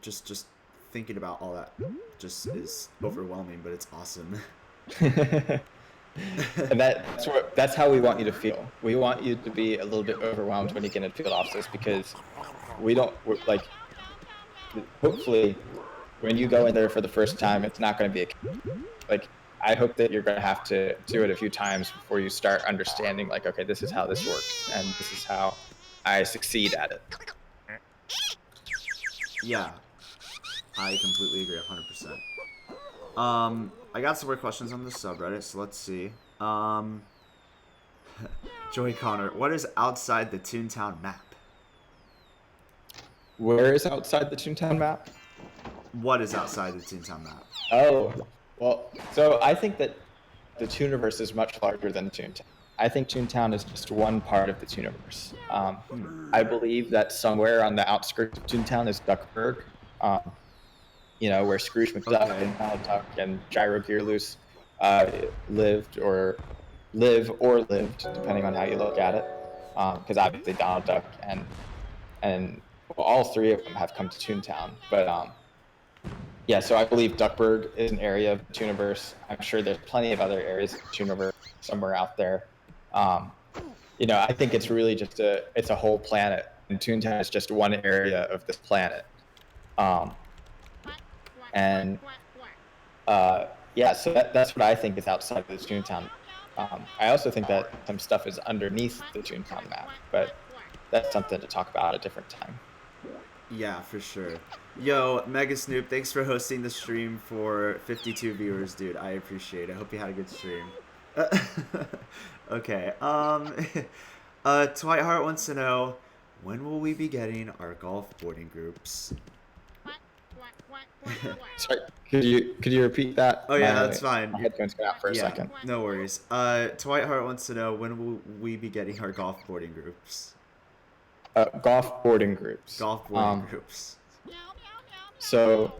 Just thinking about all that just is overwhelming, but it's awesome. And that's how we want you to feel. We want you to be a little bit overwhelmed when you get into field offices, because we're like, hopefully when you go in there for the first time, it's not going to be like, I hope that you're going to have to do it a few times before you start understanding, like, okay, this is how this works, and this is how I succeed at it. Yeah, I completely agree, 100%. I got some more questions on the subreddit, so let's see. Joey Connor, what is outside the Toontown map? Where is outside the Toontown map? What is outside the Toontown map? Oh, well, so I think that the Tooniverse is much larger than Toontown. I think Toontown is just one part of the Tooniverse. I believe that somewhere on the outskirts of Toontown is Duckburg, where Scrooge McDuck and Donald Duck and Gyro Gearloose lived, depending on how you look at it. Because obviously Donald Duck and all three of them have come to Toontown. But yeah, so I believe Duckburg is an area of the Tooniverse. I'm sure there's plenty of other areas of the Tooniverse somewhere out there. I think it's really just it's a whole planet, and Toontown is just one area of this planet. Yeah, so that's what I think is outside of the Toontown. I also think that some stuff is underneath the Toontown map, but that's something to talk about at a different time. Yeah, for sure. Yo, Mega Snoop, thanks for hosting the stream for 52 viewers, dude. I appreciate it. I hope you had a good stream. Okay. Twilight Heart wants to know, when will we be getting our golf boarding groups? Sorry, could you repeat that? Oh yeah, that's fine. My headphones got out for a second. No worries. Twilight Heart wants to know, when will we be getting our golf boarding groups? Golf boarding groups. Golf boarding groups. So,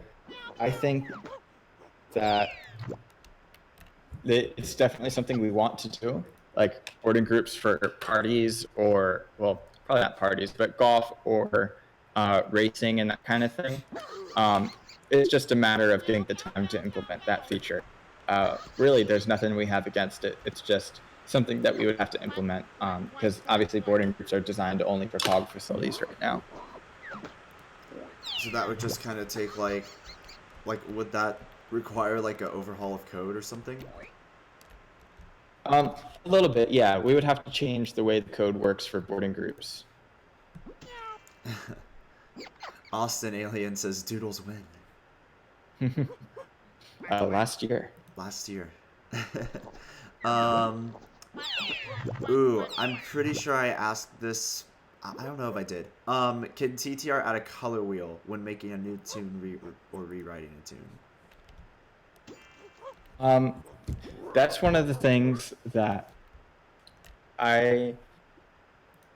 I think that it's definitely something we want to do, like boarding groups for parties, or, well, probably not parties, but golf or racing and that kind of thing. It's just a matter of getting the time to implement that feature. really there's nothing we have against it. It's just something that we would have to implement because obviously boarding groups are designed only for POG facilities right now. So that would just kind of take like would that require like an overhaul of code or something? A little bit, yeah. We would have to change the way the code works for boarding groups. Austin Alien says Doodles win. Last year. Last year. Ooh, I'm pretty sure I asked this. I don't know if I did. Can TTR add a color wheel when making a new tune or rewriting a tune? That's one of the things that I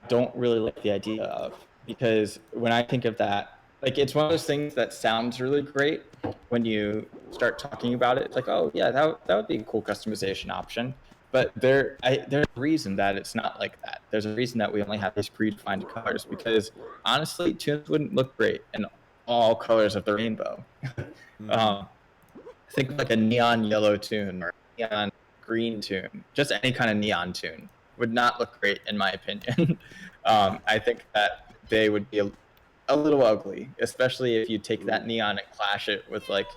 don't really like the idea of, because when I think of that, like, it's one of those things that sounds really great when you start talking about it. It's like, oh yeah, that would be a cool customization option. But there's a reason that it's not like that. There's a reason that we only have these predefined colors, because honestly, tunes wouldn't look great in all colors of the rainbow. Think of like a neon yellow tune or a neon green tune. Just any kind of neon tune would not look great in my opinion. I think that they would be a little ugly, especially if you take that neon and clash it with like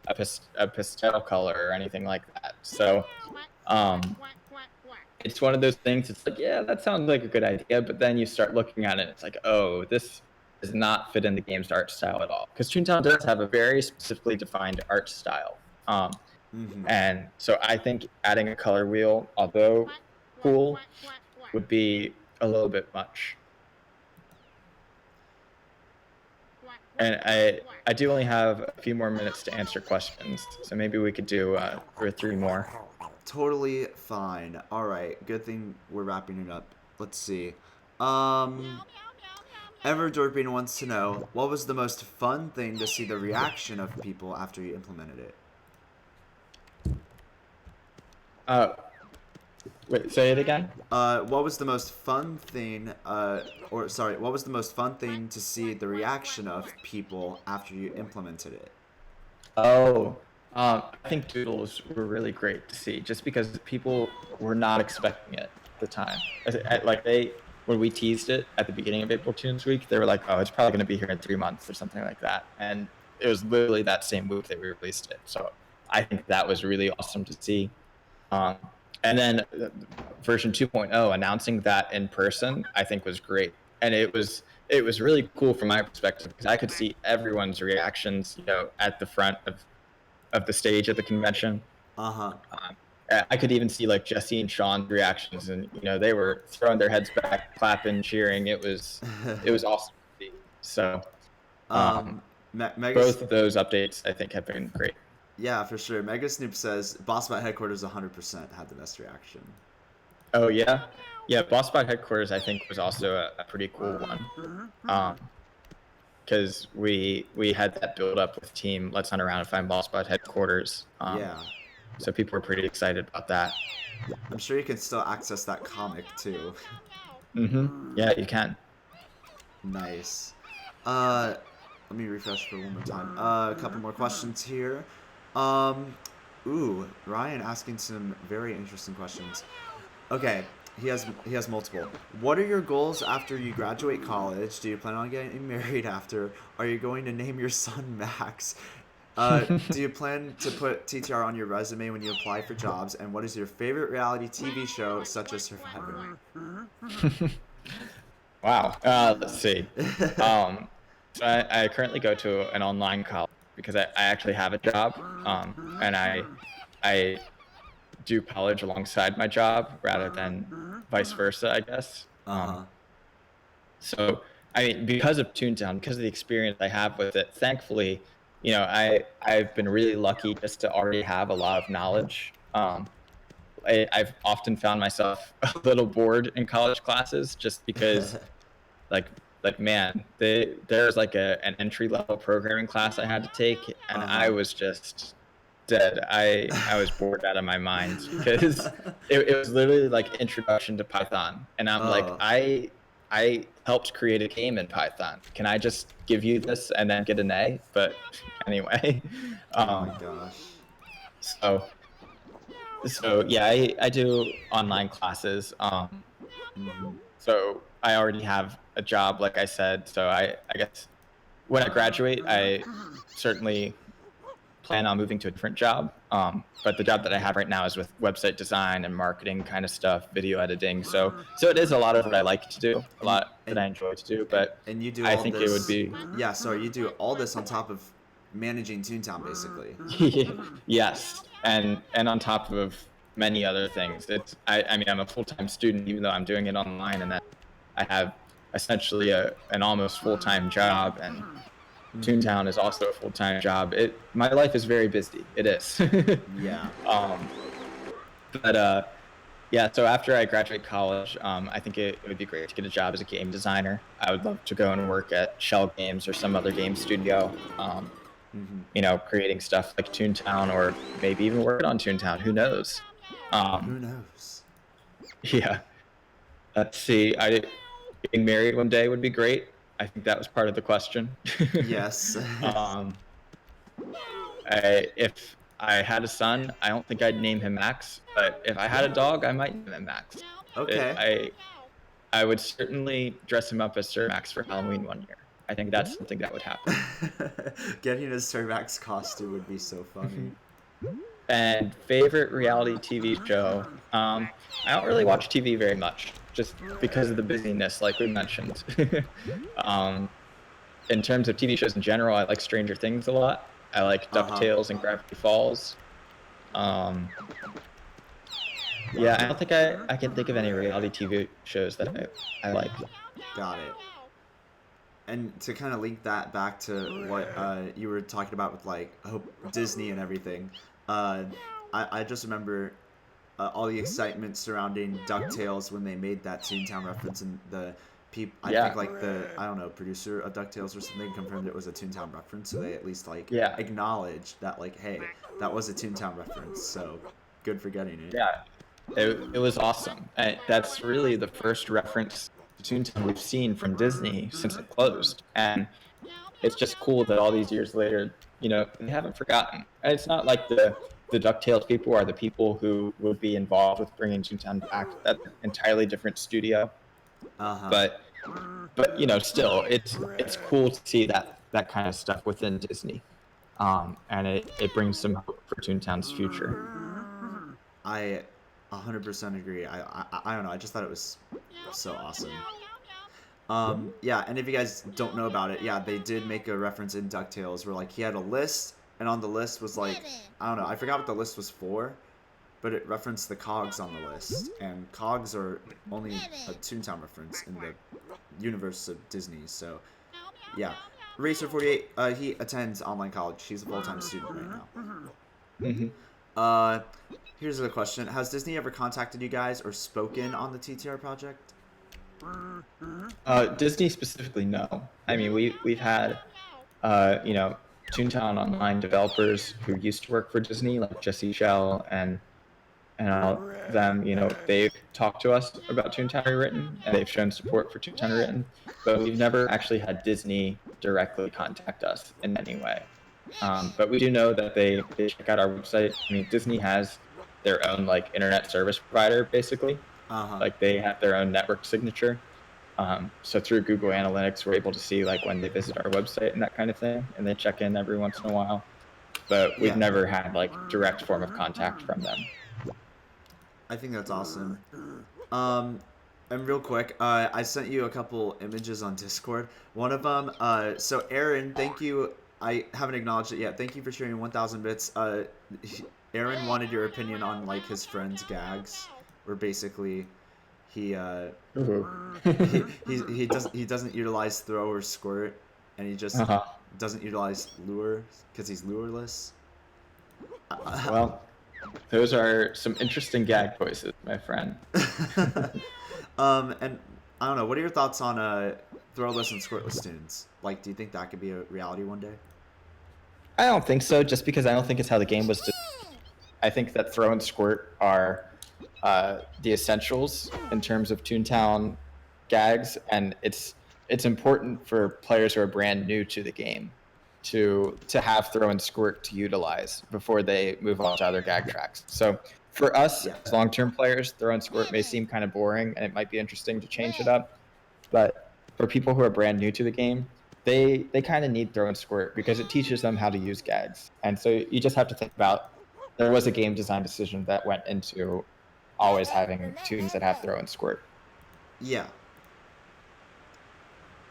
a pastel color or anything like that. So it's one of those things. It's like, yeah, that sounds like a good idea, but then you start looking at it, and it's like, oh, this does not fit in the game's art style at all. Because Toontown does have a very specifically defined art style. And so I think adding a color wheel, although cool, would be a little bit much. And I do only have a few more minutes to answer questions, so maybe we could do 2 or 3 more. Totally fine. All right, good thing we're wrapping it up. Let's see. Everdorping wants to know, what was the most fun thing to see the reaction of people after you implemented it? Wait, say it again? What was the most fun thing, what was the most fun thing to see the reaction of people after you implemented it? Oh, I think doodles were really great to see, just because people were not expecting it at the time. Like when we teased it at the beginning of April Tunes Week, they were like, "Oh, it's probably going to be here in 3 months or something like that," and it was literally that same week that we released it. So I think that was really awesome to see. And then version 2.0, announcing that in person, I think was great. And it was really cool from my perspective, because I could see everyone's reactions, at the front of the stage at the convention. I could even see like Jesse and Sean's reactions, and they were throwing their heads back, clapping, cheering. It was awesome to see. So both of those updates, I think, have been great. Yeah, for sure. Mega Snoop says BossBot Headquarters 100% had the best reaction. Oh yeah, BossBot Headquarters I think was also a pretty cool one, because we had that build up with Team Let's Hunt Around and Find BossBot Headquarters. Yeah. So people were pretty excited about that. I'm sure you can still access that comic too. Yeah, you can. Nice. Let me refresh for one more time. A couple more questions here. Ryan asking some very interesting questions. Okay, he has multiple. What are your goals after you graduate college? Do you plan on getting married after? Are you going to name your son Max? Do you plan to put TTR on your resume when you apply for jobs? And what is your favorite reality TV show, such as Survivor? Wow. Let's see. So I currently go to an online college because I actually have a job, and I do college alongside my job rather than vice versa, I guess. So I mean, because of Toontown, because of the experience I have with it, thankfully, I've been really lucky just to already have a lot of knowledge. I've often found myself a little bored in college classes just because, like man, there's like an entry level programming class I had to take, and I was just dead. I was bored out of my mind because it was literally like introduction to Python, and I'm like, I helped create a game in Python. Can I just give you this and then get an A? But anyway, oh my gosh. So So yeah, I do online classes. So I already have a job, like I said. So I guess when I graduate, I certainly plan on moving to a different job. But the job that I have right now is with website design and marketing kind of stuff, video editing. So it is a lot of what I like to do, a And lot that I enjoy to do. and, But and you do I all think it would this. be Yeah, sorry, you do all this on top of managing Toontown, basically. yes, and on top of many other things. I mean I'm a full-time student even though I'm doing it online, and then I have essentially an almost full-time job, and Toontown is also a full-time job. My life is very busy. It is. Yeah. um, but yeah, so after I graduate college, I think it would be great to get a job as a game designer. I would love to go and work at Shell Games or some other game studio. Creating stuff like Toontown, or maybe even working on Toontown. Who knows? Um, Who knows? yeah. Let's see. Getting married one day would be great. I think that was part of the question. Yes. um, if I had a son, I don't think I'd name him Max. But if I had a dog, I might name him Max. Okay. I would certainly dress him up as Sir Max for Halloween one year. I think that's something that would happen. Getting a Sir Max costume would be so funny. And favorite reality TV show? I don't really watch TV very much, just because of the busyness, like we mentioned. In terms of TV shows in general, I like Stranger Things a lot. I like DuckTales and Gravity Falls. Yeah, I don't think I can think of any reality TV shows that I like. Got it. And to kind of link that back to what you were talking about with like Disney and everything, I just remember all the excitement surrounding DuckTales when they made that Toontown reference, and the people, I think like I don't know, producer of DuckTales or something confirmed it was a Toontown reference, so they at least like acknowledged that like, hey, that was a Toontown reference, so good for getting it. Yeah, it was awesome. And that's really the first reference to Toontown we've seen from Disney since it closed, and it's just cool that all these years later, they haven't forgotten. And it's not like the DuckTales people are the people who would be involved with bringing Toontown back. That's an entirely different studio. But still, it's cool to see that kind of stuff within Disney, and it brings some hope for Toontown's future. I 100% agree. I don't know. I just thought it was so awesome. Yeah, and if you guys don't know about it, yeah, they did make a reference in DuckTales where like he had a list, and on the list was like, I don't know, I forgot what the list was for, but it referenced the cogs on the list, and cogs are only a Toontown reference in the universe of Disney. So yeah, Racer48, he attends online college. He's a full-time student right now. Here's a question: has Disney ever contacted you guys or spoken on the TTR project? Disney specifically, no. I mean, we've had, Toontown online developers who used to work for Disney, like Jesse Shell and all them. They've talked to us about Toontown Rewritten, and they've shown support for Toontown Rewritten, but we've never actually had Disney directly contact us in any way. But we do know that they check out our website. I mean, Disney has their own like internet service provider, basically. Like they have their own network signature. So through Google Analytics, we're able to see like when they visit our website and that kind of thing, and they check in every once in a while. But we've never had like direct form of contact from them. I think that's awesome. And real quick, I sent you a couple images on Discord. One of them, so Aaron, thank you. I haven't acknowledged it yet. Thank you for sharing 1,000 bits. Aaron wanted your opinion on like his friend's gags, where basically he doesn't utilize throw or squirt, and he just doesn't utilize lure because he's lureless. Well, those are some interesting gag choices, my friend. And I don't know. What are your thoughts on throwless and squirtless tunes? Like, do you think that could be a reality one day? I don't think so, just because I don't think it's how the game was. I think that throw and squirt are the essentials in terms of Toontown gags, and it's important for players who are brand new to the game to have throw and squirt to utilize before they move on to other gag tracks. So For us Yeah. as long-term players, throw and squirt may seem kind of boring, and it might be interesting to change it up. But for people who are brand new to the game, they kind of need throw and squirt because it teaches them how to use gags. And so you just have to think about there was a game design decision that went into always having tunes that have throw and squirt. Yeah.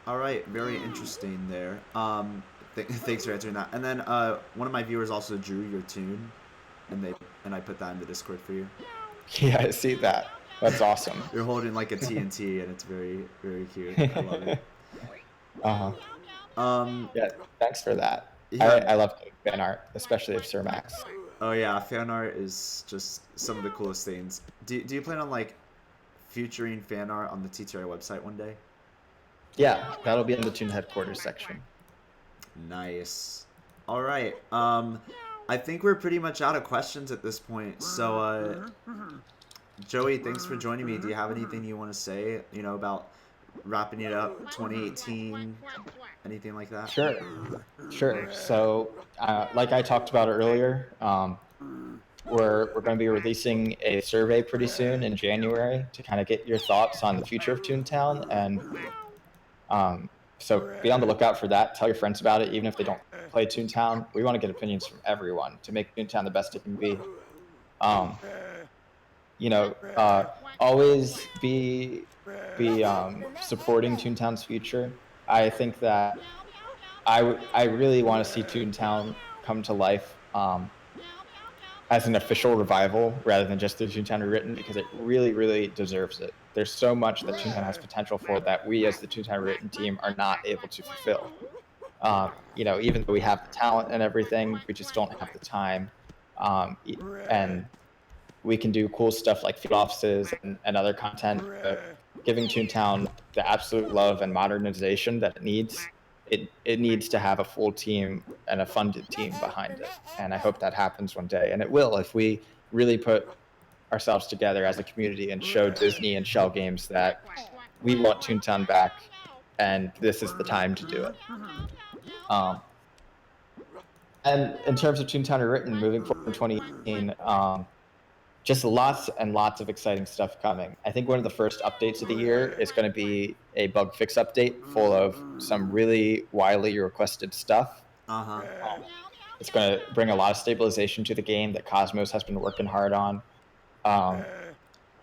All right, very interesting there. Thanks for answering that. And then one of my viewers also drew your tune, and I put that in the Discord for you. Yeah, I see that. That's awesome. You're holding like a TNT, and it's very very cute. I love it. Uh-huh. Yeah, thanks for that. Yeah. I love doing fan art, especially of Sir Max. Oh yeah, fan art is just some of the coolest things. Do you plan on like featuring fan art on the TTR website one day? Yeah, that'll be in the Toon headquarters section. Nice. All right. I think we're pretty much out of questions at this point. So, Joey, thanks for joining me. Do you have anything you want to say? You know, about wrapping it up, 2018, anything like that? Sure. So, like I talked about earlier, we're going to be releasing a survey pretty soon in January to kind of get your thoughts on the future of Toontown, and so be on the lookout for that. Tell your friends about it, even if they don't play Toontown. We want to get opinions from everyone to make Toontown the best it can be. You know, always be supporting Toontown's future. I think that I really want to see Toontown come to life as an official revival rather than just the Toontown Rewritten, because it really, really deserves it. There's so much that Toontown has potential for that we as the Toontown Rewritten team are not able to fulfill. You know, even though we have the talent and everything, we just don't have the time. And we can do cool stuff like field offices and other content, giving Toontown the absolute love and modernization that it needs. It needs to have a full team and a funded team behind it. And I hope that happens one day. And it will if we really put ourselves together as a community and show Disney and Shell Games that we want Toontown back and this is the time to do it. And in terms of Toontown Rewritten, moving forward in 2018, just lots and lots of exciting stuff coming. I think one of the first updates of the year is going to be a bug fix update full of some really widely requested stuff. It's going to bring a lot of stabilization to the game that Cosmos has been working hard on.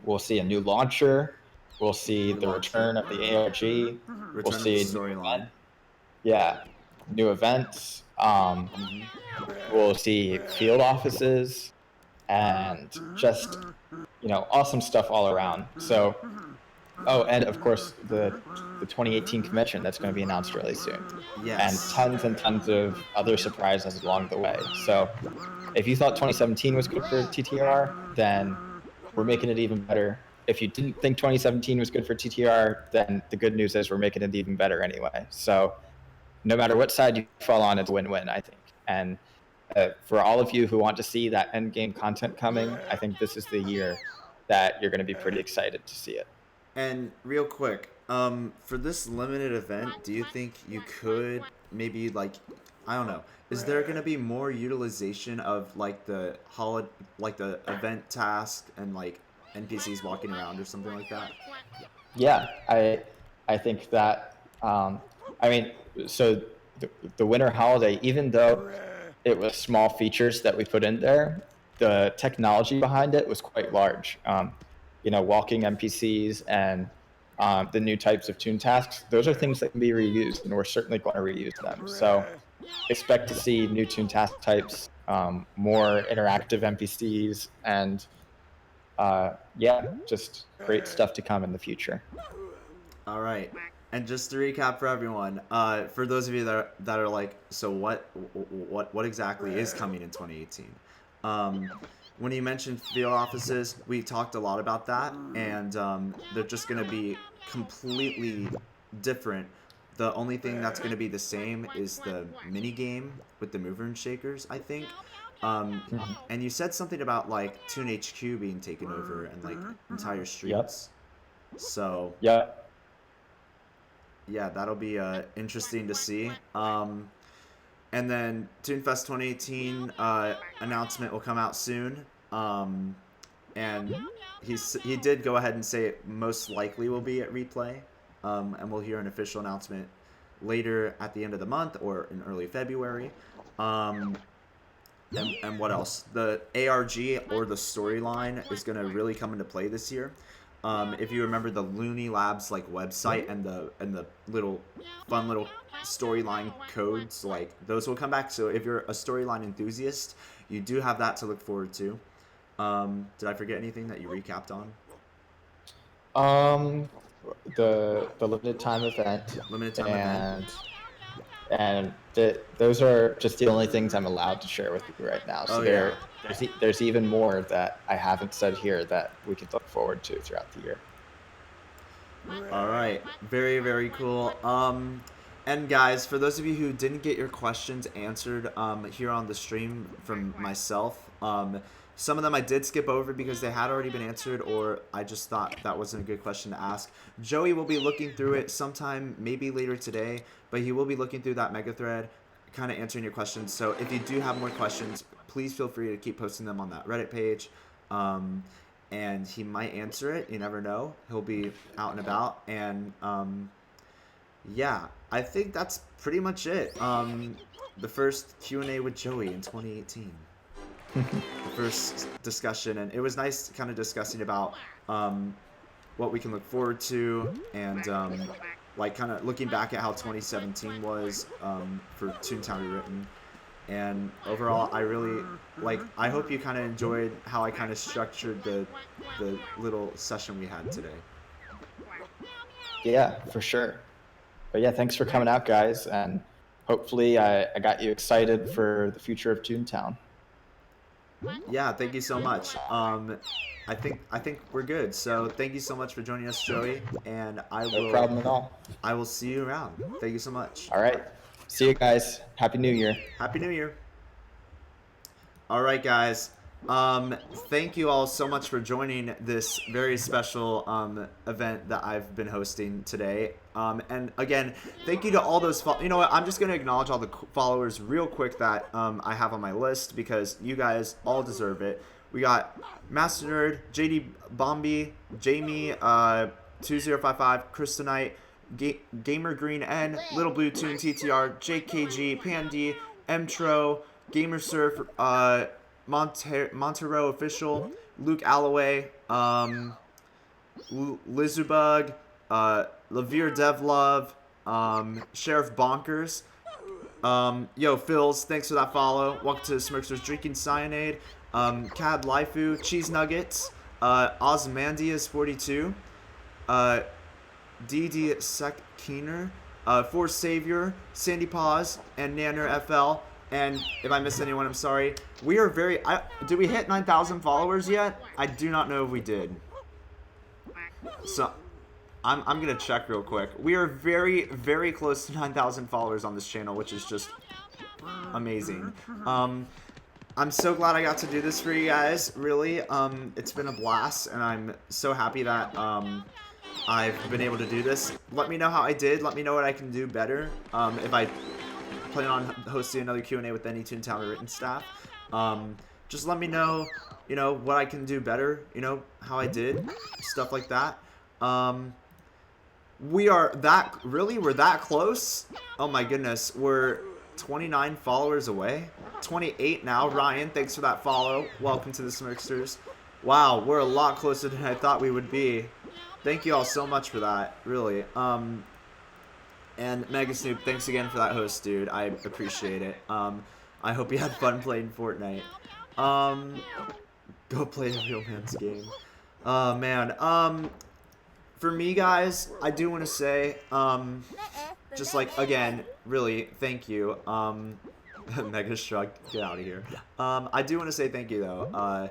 We'll see a new launcher. We'll see the return of the ARG. We'll see a storyline. Yeah, new events. We'll see field offices. And just, you know, awesome stuff all around. So, oh, and of course the 2018 convention that's going to be announced really soon. Yes. And tons of other surprises along the way. So, if you thought 2017 was good for TTR, then we're making it even better. If you didn't think 2017 was good for TTR, then the good news is we're making it even better anyway. So, no matter what side you fall on, it's a win-win, I think. And for all of you who want to see that end game content coming, I think this is the year that you're going to be pretty excited to see it. And real quick, for this limited event, do you think you could maybe like, I don't know, is there going to be more utilization of like the event task and like NPCs walking around or something like that? Yeah, I think that I mean, so the winter holiday, even though it was small features that we put in there, the technology behind it was quite large. You know, walking NPCs and the new types of tune tasks, those are things that can be reused, and we're certainly going to reuse them. So expect to see new tune task types, more interactive NPCs, and yeah, just great stuff to come in the future. All right. And just to recap for everyone, for those of you that are like, so what exactly is coming in 2018? When you mentioned field offices, we talked a lot about that, and they're just going to be completely different. The only thing that's going to be the same is the mini game with the mover and shakers, I think. And you said something about like Toon HQ being taken over and like entire streets. Yep. So yeah, that'll be interesting to see. And then ToonFest 2018 announcement will come out soon. and he did go ahead and say it most likely will be at Replay, and we'll hear an official announcement later at the end of the month or in early February. And what else? The ARG or the storyline is going to really come into play this year. If you remember the Looney Labs like website and the little fun little storyline codes, like those will come back. So if you're a storyline enthusiast, you do have that to look forward to. Did I forget anything that you recapped on? The limited time event. Limited time event. And those are just the only things I'm allowed to share with you right now. So there's even more that I haven't said here that we can look forward to throughout the year. All right, very, very cool. And guys, for those of you who didn't get your questions answered here on the stream from myself, some of them I did skip over because they had already been answered, or I just thought that wasn't a good question to ask. Joey will be looking through it sometime, maybe later today, but he will be looking through that mega thread, kind of answering your questions. So if you do have more questions, please feel free to keep posting them on that Reddit page. And he might answer it. You never know. He'll be out and about. And yeah, I think that's pretty much it. The first Q&A with Joey in 2018. The first discussion, and it was nice kind of discussing about what we can look forward to, and like kind of looking back at how 2017 was for Toontown Rewritten. And overall, I really I hope you kind of enjoyed how I kind of structured the little session we had today. Yeah, for sure. But yeah, thanks for coming out, guys, and hopefully I got you excited for the future of Toontown. Yeah, thank you so much. I think we're good. So thank you so much for joining us, Joey, and No problem at all. I will see you around. Thank you so much. All right. See you guys. Happy New Year. Happy New Year. All right, guys. Thank you all so much for joining this very special event that I've been hosting today. And again, thank you to all those you know what, I'm just going to acknowledge all the followers real quick that I have on my list, because you guys all deserve it. We got Master Nerd, JD Bombi, Jamie 2055, Kryptonite, Gamer Green N, Little Blue Toon TTR, JKG, Pandy, Mtro, Gamer Surf, Montero Official, Luke Alloway, Lizubug, Lavere Devlove, Sheriff Bonkers, yo, Phils, thanks for that follow. Welcome to Smirkster's Drinking Cyanide, Cad Lifu, Cheese Nuggets, Osmandias42, DD Sec Keener, Force Savior, Sandy Paws, and Nanner FL. And if I missed anyone, I'm sorry. We are very... did we hit 9,000 followers yet? I do not know if we did. So, I'm going to check real quick. We are very, very close to 9,000 followers on this channel, which is just amazing. I'm so glad I got to do this for you guys, really. It's been a blast, and I'm so happy that I've been able to do this. Let me know how I did. Let me know what I can do better. If I plan on hosting another Q&A with any Toontown Written staff, just let me know, you know, what I can do better, you know, how I did, stuff like that. We're that close. Oh my goodness, we're 29 followers away, 28 now. Ryan, thanks for that follow. Welcome to the Smirksters. Wow, we're a lot closer than I thought we would be. Thank you all so much for that, really. And Mega Snoop, thanks again for that host, dude. I appreciate it. I hope you had fun playing Fortnite. Go play the real man's game. Oh, man. For me, guys, I do want to say, just like, again, really, thank you. Mega Shrug, get out of here. I do want to say thank you, though,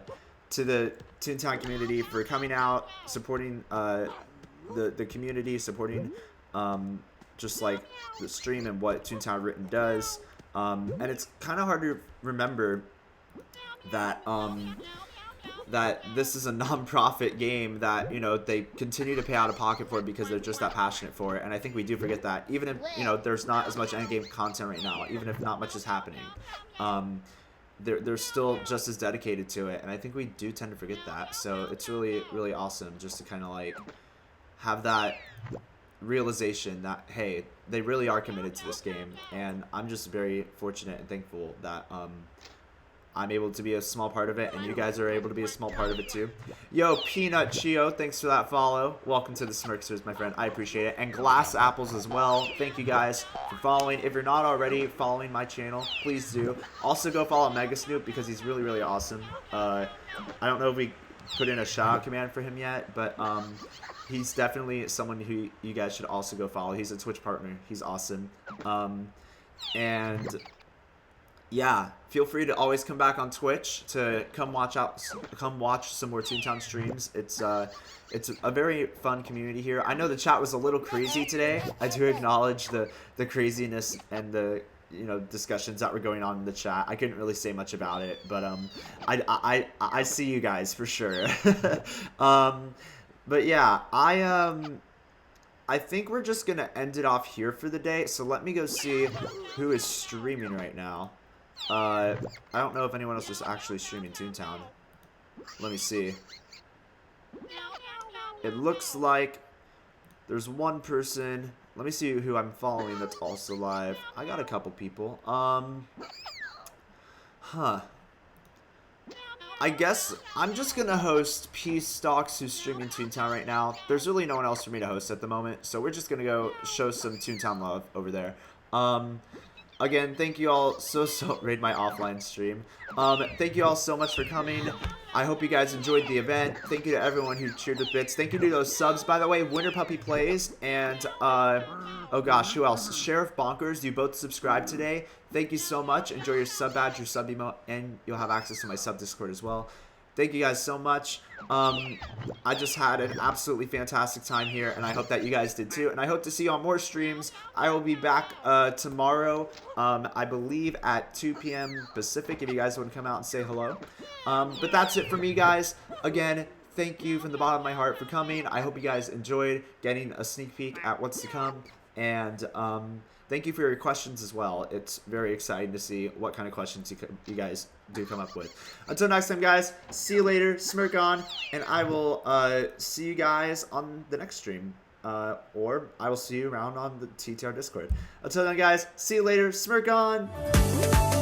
to the Toontown community for coming out, supporting the community, supporting just like the stream and what Toontown Written does. And it's kind of hard to remember that that this is a non-profit game that, you know, they continue to pay out of pocket for because they're just that passionate for it. And I think we do forget that, even if, you know, there's not as much endgame content right now, even if not much is happening. they're still just as dedicated to it, and I think we do tend to forget that. So it's really, really awesome just to kind of like have that realization that, hey, they really are committed to this game, and I'm just very fortunate and thankful that I'm able to be a small part of it, and you guys are able to be a small part of it too. Yo, Peanut Chio, thanks for that follow. Welcome to the Smirksters, my friend. I appreciate it. And Glass Apples as well. Thank you guys for following. If you're not already following my channel, please do. Also go follow Mega Snoop because he's really, really awesome. I don't know if we put in a shout out command for him yet, but he's definitely someone who you guys should also go follow. He's a Twitch partner. He's awesome. And yeah, feel free to always come back on Twitch to come watch some more Toontown streams. It's a very fun community here. I know the chat was a little crazy today. I do acknowledge the craziness and the discussions that were going on in the chat. I couldn't really say much about it, but I see you guys for sure. But yeah, I think we're just gonna end it off here for the day. So let me go see who is streaming right now. I don't know if anyone else is actually streaming Toontown. Let me see. It looks like there's one person. Let me see who I'm following that's also live. I got a couple people. I guess I'm just gonna host Peace Stocks, who's streaming Toontown right now. There's really no one else for me to host at the moment, so we're just gonna go show some Toontown love over there. Again, thank you all raid my offline stream. Thank you all so much for coming. I hope you guys enjoyed the event. Thank you to everyone who cheered with bits. Thank you to those subs, by the way. Winter Puppy Plays and oh gosh, who else? Sheriff Bonkers, you both subscribed today. Thank you so much. Enjoy your sub badge, your sub emote, and you'll have access to my sub Discord as well. Thank you guys so much. I just had an absolutely fantastic time here, and I hope that you guys did too. And I hope to see you on more streams. I will be back tomorrow, I believe at 2 p.m. Pacific, if you guys want to come out and say hello. But that's it for me, guys. Again, thank you from the bottom of my heart for coming. I hope you guys enjoyed getting a sneak peek at what's to come. And thank you for your questions as well. It's very exciting to see what kind of questions you guys do come up with. Until next time, guys, see you later. Smirk on, and I will see you guys on the next stream. Or I will see you around on the TTR Discord. Until then, guys, see you later. Smirk on!